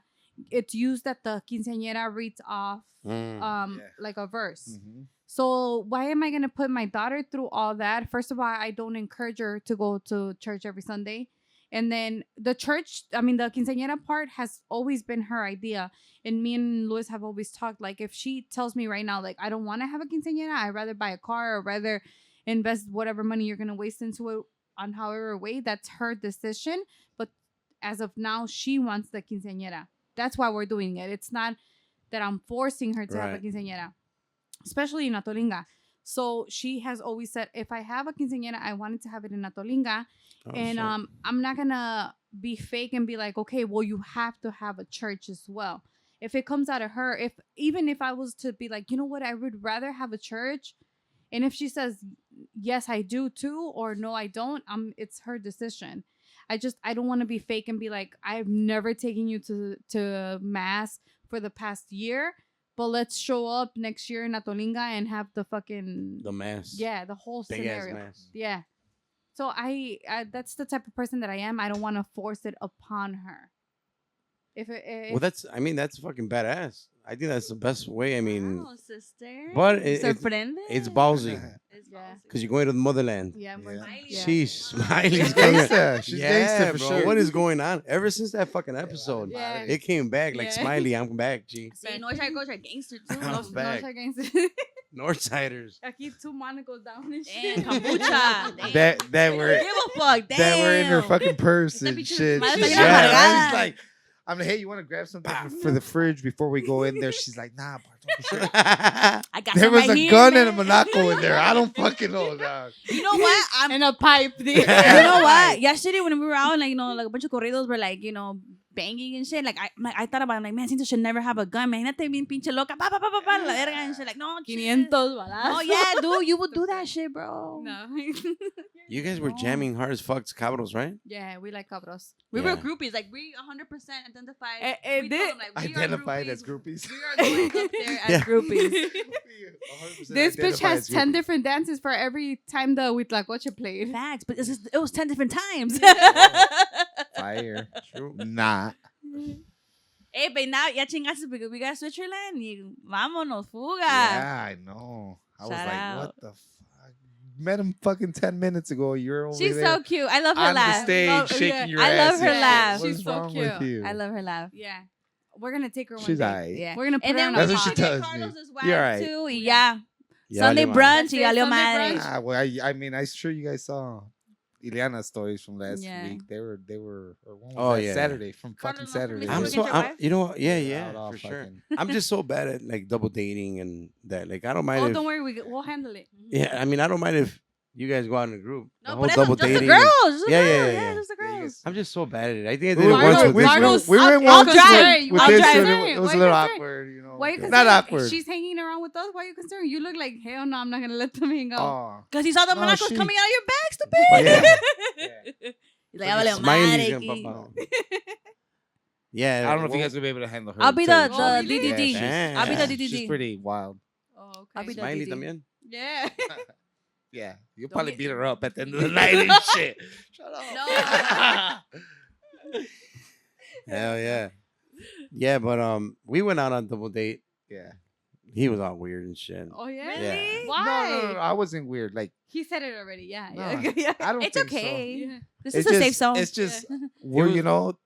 it's used that the quinceañera reads off Mm. like a verse. Mhm. So why am I gonna put my daughter through all that? First of all, I don't encourage her to go to church every Sunday. And then the church, I mean, the quinceañera part has always been her idea. And me and Luis have always talked, like, if she tells me right now, like, I don't want to have a quinceañera, I'd rather buy a car or rather invest whatever money you're going to waste into it on however way, that's her decision. But as of now, she wants the quinceañera. That's why we're doing it. It's not that I'm forcing her to have a Right. quinceañera, especially in Atolinga. So she has always said, if I have a quinceañera, I wanted to have it in Atolinga. And shit. I'm not going to be fake and be like, okay, well, you have to have a church as well. If it comes out of her, even if I was to be like, you know what, I would rather have a church. And if she says, yes, I do too, or no, I don't, it's her decision. I don't want to be fake and be like, I've never taken you to mass for the past year, but let's show up next year in Atolinga and have The mass. Yeah, the whole Big scenario. ass mass. Yeah. So I that's the type of person that I am. I don't want to force it upon her. Well, that's fucking badass. I think that's the best way. I mean, Wow, sister. but Sorprende. it's ballsy It's Yeah. ballsy. because you're going to the motherland. Yeah, Yeah. yeah. Sheesh, Smiley's She's coming. gangsta. She's gangsta for bro. sure. What is going on? Ever since that fucking episode, Yeah. it came back like Yeah. Smiley. I'm back, G. See, Northside girls are gangster too. I'm back. Northsiders. Aquí two Monacos down and shit. Damn, kombucha. Damn. That were Give a fuck. Damn. that were in her fucking purse Esta and bitch shit. smile She's- like una yeah, amargada. I was like, I'm like, hey, you want to grab something for the fridge before we go in there? She's like, nah, bro, don't be sure. I got There some was right a here, gun man. and a Monaco in there. I don't fucking know, dog. You know what? I'm And a pipe. you know what? Yesterday when we were out, like, like a bunch of corridos were like, banging and shit. Like I thought about it, like, man, Cynthia should never have a gun. Imagínate bien pinche loca, pa, la verga and shit. Like, no, 500 balazos. Oh yeah, dude, you would do that shit, bro. No. You guys were jamming hard as fuck to Cabros, right? Yeah, we like cabros. We Yeah. were groupies, like we 100% identified. We told did- them, like, we are Identified groupies. as groupies. We are going up there as Yeah. groupies. 100% This bitch identified has as 10 groupies. different dances for every time the Huitlacoche played. Facts, but it was 10 different times. Fire. True. Nah. Hey, but now ya chingaste because we got Switzerland. Y vámonos, fuga. Yeah, I know. I was Shout like, out. what the fuck? Met him fucking 10 minutes ago. You're over She's there so cute. I love her on the laugh. stage Oh, shaking yeah. your I ass. love her and shit. laugh. What's She's so wrong cute. with you? I love her laugh. Yeah. We're going to take her one She's day. alright. Yeah. We're going to put And her then on That's a what she pod. tells me. Carlos' wife You're right. too. Y ya. Yeah, Sunday vale madre. brunch y Let's say valió Sunday madre. brunch. Ah, well, I mean, I'm sure you guys saw Ileana's stories from last Yeah. week. They were, or when was Oh, that? yeah. Saturday, from Carlos fucking wants to Saturday. meet I'm Look so, at your wife. you know what? Yeah, Out yeah, all for sure. fucking- I'm just so bad at like double dating and that. Like, I don't mind Oh, if, don't worry. We'll handle it. yeah, I mean, I don't mind if you guys go out in a group. The No, whole but double just the dating. girls. Just the Yeah, girls. yeah, Yeah, yeah. just the girls. I'm just so bad at it. I think I did We it once were- with we this were- girl. Marcos, we went I'll once drive. with I'll this, drive. and Why it was a you little concerned? awkward, you know. Why are you Not concerned? awkward. She's hanging around with us. Why are you concerned? You look like, hell no, I'm not going to let them hang out. Oh. Because he saw the No, monacos she- coming out of your bag, stupid. Yeah. He's like, ya valió Smiley's madre gonna aquí. pop out. Yeah. I don't know if you well, guys will be able to handle her. I'll be too. the Oh, really? DDD. Yeah, I'll be the she's- DDD. She's pretty wild. Oh, okay. I'll be the Smiley DDD. también. Yeah. Yeah, you'll Don't probably get- beat her up at the end of the night and shit. Shut up. Hell yeah. Yeah, but we went out on double date. Yeah. He was all weird and shit. Oh, yeah? Really? Why? No, I wasn't weird. Like, He said it already. Yeah. No. Yeah. yeah. I don't It's think so. okay. Yeah. This It's is a just- safe zone. It's just we're, was- you know,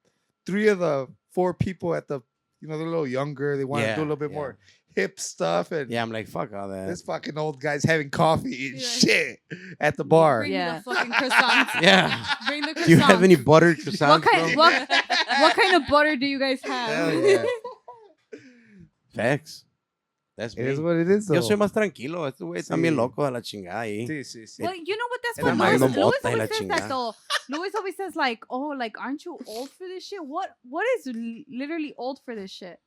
3 of the 4 people at the, they're a little younger. They want to Yeah, do a little bit yeah. more hip stuff, and Yeah, I'm like, fuck all that. this fucking old guy's having coffee and Yeah. shit at the bar. Bring Yeah. the fucking croissants. Yeah. Bring the croissants. Do you have any buttered croissants, What kind, bro? what kind of butter do you guys have? Hell yeah. Facts. That's It me. is what it is, though. Yo soy más tranquilo. Estos güeyes están Sí. bien locos de la chingada ahí. Sí, sí, sí. Well, you know what? That's And what I'm Louis, like, no Louis mota y la always says that chingada. though. Louis always says like, oh, like, aren't you old for this shit? What is literally old for this shit?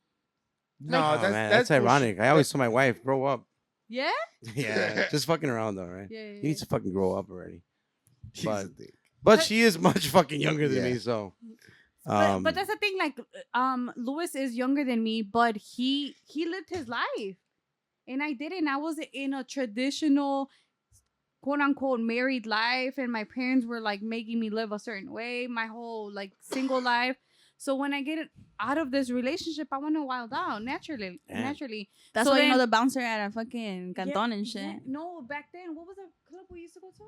No, Oh, that's man, that's ironic. bullshit. I always tell my wife, grow up. Yeah? Yeah, just fucking around though, right? Yeah. You need to fucking grow up already. He's But- a dick. But she is much fucking younger than Yeah. me, so. But that's the thing, like, Louis is younger than me, but he lived his life. And I didn't. I was in a traditional, quote unquote, married life, and my parents were like making me live a certain way my whole like single life. So when I get out of this relationship, I want to wild out naturally. Yeah. Naturally. That's So why you know then- the bouncer at a fucking canton and shit. Yeah, no, back then, what was the club we used to go to?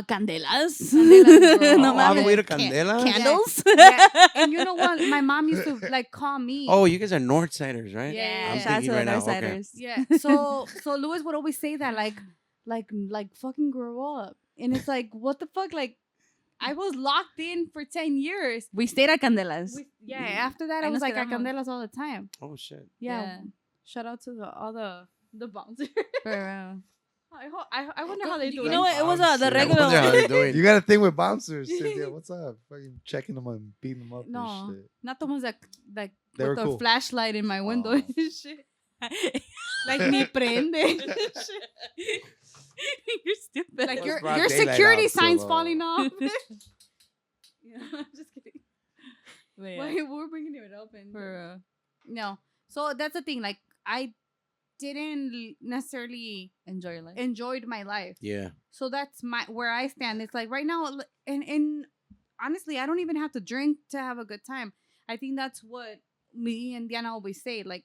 Candelas. Candelas, bro. No Oh, all the mames. way to Candela? Candles. Yeah. And you know what? My mom used to like call me. Oh, you guys are Northsiders, right? Yeah. I'm Shout out to thinking the right now. Okay. Northsiders. Yeah. So Louis would always say that like fucking grow up. And it's like, what the fuck? Like, I was locked in for 10 years. We stayed at Candelas. Yeah. After that, I Ahí was nos like at quedamos. Candelas all the time. Oh shit. Yeah. Yeah. Shout out to all the bouncers. For real. I wonder how they do it. You know what? It was the I wonder regular. how they're doing. You got a thing with bouncers, Cynthia. What's up? Fucking checking them and beating them up No, and shit. not the ones that like They with were the cool. flashlight in my window Oh. and shit. Like ni prende. You're stupid. Like It's your broad daylight security out, so signs low. falling off. Yeah, I'm just kidding. But yeah. Why we're bringing it up and no. So that's the thing. Like I didn't necessarily Enjoy your life. enjoyed my life. Yeah. So that's where I stand. It's like right now, and honestly, I don't even have to drink to have a good time. I think that's what me and Diana always say. Like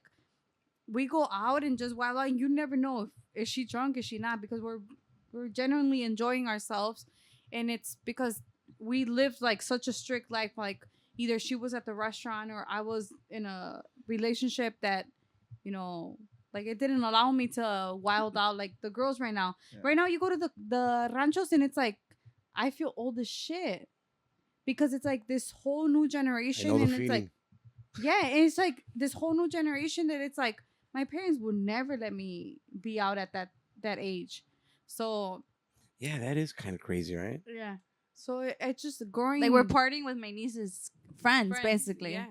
we go out and just wild out, and you never know if is she drunk, is she not, because we're genuinely enjoying ourselves, and it's because we lived like such a strict life. Like either she was at the restaurant or I was in a relationship that, you know. Like it didn't allow me to wild out like the girls right now. Yeah. Right now you go to the ranchos and it's like I feel old as shit because it's like this whole new generation I know the and it's feeling. like yeah, and it's like this whole new generation that it's like my parents would never let me be out at that age. So Yeah, that is kind of crazy, right? yeah, so it's just growing. Like we're partying with my niece's friends basically. Yeah.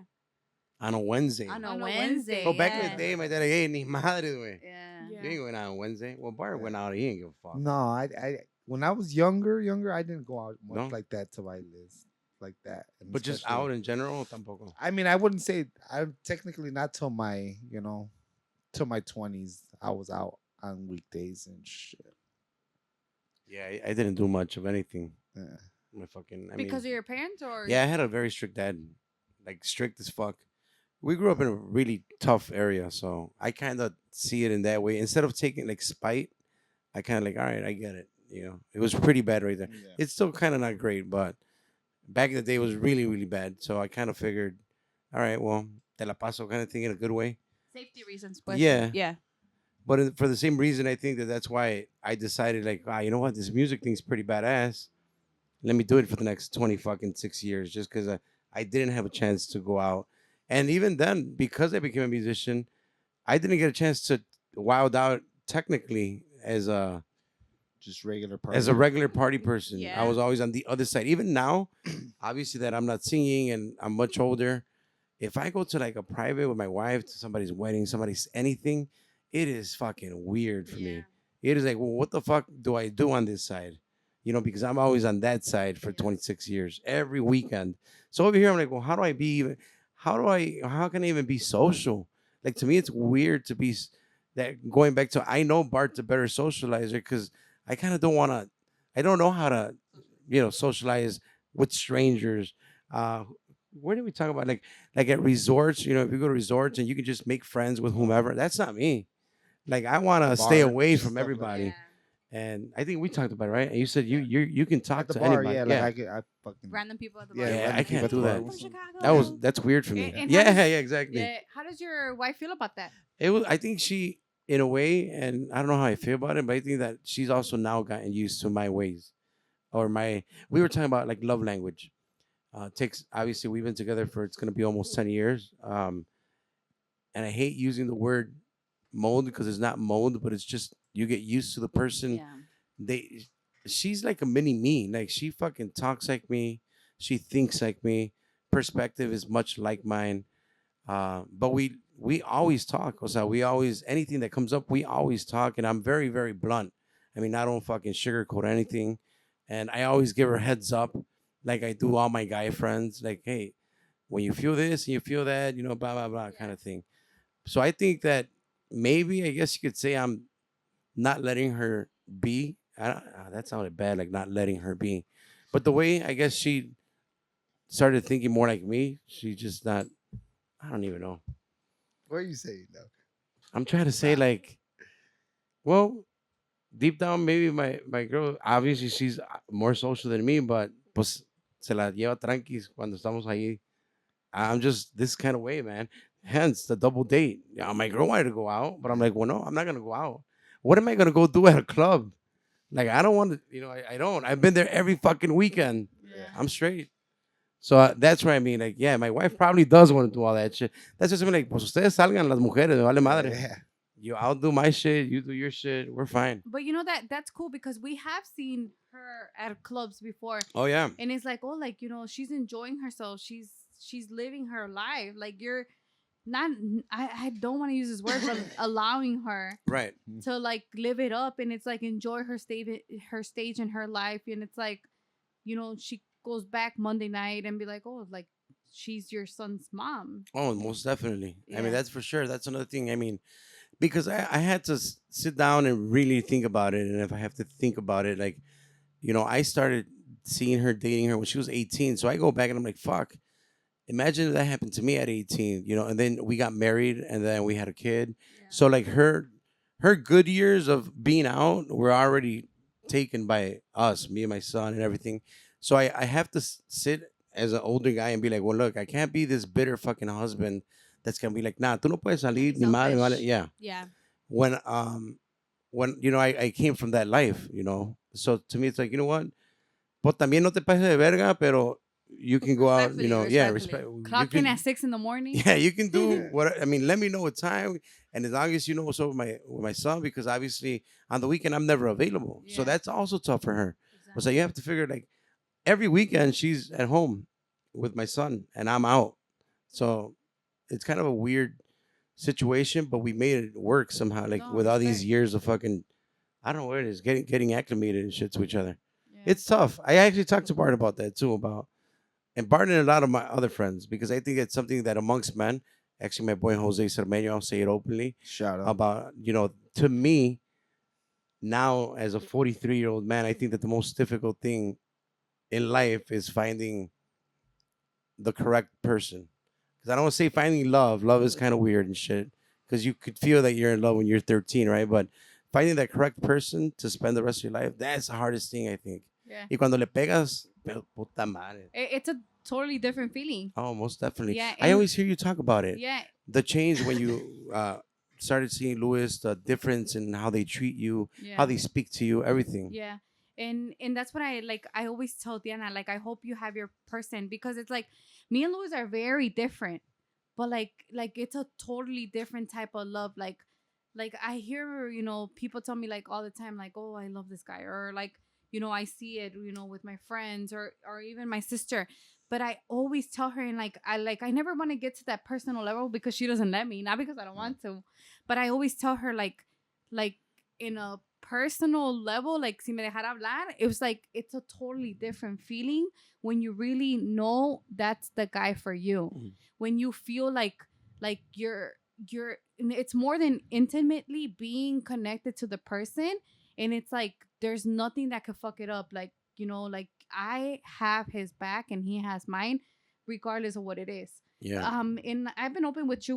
On a Wednesday. On a On a Wednesday. Wednesday. Oh, back in yeah. the day, my dad, hey, ni madre, güey. Yeah. Yeah. You ain't going out on Wednesday. Well, Bart went out. He ain't give a fuck. No, I when I was younger, I didn't go out much No? like that to my list, like that. And But just especially- out in general, tampoco. I mean, I wouldn't say I'm technically not till my, till my 20s. I was out on weekdays and shit. Yeah, I didn't do much of anything. Yeah. My fucking. Because of your parents or Yeah, I had a very strict dad, like strict as fuck. We grew up in a really tough area, so I kind of see it in that way. Instead of taking like spite, I kind of like, all right, I get it. It was pretty bad right there. Yeah. It's still kind of not great, but back in the day it was really, really bad. So I kind of figured, all right, well, te la paso kind of thing in a good way. Safety reasons. But Yeah. Yeah. But for the same reason, I think that's why I decided, like, you know what, this music thing's pretty badass. Let me do it for the next 6 years, just because I didn't have a chance to go out. And even then, because I became a musician, I didn't get a chance to wild out technically as a Just regular regular party person. Yeah. I was always on the other side. Even now, obviously that I'm not singing and I'm much older. If I go to like a private with my wife to somebody's wedding, somebody's anything, it is fucking weird for me. It is like, well, what the fuck do I do on this side? Because I'm always on that side for 26 years, every weekend. So over here, I'm like, well, how can I even be social? Like, to me, it's weird to be that going back to, I know Bart's a better socializer because I kind of I don't know how to, socialize with strangers. Where did we talk about? Like at resorts, if you go to resorts and you can just make friends with whomever, that's not me. Like, I want to stay Bar, away stuff from like everybody. Yeah. And I think we talked about it, right? And you said you can talk At the to bar, anybody. yeah, like I fucking Random people at the bar. Yeah, Yeah, random I people can't at the do bar that. was- From Chicago. That's weird for me. And Yeah, how does- exactly. Yeah. How does your wife feel about that? It was. I think she, in a way, and I don't know how I feel about it, but I think that she's also now gotten used to my ways, or my. We were talking about like love language. Takes obviously we've been together for it's gonna be almost 10 years. And I hate using the word mold because it's not mold, but it's just you get used to the person. Yeah. She's like a mini me. Like, she fucking talks like me. She thinks like me. Perspective is much like mine. But we always talk. O sea, we always, anything that comes up, we always talk. And I'm very, very blunt. I mean, I don't fucking sugarcoat anything. And I always give her heads up, like I do all my guy friends. Like, hey, when you feel this and you feel that, blah, blah, blah, kind of thing. So I think that maybe, I guess you could say I'm not letting her be. That sounded bad, like not letting her be. But the way, I guess, she started thinking more like me, she just not, I don't even know. What are you saying though? I'm trying to say, like, well, deep down, maybe my girl, obviously she's more social than me, but pues se la lleva tranquis cuando estamos ahí. I'm just this kind of way, man. Hence the double date. Yeah, my girl wanted to go out, but I'm like, well, no, I'm not gonna go out. What am I gonna go do at a club? Like, I don't want to, I don't. I've been there every fucking weekend. Yeah. I'm straight. So that's what I mean. Like, yeah, my wife probably does want to do all that shit. That's just like, pues ustedes salgan las mujeres, me vale madre. Yeah. I'll do my shit. You do your shit. We're fine. But you know that's cool because we have seen her at clubs before, Oh yeah. and it's like, oh, like, she's enjoying herself. She's living her life. Like, you're not. I don't want to use this word, but allowing her Right. to like live it up, and it's like enjoy her stage in her life, and it's like, she goes back Monday night and be like, oh, like, she's your son's mom. Oh, most definitely. I mean, Yeah. that's for sure. That's another thing. I mean, because I had to sit down and really think about it. And if I have to think about it, like, I started seeing her, dating her when she was 18. So I go back and I'm like, fuck. Imagine if that happened to me at 18, and then we got married and then we had a kid. Yeah. So like her good years of being out were already taken by us, me and my son and everything. So I have to sit as an older guy and be like, well, look, I can't be this bitter fucking husband that's gonna be like, nah, tú no puedes salir, ni madre, vale. Selfish. Yeah. Yeah. When I came from that life, So to me it's like, you know what? Pues también no te pases de verga, pero you can go out, yeah, respect. Clock in at 6 a.m. Yeah, you can do what I mean. Let me know what time, and as long as you know what's over with my son, because obviously on the weekend I'm never available, so Yeah. that's also tough for her. So you have to figure like every weekend she's at home with my son and I'm out, so it's kind of a weird situation, but we made it work somehow. Like No, with all these respect. years of fucking, I don't know what it is, getting acclimated and shit to each other. Yeah. It's tough. I actually talked to Bart about that too, and Bart and a lot of my other friends, because I think it's something that amongst men, actually my boy Jose Cermeño, I'll say it openly, Shout out. about, to me, now as a 43-year-old man, I think that the most difficult thing in life is finding the correct person. Because I don't want to say finding love. Love is kind of weird and shit. Because you could feel that you're in love when you're 13, right? But finding that correct person to spend the rest of your life, that's the hardest thing, I think. Yeah. Y cuando le pegas, pero puta madre. It's a totally different feeling. Oh, most definitely. Yeah, I and- always hear you talk about it. Yeah. The change when you started seeing Louis, the difference in how they treat you, Yeah. how they speak to you, everything. Yeah. And that's what I always tell Diana, like, I hope you have your person, because it's like me and Louis are very different, but like it's a totally different type of love. Like I hear, people tell me like all the time, like, oh, I love this guy, or like, I see it, with my friends or even my sister. But I always tell her, and I never want to get to that personal level because she doesn't let me, not because I don't want to, but I always tell her like in a personal level, like, si me dejara hablar, it was like it's a totally different feeling when you really know that's the guy for you. When you feel like you're it's more than intimately being connected to the person, and it's like there's nothing that could fuck it up. Like, like I have his back and he has mine, regardless of what it is. Yeah. And I've been open with you.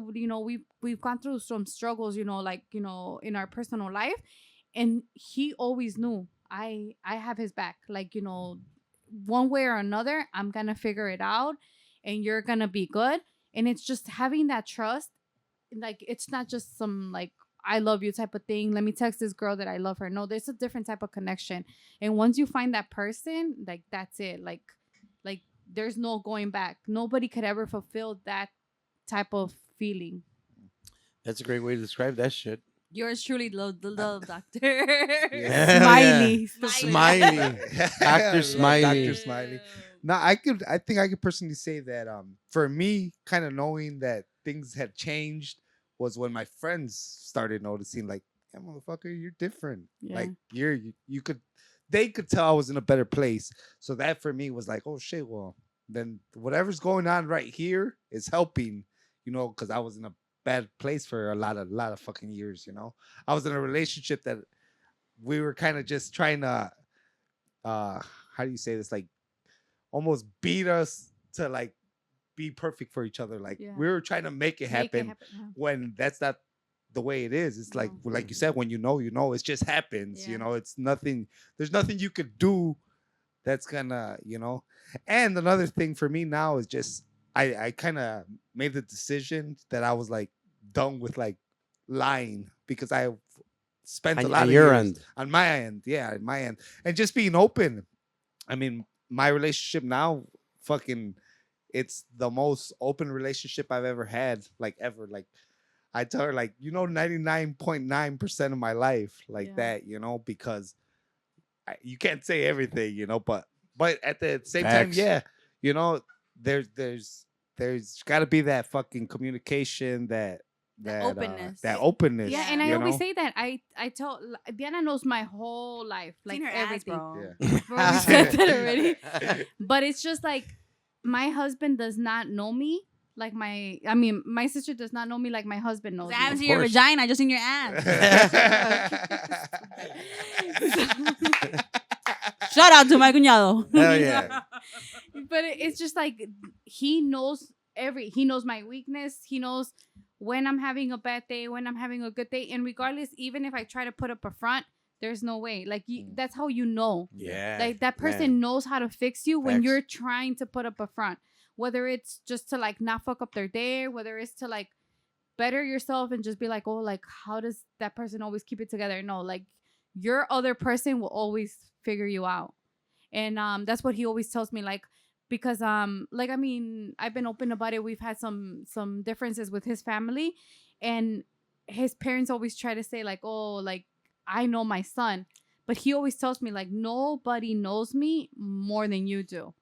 We've gone through some struggles, in our personal life, and he always knew I have his back. Like, one way or another, I'm gonna figure it out, and you're gonna be good. And it's just having that trust. Like, it's not just some like I love you type of thing. Let me text this girl that I love her. No, there's a different type of connection. And once you find that person, like, that's it. Like there's no going back. Nobody could ever fulfill that type of feeling. That's a great way to describe that shit. Yours truly, the love doctor. Yeah. Smiley. Smiley. Dr. Smiley. Dr. Smiley. No, I think I could personally say that for me, kind of knowing that things had changed was when my friends started noticing, like, yeah, motherfucker, you're different. Yeah. Like, they could tell I was in a better place. So that for me was like, oh shit, well, then whatever's going on right here is helping, because I was in a bad place for a lot of fucking years, I was in a relationship that we were kind of just trying to how do you say this, like, almost beat us to like be perfect for each other. Like, Yeah. we were trying to make it happen, Yeah. when that's not the way it is. It's like, No. like you said, when it just happens. Yeah. It's nothing. There's nothing you could do that's gonna, And another thing for me now is just I kind of made the decision that I was like done with like lying, because I spent a lot On of your years end. on my end, on my end, and just being open. I mean, my relationship now, fucking, it's the most open relationship I've ever had, like ever. Like, I tell her, like, 99.9% of my life, like Yeah. that, because you can't say everything, but at the same Facts. time, yeah, there's got to be that fucking communication, that openness. that openness. Yeah, and I you always know? say that. I tell Diana knows my whole life, like Seen her everything. ass, bro. Yeah. Bro, we said that already. But it's just like my husband does not know me like my sister does not know me like my husband knows I haven't me. seen your vagina. I just seen your ass. Shout out to my cuñado. Hell yeah. But it's just like he knows he knows my weakness. He knows when I'm having a bad day, when I'm having a good day, and regardless, even if I try to put up a front, there's no way. Like that's how you know. Yeah. Like that person knows how to fix you when Facts. you're trying to put up a front. Whether it's just to like not fuck up their day, whether it's to like better yourself and just be like, oh, like how does that person always keep it together? No, like your other person will always figure you out. And that's what he always tells me, like, because like I've been open about it. We've had some differences with his family, and his parents always try to say like, oh, like I know my son, but he always tells me like nobody knows me more than you do.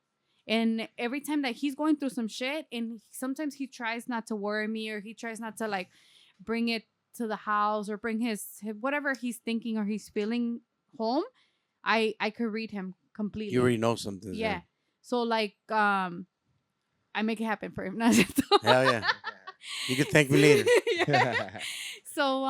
And every time that he's going through some shit, and sometimes he tries not to worry me, or he tries not to like bring it to the house or bring his whatever he's thinking or he's feeling home, I could read him completely. You already know something. Yeah. So like I make it happen for him. Hell yeah. You can thank me later. Yeah. So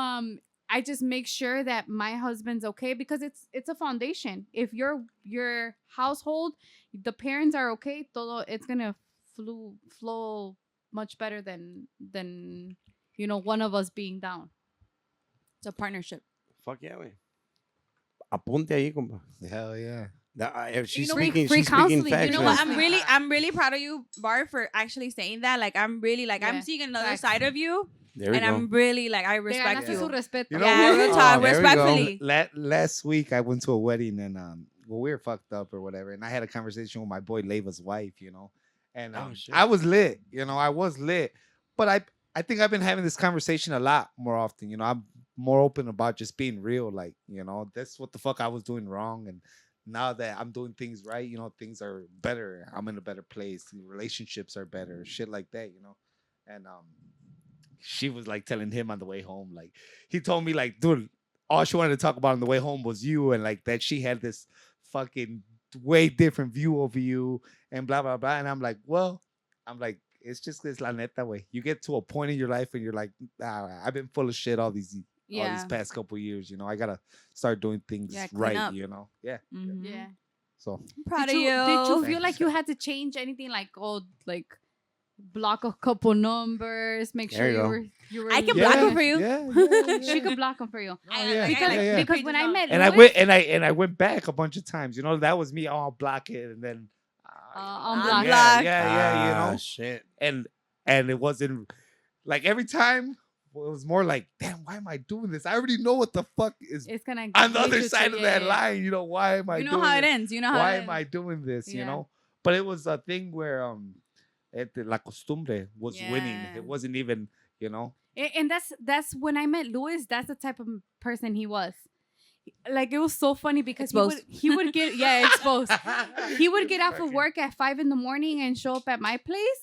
I just make sure that my husband's okay, because it's a foundation. If your household, the parents are okay, todo it's gonna flow much better than one of us being down. It's a partnership. Fuck yeah, wey. Apunte ahí, compa. Hell yeah. If she's free speaking counseling, facts. you know You know what? yeah. what? I'm really proud of you, Bar, for actually saying that. Like, I'm really like, I'm Yeah. seeing another Facts. side of you, There we and go. I'm really like, I Te respect ganaste you. su respeto. You know Yeah, what? real talk, there we go. respectfully. Last week I went to a wedding, and we were fucked up or whatever, and I had a conversation with my boy Leva's wife, and Oh, shit. I was lit, I was lit, but I think I've been having this conversation a lot more often. I'm more open about just being real, like, that's what the fuck I was doing wrong, and now that I'm doing things right, things are better. I'm in a better place. Relationships are better. Shit like that, and she was like telling him on the way home, like he told me, like, dude, all she wanted to talk about on the way home was you, and like that she had this fucking way different view of you and blah blah blah. And I'm like, it's just this la neta way. You get to a point in your life and you're like, I've been full of shit all these past couple years. I gotta start doing things Yeah, clean right. up. Yeah. Mhm. Yeah. So I'm proud Did of you you. feel like you had to change anything, like block a couple numbers, make There sure you you were I can yeah. block them for you. She could block them for you. yeah, Because when I met And I Louis, went I went back a bunch of times. That was me. Oh, I'll block it, and then unblock. yeah, Shit. and it wasn't like every time. It was more like, damn, why am I doing this? I already know what the fuck is It's gonna on the lead other you to- side of yeah, that yeah. line. Why am I? You know doing how it this? ends. You know how Why it am ends. I doing this? Yeah. But it was a thing where la costumbre was winning. Yeah. It wasn't even And that's when I met Louis. That's the type of person he was. Like, it was so funny because Exposed. he would get exposed. He would get off of work at 5 a.m. and show up at my place,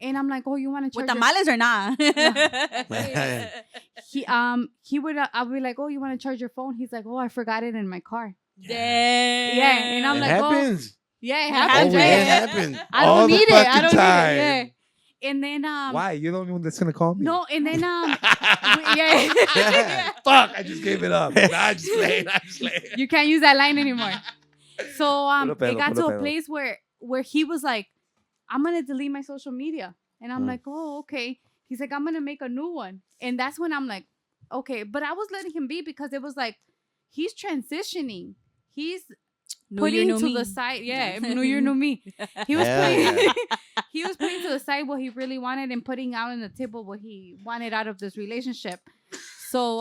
and I'm like, oh, you want to With charge tamales or not? he would I'll be like, oh, you want to charge your phone? He's like, oh, I forgot it in my car. Damn. Yeah, and I'm It like, happens. Yeah, it It happens. Oh, Yeah. it happened. I All don't the need it. I fucking don't time. need it. Yeah. And then why? You're the only one that's gonna call me. no, and then yeah. Fuck! I just gave it up. Nah, I just played. You can't use that line anymore. So Puro pedo, it got puro to a pedo. place where he was like, I'm gonna delete my social media. And I'm like, oh, okay. He's like, I'm gonna make a new one. And that's when I'm like, okay. But I was letting him be because it was like, he's transitioning. He's putting to the side. Yeah, New Year, new me. He was Hell putting yeah. he was putting to the side what he really wanted and putting out on the table what he wanted out of this relationship. So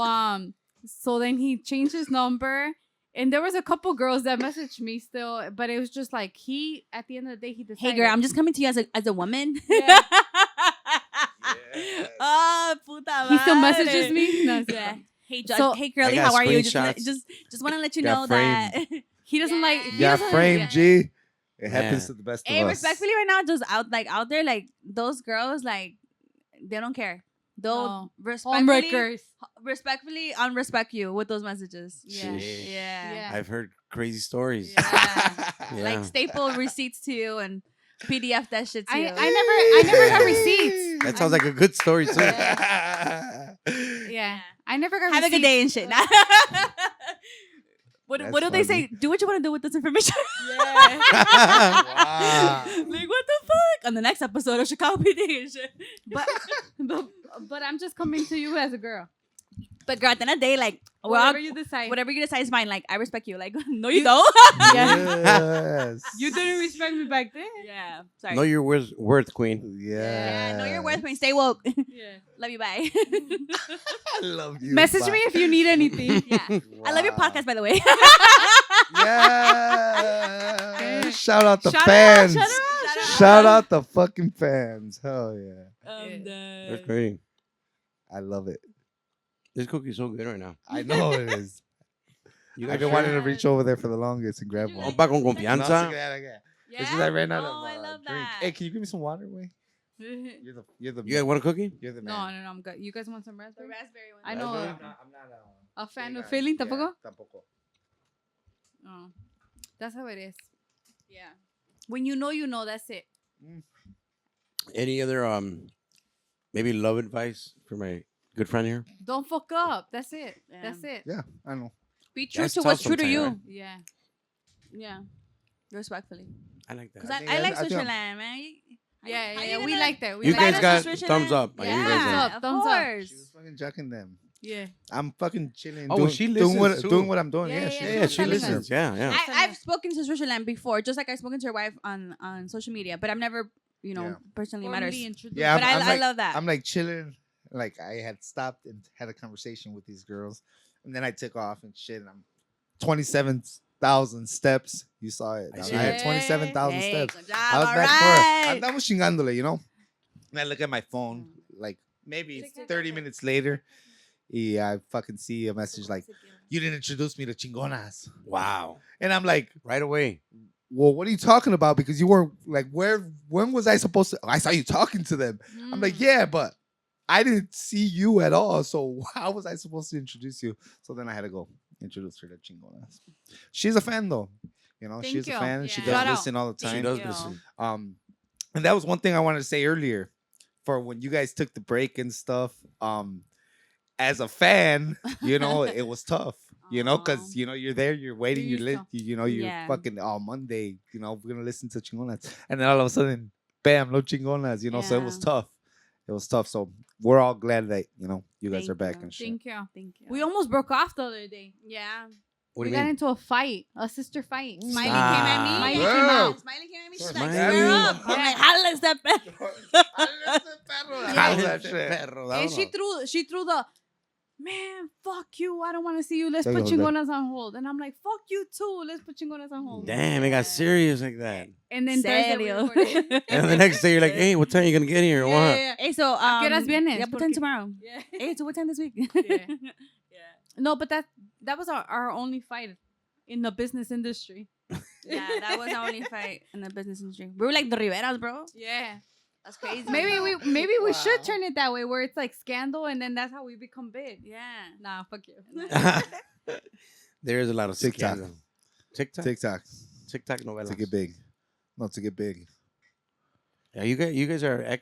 then he changed his number. And there was a couple girls that messaged me still, but it was just like he, at the end of the day, he decided. Hey, girl, I'm just coming to you as a woman. Yeah. Oh, puta He still madre. messages me. No, Yeah. Hey, So- hey, Curly, I got how are you? Just screenshots. want to let you Got know that. he doesn't like. Yeah. He Yeah, doesn't- frame yeah. G. It Man. happens to the best of Hey, us. respectfully, right now, just out there, like those girls, like they don't care. They'll No. respectfully, Homewreckers. unrespect you with those messages. Yeah. Sheesh. Yeah. I've heard crazy stories. Yeah. Yeah. Like staple receipts to you and PDF that shit to you. I never got receipts. That sounds like a good story too. Yeah. I never got Have a receipts. good day and shit. What That's do they funny. say? Do what you want to do with this information. Wow. Like what the fuck? On the next episode of Chicago PD and shit. But I'm just coming to you as a girl. But girl, at the end of the day, like Whatever you decide. whatever you decide is fine. Like I respect you. Like no, you don't. Yes. You didn't respect me back then. Yeah. Sorry. Know your worth, queen. Yeah. Yeah. Know your worth. When stay woke. Yeah. Love you. Bye. I love you. Message Bye. me if you need anything. Yeah. I love your Wow. podcast, by the way. Yeah. Shout out the Shout out, fans. shout out. Shout out the fucking fans. Hell yeah. That's great. I love it. This cookie's so good right now. I know it is. You I've guys been wanting to reach over there for the longest and grab You one. Compa con No, confianza. This is I ran out of Oh, I love drink. that. Hey, can you give me some water, way? No, You're the You guys want a cookie? you're the no, man. I'm good. You guys want some raspberry? raspberry one. I know. I'm not A fan of yeah, feeling, tampoco? tampoco. No. That's how it is. Yeah. When you know, that's it. Any other maybe love advice for my good friend here? Don't fuck up. That's it. Yeah. That's it. Yeah, I know. Be true That's to tough what's true to you. sometimes, Yeah. Yeah. Respectfully. I like Because that. think I I- like I think I'm- Switzerland, man. Yeah, How yeah, you we gonna- like that. We You like guys that. got Switzerland? thumbs up. You Yeah, guys Thumbs up, of thumbs up. course. She was fucking jacking them. Yeah. I'm fucking chilling. Oh, doing, she doing what listens, too. doing what I'm doing. Yeah, Yeah, yeah, she, yeah, Yeah, she telling us. listens. Yeah. I've spoken to Switzerland before, just like I've spoken to her wife on social media, but I've never, Yeah. personally met her. Formally introduced. Yeah, But I'm I like- love that. I'm like chilling. Like I had stopped and had a conversation with these girls, and then I took off and shit. And I'm 27,000 steps. You saw it. I I see had it. 27,000 Hey, steps. good job, I was all back for it. right. Andamos chingándole, you know. And I look at my phone, like maybe Tick, tick, 30 tick. minutes later. I fucking see a message like, "You didn't introduce me to Chingonas," Wow. and I'm like, Right away. "Well, what are you talking about? Because you weren't like, when was I supposed to? I saw you talking to them." I'm like, "Yeah, but I didn't see you at all. So how was I supposed to introduce you?" So then I had to go introduce her to Chingonas. She's a fan though. You know, Thank she's you. a fan. She Yeah. does Shout out. listen all the She time. does you. listen. And that was one thing I wanted to say earlier. For when you guys took the break and stuff, as a fan, you know, it was tough. You know, Aw. because you know you're there, you're waiting, You're you're used you're Yeah. fucking Monday. You know, we're gonna listen to Chingonas, and then all of a sudden, bam, no Chingonas. You know, so it was Yeah. tough. It was tough. So we're all glad that you guys Thank are back you. and shit. Thank you. Thank you. We almost broke off the other day. Yeah. What We do you got mean? into a fight, a sister fight. Smiley Stop. came at me. Smiley Girl. came out. Smiley came at me. She's Smiley. like, square up. I'm like, jala este perro. How's that shit? And she threw the, man, fuck you. I don't want to see you. Let's There put you go, Chingonas on hold. And I'm like, fuck you too. Let's put Chingonas on hold. Damn, it got serious like that. And then Thursday we Serio. recorded. And the next day you're like, hey, what time are you gonna get here or Yeah, what? yeah, yeah. Hey, so, ¿A qué horas vienes? Yeah, what time Porque- tomorrow? Yeah. Hey, so what time this week? Yeah. No, but that was our only fight in the business industry. Yeah, that was our only fight in the business industry. We were like the Riveras, bro. Yeah. That's crazy. Maybe we should Wow. turn it that way, where it's like scandal, and then that's how we become big. Yeah. Nah, fuck you. There is a lot of TikTok. scandal. TikTok? TikTok TikTok novelas. to get big, not to get big. Yeah, you guys are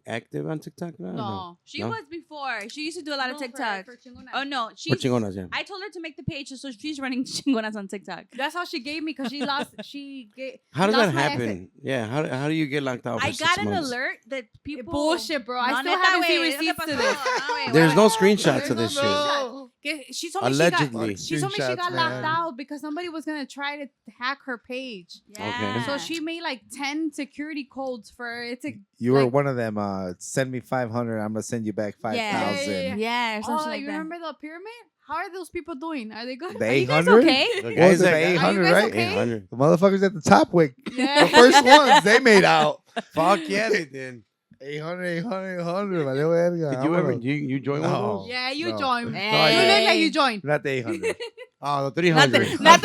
active on TikTok now? or No. She No? was before. She used to do a lot of No, TikTok. for Chingonas. Oh no, For she's. Chingonas, yeah. I told her to make the page, so she's running Chingonas on TikTok. That's how she gave me, because she lost. She gave. How does lost that my happen? Yeah, how do you get locked out for I 6 got an months? alert that people. Bullshit, bro. I No, still neta, haven't seen güey, receipts ¿qué to pasó? this. No, güey, There's no what? screenshots to There's this no shit. screenshot. She told me Allegedly. she told me she got Screenshots, locked man. out because somebody was gonna try to hack her page. Yeah. So she made like 10 security codes for it to. You were Like- one of them. Send me 500. I'm gonna send you back 5,000. Yeah. Yeah, or Oh, something like you that. remember the pyramid? How are those people doing? Are they good? The Are you guys 800. okay? The What was guys it, that the got- 800, guys right? okay? 800. The motherfuckers at the top, the Yeah. first ones they made out. Fuck yeah, they did. 800, 800. Vale verga. Did you ever, Vámonos. you join one of No. those? Yeah, you No. joined. Hey. I You didn't. look like you joined. Not the 800. Oh, the 300. Not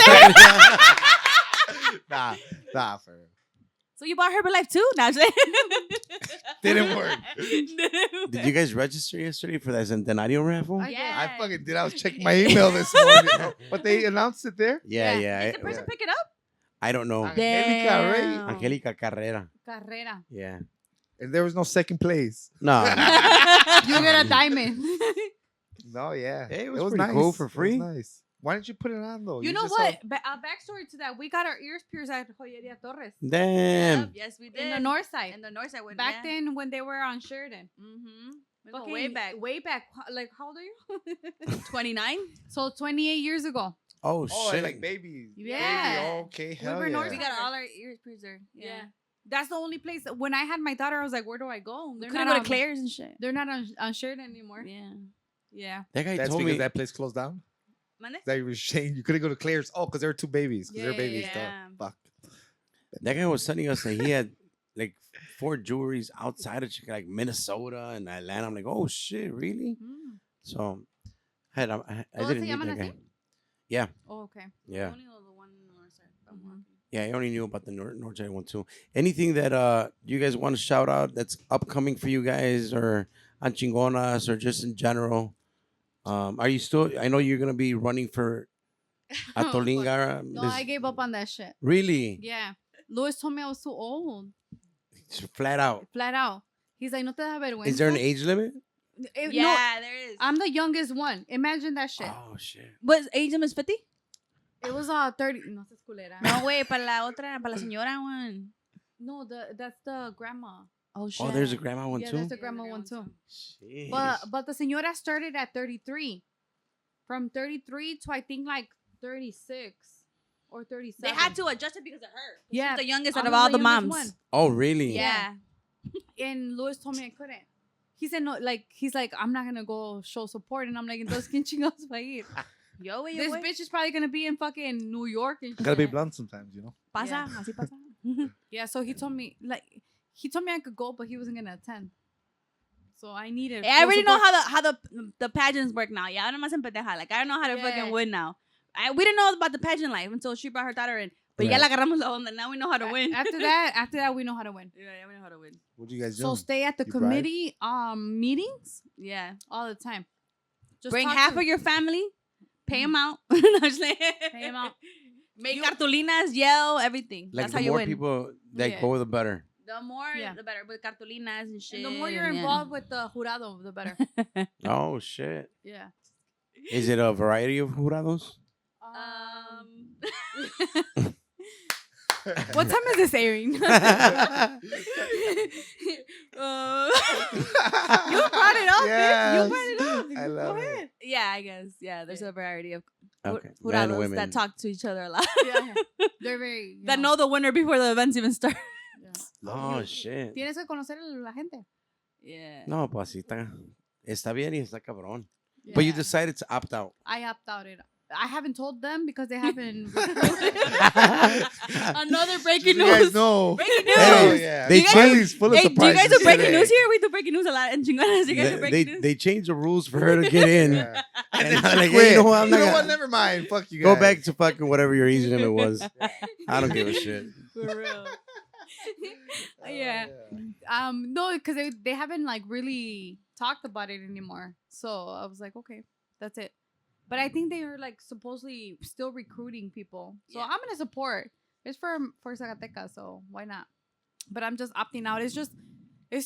Nah, for real. So you bought Herbalife too? Now Didn't work. Did you guys register yesterday for that Centenario raffle? I- Yeah. I fucking did. I was checking my email this morning. But they announced it there? Yeah, Yeah. yeah. Did the person pick it up? I don't know. Angelica, right? Damn. Angelica Carrera. Carrera. Yeah. And there was no second place. No. You get a diamond. No, yeah. Hey, it was was pretty nice. cool for It was free. nice. Why didn't you put it on though? You know just what? Backstory to that. We got our ears pierced at Joyeria Torres Damn. Yep, yes, we did. in the north side. In the north side. When, Back then when they were on Sheridan. Mm-hmm. We go Fucking way back. Way back. Like, how old are you? 29. So 28 years ago. Oh, Oh, shit. like baby. Yeah. Baby. Oh, okay, hell were yeah. north We got all our ears pierced there. Yeah. That's the only place. When I had my daughter, I was like, where do I go? We They're couldn't not go to on- Claire's and shit. They're not on Sheridan anymore. Yeah. Yeah. That guy That's told because me. that place closed down? Monday? That you were saying you couldn't go to Claire's. Oh, because there were two babies. Because Yeah, they're babies. yeah. Though. Fuck. That guy was telling us that he had like 4 jewelries outside of Chicago, like Minnesota and Atlanta. I'm like, oh shit, really? Mm. So I ¿Todos didn't se meet llaman that así? guy. Yeah, Oh, okay. yeah, Only the one in the north side. Mhm. yeah. I only knew about the North Side one too. Anything that you guys want to shout out that's upcoming for you guys, or on Chingonas, or just in general? Are you still? I know you're gonna be running for Atolinga. No, I gave up on that shit. Really? Yeah. Louis told me I was too old. Flat out. Flat out. He's like, no te da vergüenza. Is there an age limit? No, Yeah, there is. I'm the youngest one. Imagine that shit. Oh shit. What age limit is 50? It was 30. No seas culera. No, güey, para la otra, para la señora one. No, that's the grandma. Oh, shit. Oh, there's a grandma one Yeah, too. there's a grandma one too. Jeez. But the señora started at 33. From 33 to I think like 36 or 37. They had to adjust it because of her. Yeah. She's the youngest I out of was all the the youngest moms. one. Oh really? Yeah. And Louis told me I couldn't. He said no, like he's like, I'm not gonna go show support. And I'm like, entonces quién chingados va a ir? Yo, güey, This bitch is probably gonna be in fucking New York and Gotta be shit. blunt sometimes, you know? Pasa, Yeah. así pasa. Yeah, so he told me I could go, but he wasn't gonna attend. So I needed. I full already know support. how the pageants work now. Yeah, I don't know pendeja. Like I know how to Yeah. fucking win now. We didn't know about the pageant life until she brought her daughter in. But ya Right. la agarramos la onda. Now we know how to win. After that, we know how to win. yeah, we know how to win. What do you guys do? So stay at the You bride? committee meetings Yeah. all the time. Just Bring talk half to- of your family. Pay them out. No, I'm just like- Pay 'em out. Make cartulinas, yell, everything. Like That's the how you more win. people that Yeah. go, the better. The more, Yeah. the better. With cartulinas and shit. And the more you're yeah. involved with the jurado, the better. Oh shit. Yeah. Is it a variety of jurados? What time is this airing? You brought it up, bitch. You brought it up. I love Go it. ahead. Yeah, I guess. Yeah, there's a variety of Okay. Men, jurados women. that talk to each other a lot. Yeah. They're very. That know the winner before the events even start. Yeah. Oh shit. Tienes que conocer a la gente. Yeah. No, pues así está. Está bien y está cabrón. Yeah. But you decided to opt out. I opt out it. I haven't told them because they haven't. Another breaking You news. guys know. Breaking news. Hey, Oh, yeah. they Smiley's full of Hey, do you guys surprises do breaking today. news here? We do breaking news a lot in Chingonas. You guys do They, breaking news? they changed the rules for her to get in. Yeah. And then I'm she like, quit. hey, you know what? I'm You not know gonna- what? Never mind. Fuck you guys. Go back to fucking whatever your age limit was. I don't give a shit. For real. Yeah. No, because they haven't like really talked about it anymore. So I was like, okay, that's it. But I think they are like supposedly still recruiting people. So Yeah. I'm gonna support. It's for Zacatecas, so why not? But I'm just opting out. It's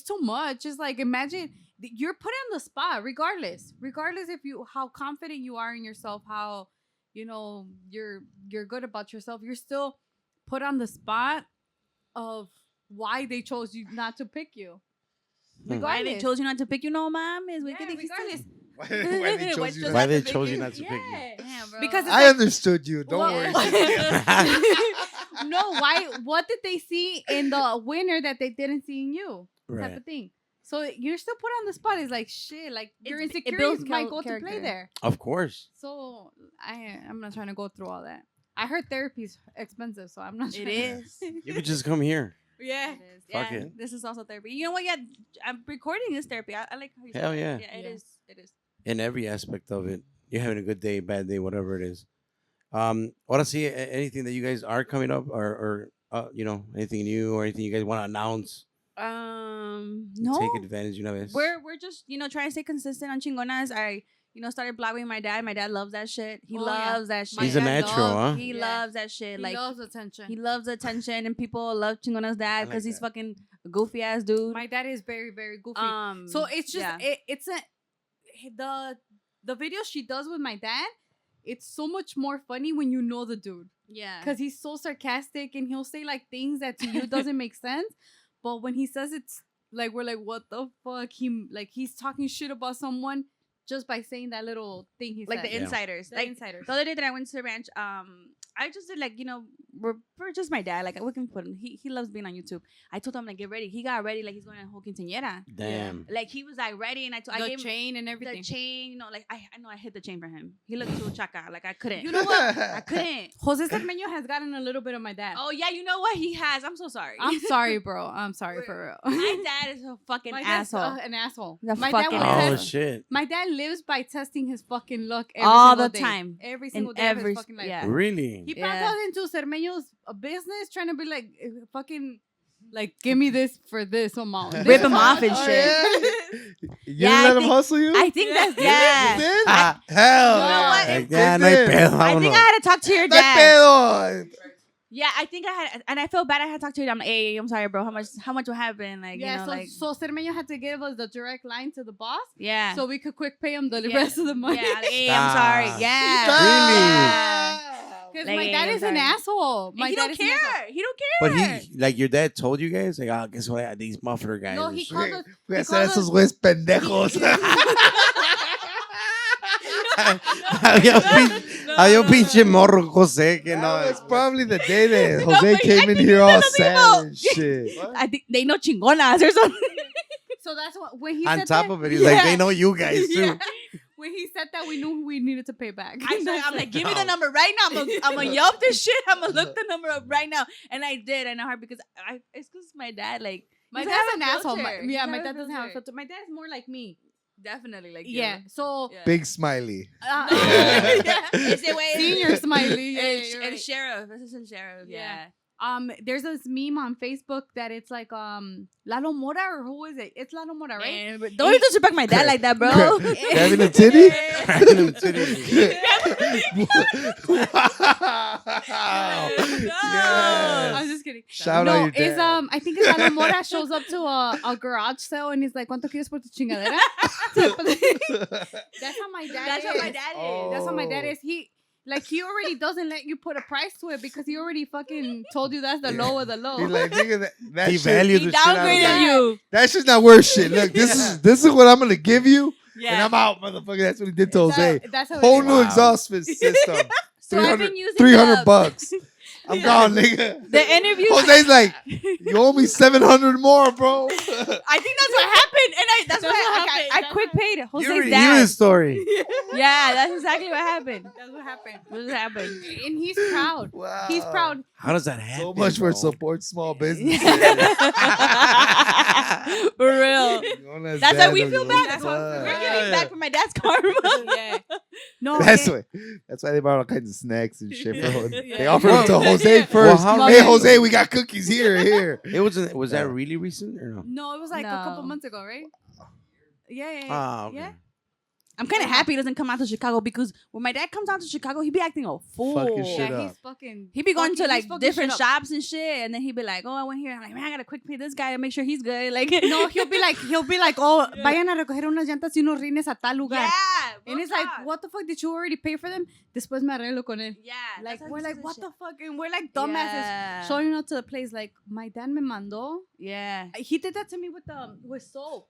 too much. It's like imagine you're put on the spot, regardless if you how confident you are in yourself, how you're good about yourself. You're still put on the spot of why they chose you not to pick you. Hmm. Why they chose you not to pick you, no, mom? Is Yeah, regardless. Why they chose you Why not they to pick chose you you? not to pick you. Yeah. Damn, bro. Because it's I like- understood you. Don't Well- worry. No, why? What did they see in the winner that they didn't see in you? Type Right. of thing. So you're still put on the spot. It's like shit. Like your It builds insecurities might go to character. play there. Of course. So I'm not trying to go through all that. I heard therapy's expensive, so I'm not. It trying to- is. You could just come here. Yeah. It is. Fuck Yeah, it. this is also therapy. You know what? Yeah, I'm recording this therapy. I like how you said Hell that. yeah. Yeah, it is. It is. In every aspect of it. You're having a good day, bad day, whatever it is. Want to see anything that you guys are coming up, or you know, anything new or anything you guys want to announce? No. Take advantage, una vez. We're just trying to stay consistent on Chingonas. I started blogging my dad. My dad loves that shit. He loves that shit. He's a natural, huh? He loves that shit. He Like loves attention. he loves attention, and people love Chingona's dad I like because he's that. fucking a goofy ass dude. My dad is very, very goofy. So it's just yeah. it's the videos she does with my dad. It's so much more funny when you know the dude, yeah. because he's so sarcastic and he'll say like things that to you doesn't make sense, but when he says it's like we're like, what the fuck? He's talking shit about someone just by saying that little thing he Like said. the insiders. The Like insiders. the other day that I went to the ranch, I just did like, we're just my dad. Like we can put him. He loves being on YouTube. I told him like get ready. He got ready like he's going to a whole quinceañera. Damn. Like he was like ready, and I The gave him chain and everything. the chain. Like I know I hit the chain for him. He looked too chaka. Like I couldn't. You know what? I couldn't. Jose Cermeño has gotten a little bit of my dad. Oh yeah, you know what he has. I'm so sorry. I'm sorry, bro. I'm sorry for real. My dad is a fucking My dad's, asshole. an asshole. The My dad fucking will Oh test. shit. My dad lives by testing his fucking luck All single the day. time. Every In single day of every his fucking life. yeah. Really? He Yeah. found out into Cermeño's business, trying to be like, fucking, like, give me this for this amount. Rip him off and Oh, shit. yeah? You Yeah, didn't I let him think- hustle you? I think that's You yeah. did? Ah, Hell. You know what? Like, yeah, no hay Listen, pedo, I think vámonos. I had to talk to your No dad. pedo. Yeah, I think I had, and I felt bad. I had to talk to your dad. I'm like, hey, I'm sorry, bro. How much will happen? Like, Yeah, like, so Cermeño had to give us the direct line to the boss yeah. so we could quick pay him the Yeah. rest of the money. Yeah, like, hey, I'm Stop. sorry. Yeah. Because Like, my hey, dad I'm is an sorry. asshole. And My he dad don't is an asshole. care. He don't But care. he, like, your dad told you guys, like, guess what? These muffler guys. No, and he shit. called us. Voy a he hacer called esos us- güeyes pendejos. Había un pinche morro, José, que That no. was probably the day that Jose but I came in think here he all said sad something and shit. I think they know chingonas or something. So that's what when he On said top that, of it, he's like, Yeah. they know you guys too. Yeah. When he said that, we knew we needed to pay back. I'm like, give me the number right now. I'm gonna Yelp this shit. I'm gonna look the number up right now. And I did. I know her because it's because my dad like my he dad's doesn't an have a asshole. filter. He Yeah, doesn't my have dad doesn't have a filter. filter. My dad's more like me. Definitely like Yeah. So Yeah. Big smiley. yeah. Ese güey- Senior Smiley. Yeah, El, you're el right. sheriff. This is el sheriff. Yeah. Yeah. There's this meme on Facebook that it's like Lalo Mora, or who is it? It's Lalo Mora, right? Man, but don't disrespect my dad like that, bro. Grabbing a titty? No. I'm just kidding. Shout no, out your it's dad. I think it's Lalo Mora shows up to a garage sale and he's like, ¿Cuánto quieres por tu chingadera? That's how my dad That's is. what my dad is. Oh. That's how my dad is. He already doesn't let you put a price to it because he already fucking told you that's the low of the low. He's like, nigga, that He shit, values He the shit out of downgraded that. you. that shit's not worth shit. Look, this is what I'm gonna give you, and Yeah. I'm out, motherfucker. That's what he did to Jose. That's how Whole it is. new Wow. exhaust system. So I've been using 300 the- bucks. I'm gone, nigga. The interview. Jose's like, you owe me 700 more, bro. I think that's what happened, and that's what happened. I That's quick what- paid You Jose's already knew dad. his story. Yeah, that's exactly what happened. That's what happened. What happened? And he's proud. Wow. He's proud. How does that happen? So much for bro? support small business. For real. That's why we feel bad. That's why Fuck. we're getting back from my dad's karma. Yeah. No, That's why they brought all kinds of snacks and shit for Jose. They Yeah. offered it to Jose Well, first. how Hey, many- Jose, we got cookies here. It was Yeah. that really recent or no? No, it was like a couple No. months ago, right? Yeah. Ah, okay. Yeah. I'm kind of happy he doesn't come out to Chicago because when my dad comes out to Chicago, he be acting a fool. Fucking shit Yeah, up. he's fucking. He be going to he's like fucking different shit up. shops and shit, and then he be like, "Oh, I went here." I'm like, "Man, I gotta quick pay this guy to make sure he's good." Like, No, he'll be like, oh, vayan a recoger unas llantas y unos rines a tal lugar. yeah, And it's like, what the fuck, did you already pay for them? Después me arreglo con él. Yeah, Like, that's how we're he like, says what shit. the fuck? And we're like dumbasses Yeah. showing up to the place. Like, my dad me mandó. Yeah. He did that to me with soap.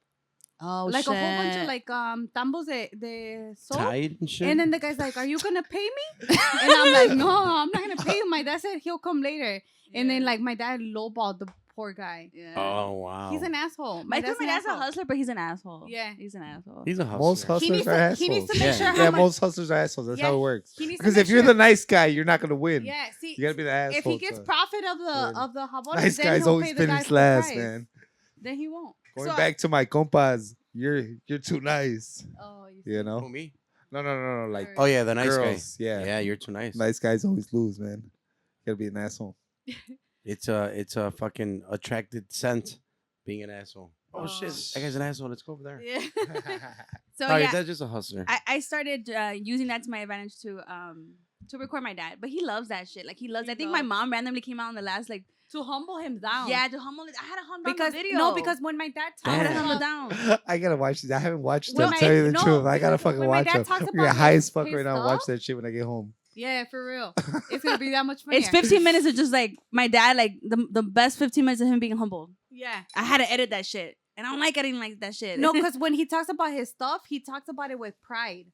Oh Like shit. a whole bunch of like tambos de soap. Tied and shit. And then the guy's like, "Are you gonna pay me?" And I'm like, "No, I'm not gonna pay you." My dad said he'll come later. And then like my dad lowballed the poor guy. Yeah. Oh wow. He's an asshole. My dad's an dad's a asshole. hustler, but he's an asshole. Yeah. He's an asshole. He's a hustler. Most hustlers are assholes. He needs to make Yeah. sure how Yeah, much. most hustlers are assholes. That's how it works. He needs to Because make if you're sure- the nice guy, you're not gonna win. Yeah, see, You gotta be the asshole. if he gets to profit win. of the jabón, Nice then guys he'll always pay the guy finish full last, price. man. Then he won't. Going So- back to my compas, you're too nice. Oh, You Who, know? me? No. Like Oh yeah, the nice girls. guy. Yeah. Yeah, you're too nice. Nice guys always lose, man. You gotta be an asshole. It's a fucking attracted scent being an asshole. Oh, shit, that guy's an asshole. Let's go over there. Yeah. So Sorry, yeah, that's just a hustler. I started using that to my advantage to record my dad, but he loves that shit. Like he loves. He I think my loves- mom randomly came out in the last like To humble him down. yeah to humble. I had to humble Because the video. no, because when my dad I had to talks humble about down. I gotta watch these. I haven't watched When them. my- Tell you the no, truth. I gotta fucking when my watch dad them. talks I'm gonna about high his- as fuck his right now. And watch stuff- that shit when I get home. Yeah, for real. It's gonna be that much funnier. It's 15 minutes of just like my dad, like the best 15 minutes of him being humbled. Yeah. I had to edit that shit, and I don't like editing like that shit. No, because when he talks about his stuff, he talks about it with pride.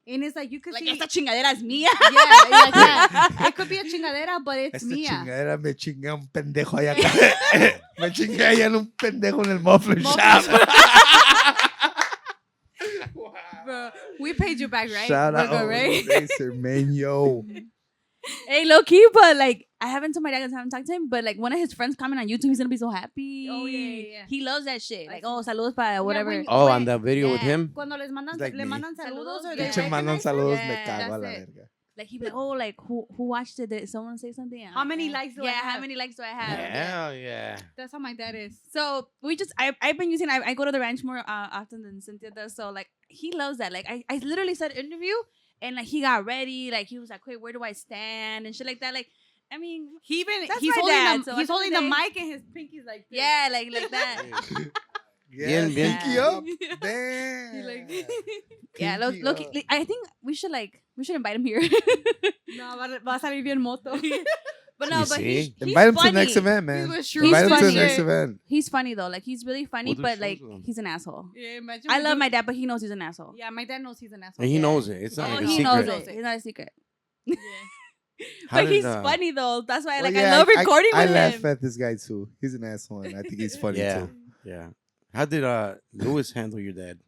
And it's like you could like see. esta chingadera es mía. Yeah. It could be a chingadera, but it's Esta mía. chingadera me chingué un pendejo allá acá. Me chingué allá en un pendejo en el muffler shop. Bro, we paid you back, right? Shout We're out. good, right? Racer, man, yo. Hey, low key, but like I haven't told my dad because I haven't talked to him. But like one of his friends comment on YouTube, he's gonna be so happy. Oh, yeah. He loves that shit. I Like see. oh, saludos para whatever. when- Oh, on the video with Yeah. him? Cuando les mandan, It's like le me. mandan saludos or Yeah. they Pinche mandan recognize saludos, him. me Yeah, cago a la that's it. verga. Like he'd be like, oh, like who watched it? Did someone say something? How many likes do I Yeah, have? how many likes do I have? Hell yeah. That's how my dad is. So I've been using. I go to the ranch more often than Cynthia does. So like he loves that. Like I literally said interview and like he got ready. Like he was like, wait, where do I stand and shit like that. Like I mean, He even That's he's my holding dad, the, so he's at the holding the end of the mic and his pinky's like this. yeah, like that. Yeah, Bien. pinky up. He Damn. like Yeah, Pinky look. up. I think we should invite him here. no, va a salir bien moto. But no, You but see? he's Invite him to funny. the next event, man. He was Invite him to the funny. next event. He's funny though. Like he's really funny, We'll do but shows like with him. he's an asshole. Yeah, imagine. I we love do- my dad, but he knows he's an asshole. Yeah, my dad knows he's an asshole. And he Yeah. knows it. It's not Oh, like a he secret. knows Knows it. it. It's not a secret. Yeah. How But did, he's funny though. That's why Well, like yeah, I love recording I with laugh him. at this guy too. He's an asshole, and I think he's funny Yeah. too. Yeah. How did Lewis handle your dad?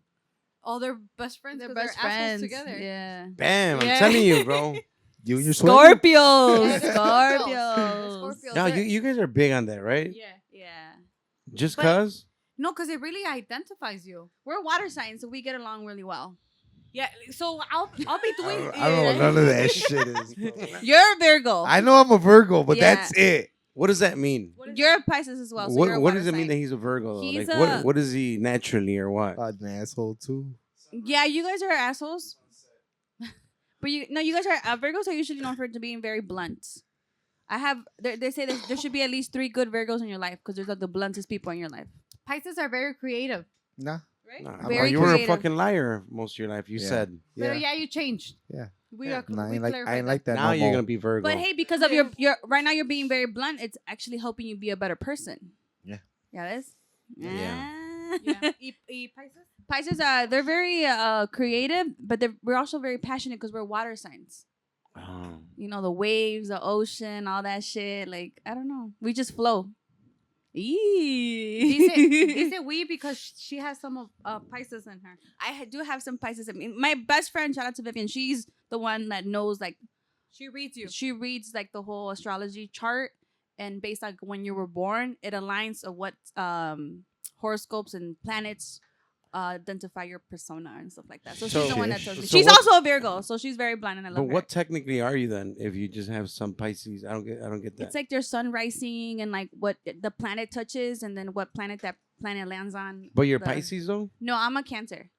Oh, they're best friends. They're 'cause best assholes friends together. Yeah. Bam, I'm Yeah. telling you, bro. You and your sweater? Scorpios. Yeah, they're Scorpios. Scorpios. No, They're- you guys are big on that, right? Yeah. Yeah. Just But- cause? No, because it really identifies you. We're water signs, so we get along really well. Yeah. So I'll be doing. I don't know what none of that shit is. Bro. You're a Virgo. I know I'm a Virgo, but Yeah. that's it. What does that mean? What is You're that? a Pisces as well. So you're a What water does it mean sign. that he's a Virgo? Though? He's Like, a- what is he naturally or what? An asshole too. Yeah, you guys are assholes. But you guys are Virgos are usually known for being very blunt. They say there should be at least 3 good Virgos in your life because there's like the bluntest people in your life. Pisces are very creative, Nah. right? Nah, Very you were a creative. fucking liar most of your life. You Yeah. said. But Yeah. you changed. Yeah. We Yeah. are. Nah, I we ain't like clarified that. Now no you're more. gonna be Virgo. But hey, because of your right now you're being very blunt, it's actually helping you be a better person. Yeah. Yeah, this. Yeah. Yeah. Y Pisces. Pisces, they're very creative, but we're also very passionate because we're water signs. Oh. You know, the waves, the ocean, all that shit. Like, I don't know. We just flow. Dice we because she has some of Pisces in her. Do have some Pisces. I mean, my best friend, shout out to Vivian, she's the one that knows, like, She reads you. she reads, like, the whole astrology chart. And based on when you were born, it aligns of what horoscopes and planets identify your persona and stuff like that. So she's the one that tells me. So She's what- also a Virgo, so she's very blind, and I love But her. what technically are you then? If you just have some Pisces, I don't get that. It's like their sun rising and like what the planet touches, and then what planet that planet lands on. But you're the- Pisces though. No, I'm a Cancer.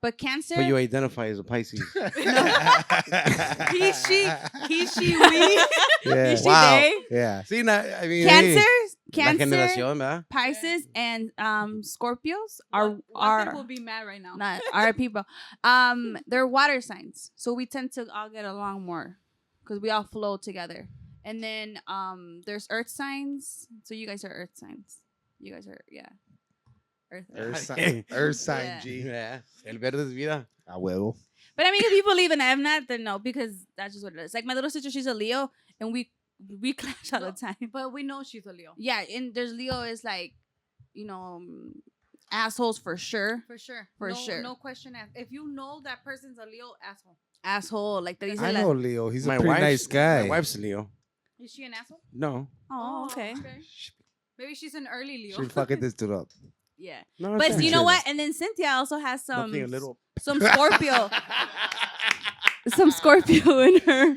But Cancer. But you identify as a Pisces. He, she, we. Yeah. Is she Wow. they? Yeah. See, now, I mean, Cancer, hey, la Cancer, generación, ¿verdad? Pisces, and Scorpios Watson are will be mad right now. not our people. They're water signs, so we tend to all get along more because we all flow together. And then there's Earth signs. So you guys are Earth signs. You guys are Earth. Earth sign, Yeah. G. Yeah. El verde es vida. A huevo. But I mean, if you believe in I'm not, then no, because that's just what it is. Like my little sister, she's a Leo, and we we clash all the time. But we know she's a Leo. Yeah, and there's Leo is like, assholes for sure. For sure. For sure. No question asked. If you know that person's a Leo, asshole. Asshole. Like that. I know Leo. He's a My pretty wife's- nice guy. My wife's Leo. Is she an asshole? No. Oh, okay. Maybe she's an early Leo. She's fucking this dude up. Yeah. No, But it's you know actually- what? And then Cynthia also has Nothing a little some Scorpio. Some Scorpio in her.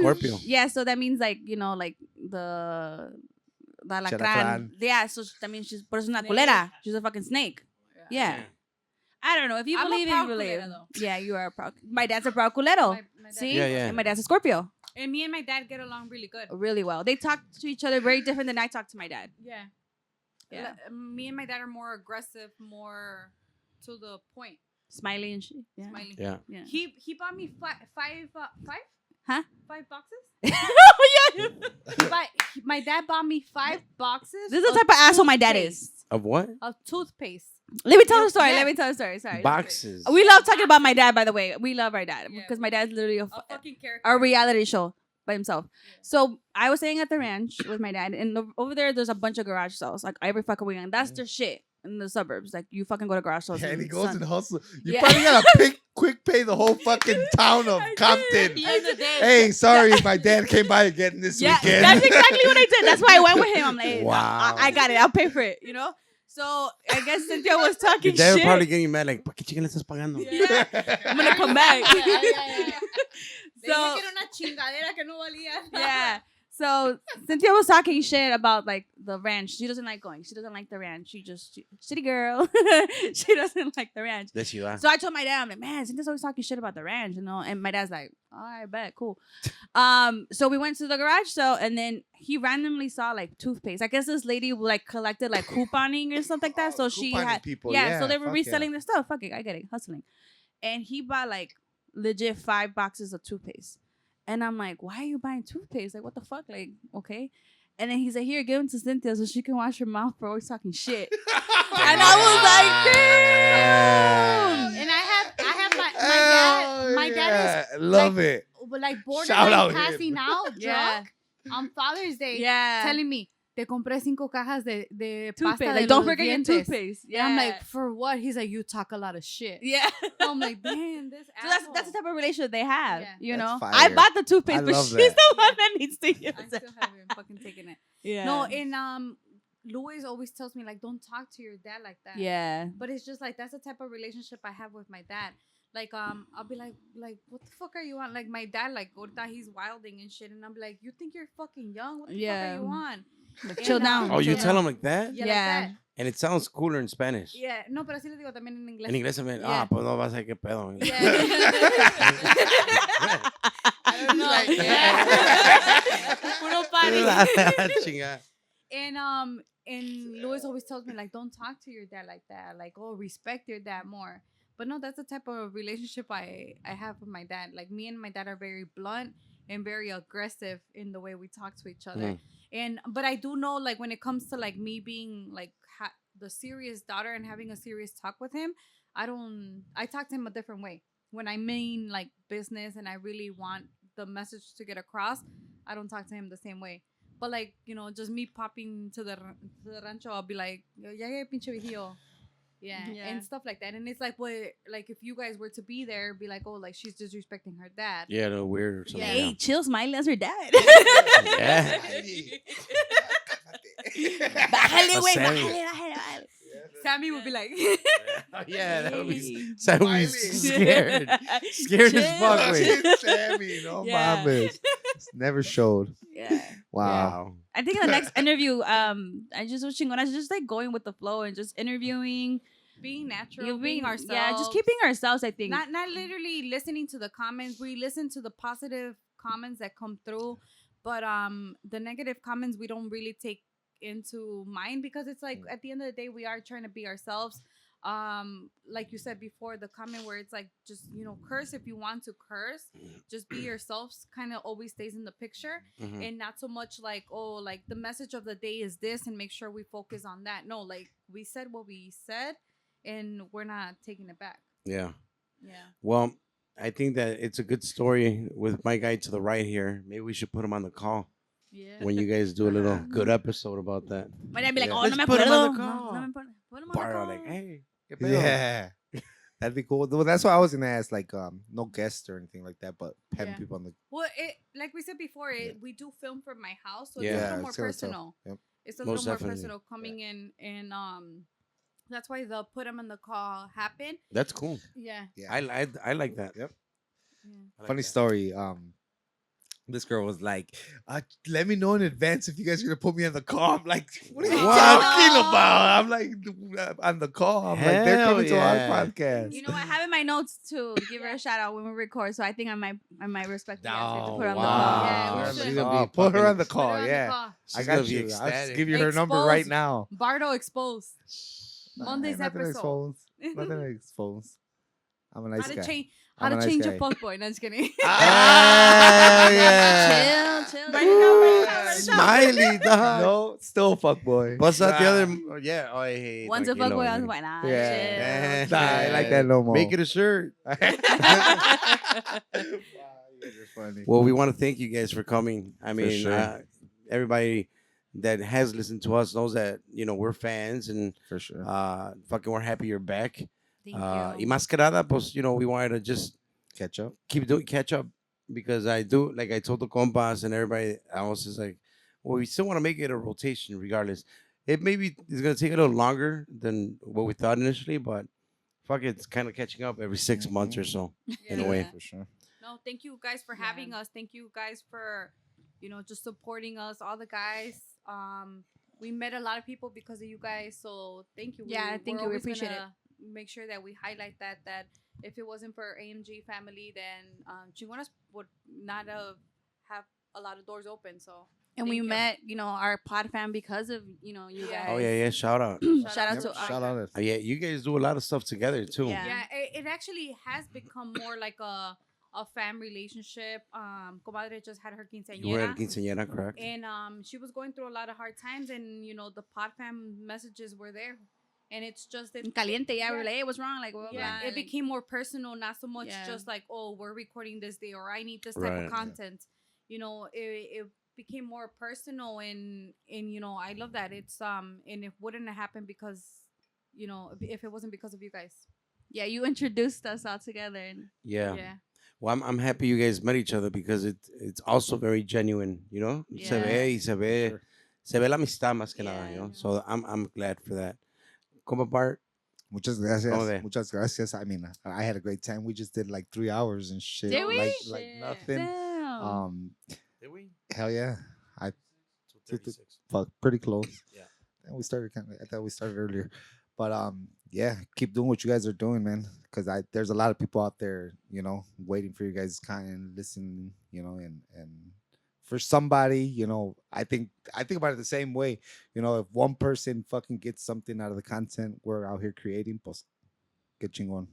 Scorpio. Yeah, so that means like, like the alacrán. Chalacrán. Yeah, so that means she's por eso una Snake. culera. She's a fucking snake. Yeah. I don't know. If you I'm a believe proud you believe. culera, though. Yeah, you are a proud. My dad's a proud culero. My dad- See? Yeah, yeah. And my dad's a Scorpio. And me and my dad get along really good. Really well. They talk to each other very different than I talk to my dad. Yeah. Yeah. Me and my dad are more aggressive, more to the point. Smiley and shit. Yeah. Smiley. Yeah. Yeah. He bought me five? Huh? 5 boxes? Oh, yeah. My dad bought me 5 boxes. This is the type of asshole my dad is. Of what? Of toothpaste. Let me tell the story. Yeah. Let me tell the story. Sorry. Boxes. We love talking about my dad, by the way. We love our dad Yeah. because my dad's literally A fucking character. a reality show by himself. Yeah. So I was staying at the ranch with my dad, and over there, there's a bunch of garage sales, like every fucking weekend. That's their shit in the suburbs. Like you fucking go to garage sales. Yeah, and he in goes sun. and hustles. You Yeah. probably gotta quick pay the whole fucking town of Compton. Hey, sorry, my dad came by again this Yeah, weekend. that's exactly what I did. That's why I went with him. I'm like, hey, Wow. I got it. I'll pay for it. So I guess Cynthia was talking Your dad would shit. probably getting mad like, ¿para qué chica le estás pagando? I'm gonna come back. So, So- era una chingadera que no valía. Yeah. So Cynthia was talking shit about like the ranch. She doesn't like going. She doesn't like the ranch. Shitty girl. She doesn't like the ranch. De ciudad. So I told my dad, I'm like, man, Cynthia's always talking shit about the ranch, And my dad's like, all right, bet, cool. So we went to the garage sale, and then he randomly saw like toothpaste. I guess this lady like collected like couponing or something like that. So she couponing had people, yeah. So yeah, they were fuck reselling their stuff. Fuck it, I get it, hustling. And he bought like legit 5 boxes of toothpaste. And I'm like, why are you buying toothpaste? Like, what the fuck? Like, okay. And then he's like, here, give them to Cynthia so she can wash her mouth for always talking shit. And I was like, damn. And I have my dad is love like, it. like Shout borderline out passing him. out Yeah. drunk on Father's Day, Yeah. telling me, te compré 5 cajas de Toothpaste. pasta de Like, don't los forget your dientes. toothpaste. Yeah. I'm like, for what? He's like, you talk a lot of shit. yeah. I'm like, damn, this So asshole. that's the type of relationship they have, Yeah. That's I fire. bought the toothpaste, I but love she's that. the one that needs to use I it. still haven't fucking taken it. Yeah. No, and Louis always tells me, like, don't talk to your dad like that. Yeah. But it's just like that's the type of relationship I have with my dad. Like, I'll be like, what the fuck are you on? Like, my dad, like, ahorita he's wilding and shit, and I'm like, you think you're fucking young? What the Yeah. fuck are you on? Like, chill And, down. Oh, you chill tell down. him like that? Yeah, Yeah. like that. And it sounds cooler in Spanish. Yeah, no, pero así le digo también en inglés. En inglés también. Yeah. Pues no vas a ver qué pedo. Yeah. I don't know. Puro party. Chinga. And Louis always tells me, like, don't talk to your dad like that. Like, oh, respect your dad more. But no, that's the type of relationship I have with my dad. Like, me and my dad are very blunt and very aggressive in the way we talk to each other. But I do know, like, when it comes to like me being like the serious daughter and having a serious talk with him, I talk to him a different way. When I mean like business and I really want the message to get across, I don't talk to him the same way. But like, just me popping to the rancho, I'll be like, ya pinche viejillo. Yeah, and stuff like that. And it's like, like if you guys were to be there, be like, oh, like she's disrespecting her dad. Yeah, a little weird or something. Hey, chill, Smiley. That's her dad. Yeah. Bájale, güey. Sammy. Bájale. Sammy would be like, Yeah, that would be. Hey. That would be scared. Scared as fuck, güey. Sammy, no Yeah. mames. It's never showed. Yeah. Wow. I think in the next interview, I just was Chingonas, just like going with the flow and just interviewing, being natural, being ourselves. Yeah, just keeping ourselves. I think. Not literally listening to the comments. We listen to the positive comments that come through, but the negative comments we don't really take into mind because it's like at the end of the day we are trying to be ourselves. Like you said before, the comment where it's like just curse if you want to curse, just be yourselves kind of always stays in the picture. And not so much like, oh, like the message of the day is this and make sure we focus on that. No, like we said what we said and we're not taking it back. Yeah. Yeah. Well, I think that it's a good story with my guy to the right here. Maybe we should put him on the call. Yeah. when you guys do a little good episode about that. Might I be like, Yeah. oh, Let's no me put 'em on acuerdo. the No, call. no me put him on the Bart, call. like, hey, ¿qué pedo? Yeah. That'd be cool. Well, that's what I was gonna ask. Like, no guests or anything like that, but having Yeah. people on the. Well, like we said before, Yeah. we do film from my house, so Yeah. it's a Yeah, little more it's gonna tell. personal. Yep. It's a Most little more definitely. personal coming in, and that's why the put them in the call happened. That's cool. Yeah. Yeah. I like that. Yep. Yeah. I like Funny that. story. This girl was like, "Let me know in advance if you guys are gonna put me on the call." I'm like, "What are you What? talking about?" I'm like, "On the call." I'm like, "They're Hell coming to yeah. our podcast." You know, I have in my notes to give her a shout out when we record, so I think I might respect the answer to put her on the call. Yeah, we Wow. should. She's gonna be Put her fucking on the ex- call. Put her on the Yeah, call. I She's got gonna be you. I'll just ecstatic. give you her number right Exposed. now. Bardo exposed. Monday's Nothing episode. exposed. Nothing exposed. I'm a nice How to guy. change? I'm How a to nice change a guy. fuckboy? No, just kidding. Ah, yeah. Chill. Write it down, write it down, write it down. Smiley, dog. No, still fuck boy. What's that? The other? Yeah. Oh, hey. One's a tranquilo, fuckboy, hey. one's white. Nah, Yeah. chill. Nah, I like that no more. Make it a shirt. You're funny. Well, we want to thank you guys for coming. I mean, sure. everybody that has listened to us knows that we're fans, and For sure. fucking we're happy you're back. Thank Y you. más que nada, pues we wanted to just Catch up. keep doing catch up, because I told the compas and everybody else is like, well, we still want to make it a rotation regardless. It maybe is gonna take a little longer than what we thought initially, but fuck it, it's kind of catching up every 6 months or so in a way. Yeah. For sure. No, thank you guys for Yeah. having us. Thank you guys for, just supporting us. All the guys. We met a lot of people because of you guys. So thank you. Yeah, thank you. We always appreciate gonna Make sure that we highlight that if it wasn't for AMG family, then Chingonas would not have a lot of doors open. So And thank we you. met, our pod fam because of, you guys. Oh yeah, shout out. Shout out Yep, to shout out. Yeah, you guys do a lot of stuff together too. Yeah. Yeah, it actually has become more like a fam relationship. Comadre just had her You were at quinceañera. quinceañera, correct? And she was going through a lot of hard times, and the pod fam messages were there, and it's just that Caliente, yeah, yeah. we're like, hey, what's wrong? Like, blah, blah, yeah, blah. it became more personal, not so much Yeah. just like, oh, we're recording this day, or I need this type Right. of content. It became more personal, and I love that. It's and it wouldn't have happened because if it wasn't because of you guys. Yeah, you introduced us all together. And Yeah. Well, I'm happy you guys met each other, because it's also very genuine, Se Yeah. ve y se ve, Sure. se ve la amistad más que nada, Yeah. So I'm glad for that. Como Bart, Muchas gracias. ¿Cómo ve? Muchas gracias. I mean, I had a great time. We just did like 3 hours and shit. Did we? Like Shit. nothing. damn. did we? Hell yeah. I 236. fuck pretty close. Yeah. And we started I thought we started earlier. But yeah, keep doing what you guys are doing, man. Because there's a lot of people out there, waiting for you guys kind of listening, and for somebody, I think about it the same way. If one person fucking gets something out of the content we're out here creating, pues que chingón,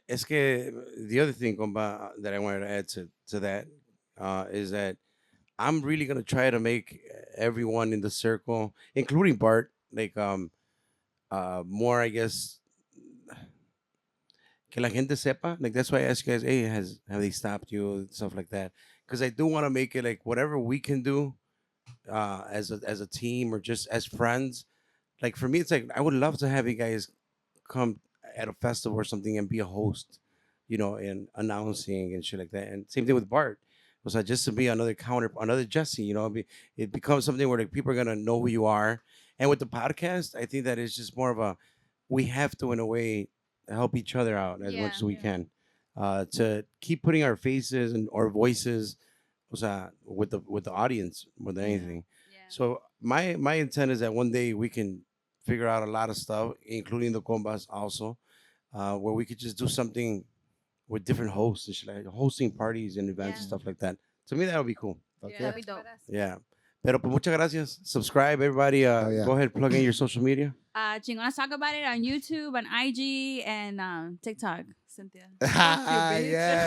Es que the other thing, compa, that I wanted to add to that is that I'm really gonna try to make everyone in the circle, including Bart, like more, I guess, que la gente sepa. Like that's why I ask you guys, hey, have they stopped you, stuff like that? Because I do want to make it like whatever we can do as a team or just as friends. Like for me, it's like I would love to have you guys come at a festival or something and be a host, and announcing and shit like that. And same thing with Bart. Was just to be another Jesse, it becomes something where like people are gonna know who you are. And with the podcast, I think that it's just more of we have to, in a way, help each other out as much as we can, to keep putting our faces and our voices, with the audience more than anything. Yeah. So my intent is that one day we can figure out a lot of stuff, including the combas also, where we could just do something with different hosts and shit, like hosting parties and events and Yeah. stuff like that. To me, that would be cool. Fuck Yeah, yeah. that'd be dope. Yeah. Pero pues muchas gracias. Subscribe, everybody. yeah. Go ahead, plug in your social media. Chingonas talk about it on YouTube, on IG, and TikTok. Cynthia. Yeah,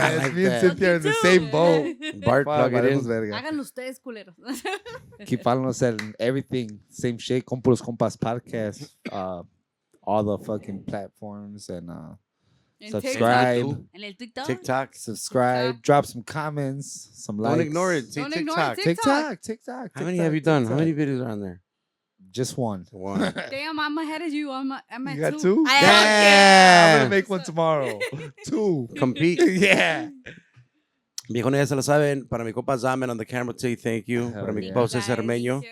I it's like me and that. Cynthia in the same boat. Bart, plug it in. Hagan ustedes, culeros. Keep following us at everything. Same shit. Puros Compas podcast. All the fucking platforms and And subscribe, En el TikTok. TikTok. subscribe, drop some comments, some likes. Don't ignore it. See Don't ignore TikTok. TikTok. How many have you done? How many videos are on there? Just one. One. Damn, I'm ahead of you. I'm at You got 2. two? I I'm Damn. gonna make one tomorrow. 2. Compete. Yeah. Viejo, ya se lo saben. Para mi compa Zaman on the camera, tell you thank you. Hell Para mi yeah. compa Cesar Armeño,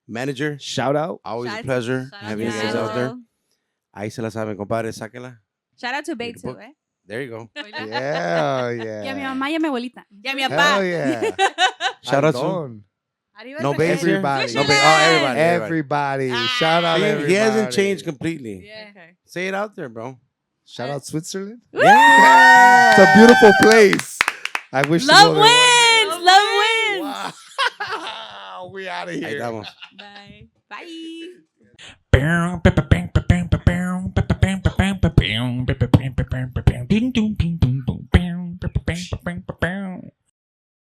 manager. Shout out. Always a Shout- pleasure shout having you out guys to out there. Al. Ahí se la saben, compadre. Sáquela. Shout out to Babe Read the too, book. eh? There you go. Yeah, yeah. Y a mi mamá y a mi abuelita. Y a mi Hell papá. yeah. Shout out to Pardon. Arriba no el babes here. Everybody. No everybody. Everybody. Shout out See, everybody. he hasn't changed completely. Yeah. Okay. Say it out there, bro. Shout out Switzerland. Yeah. It's a beautiful place. I wish to Love go there. wins. Love wins. Wow. We out of Ahí here. estamos. Bye. Bye. Ding dong ding dong.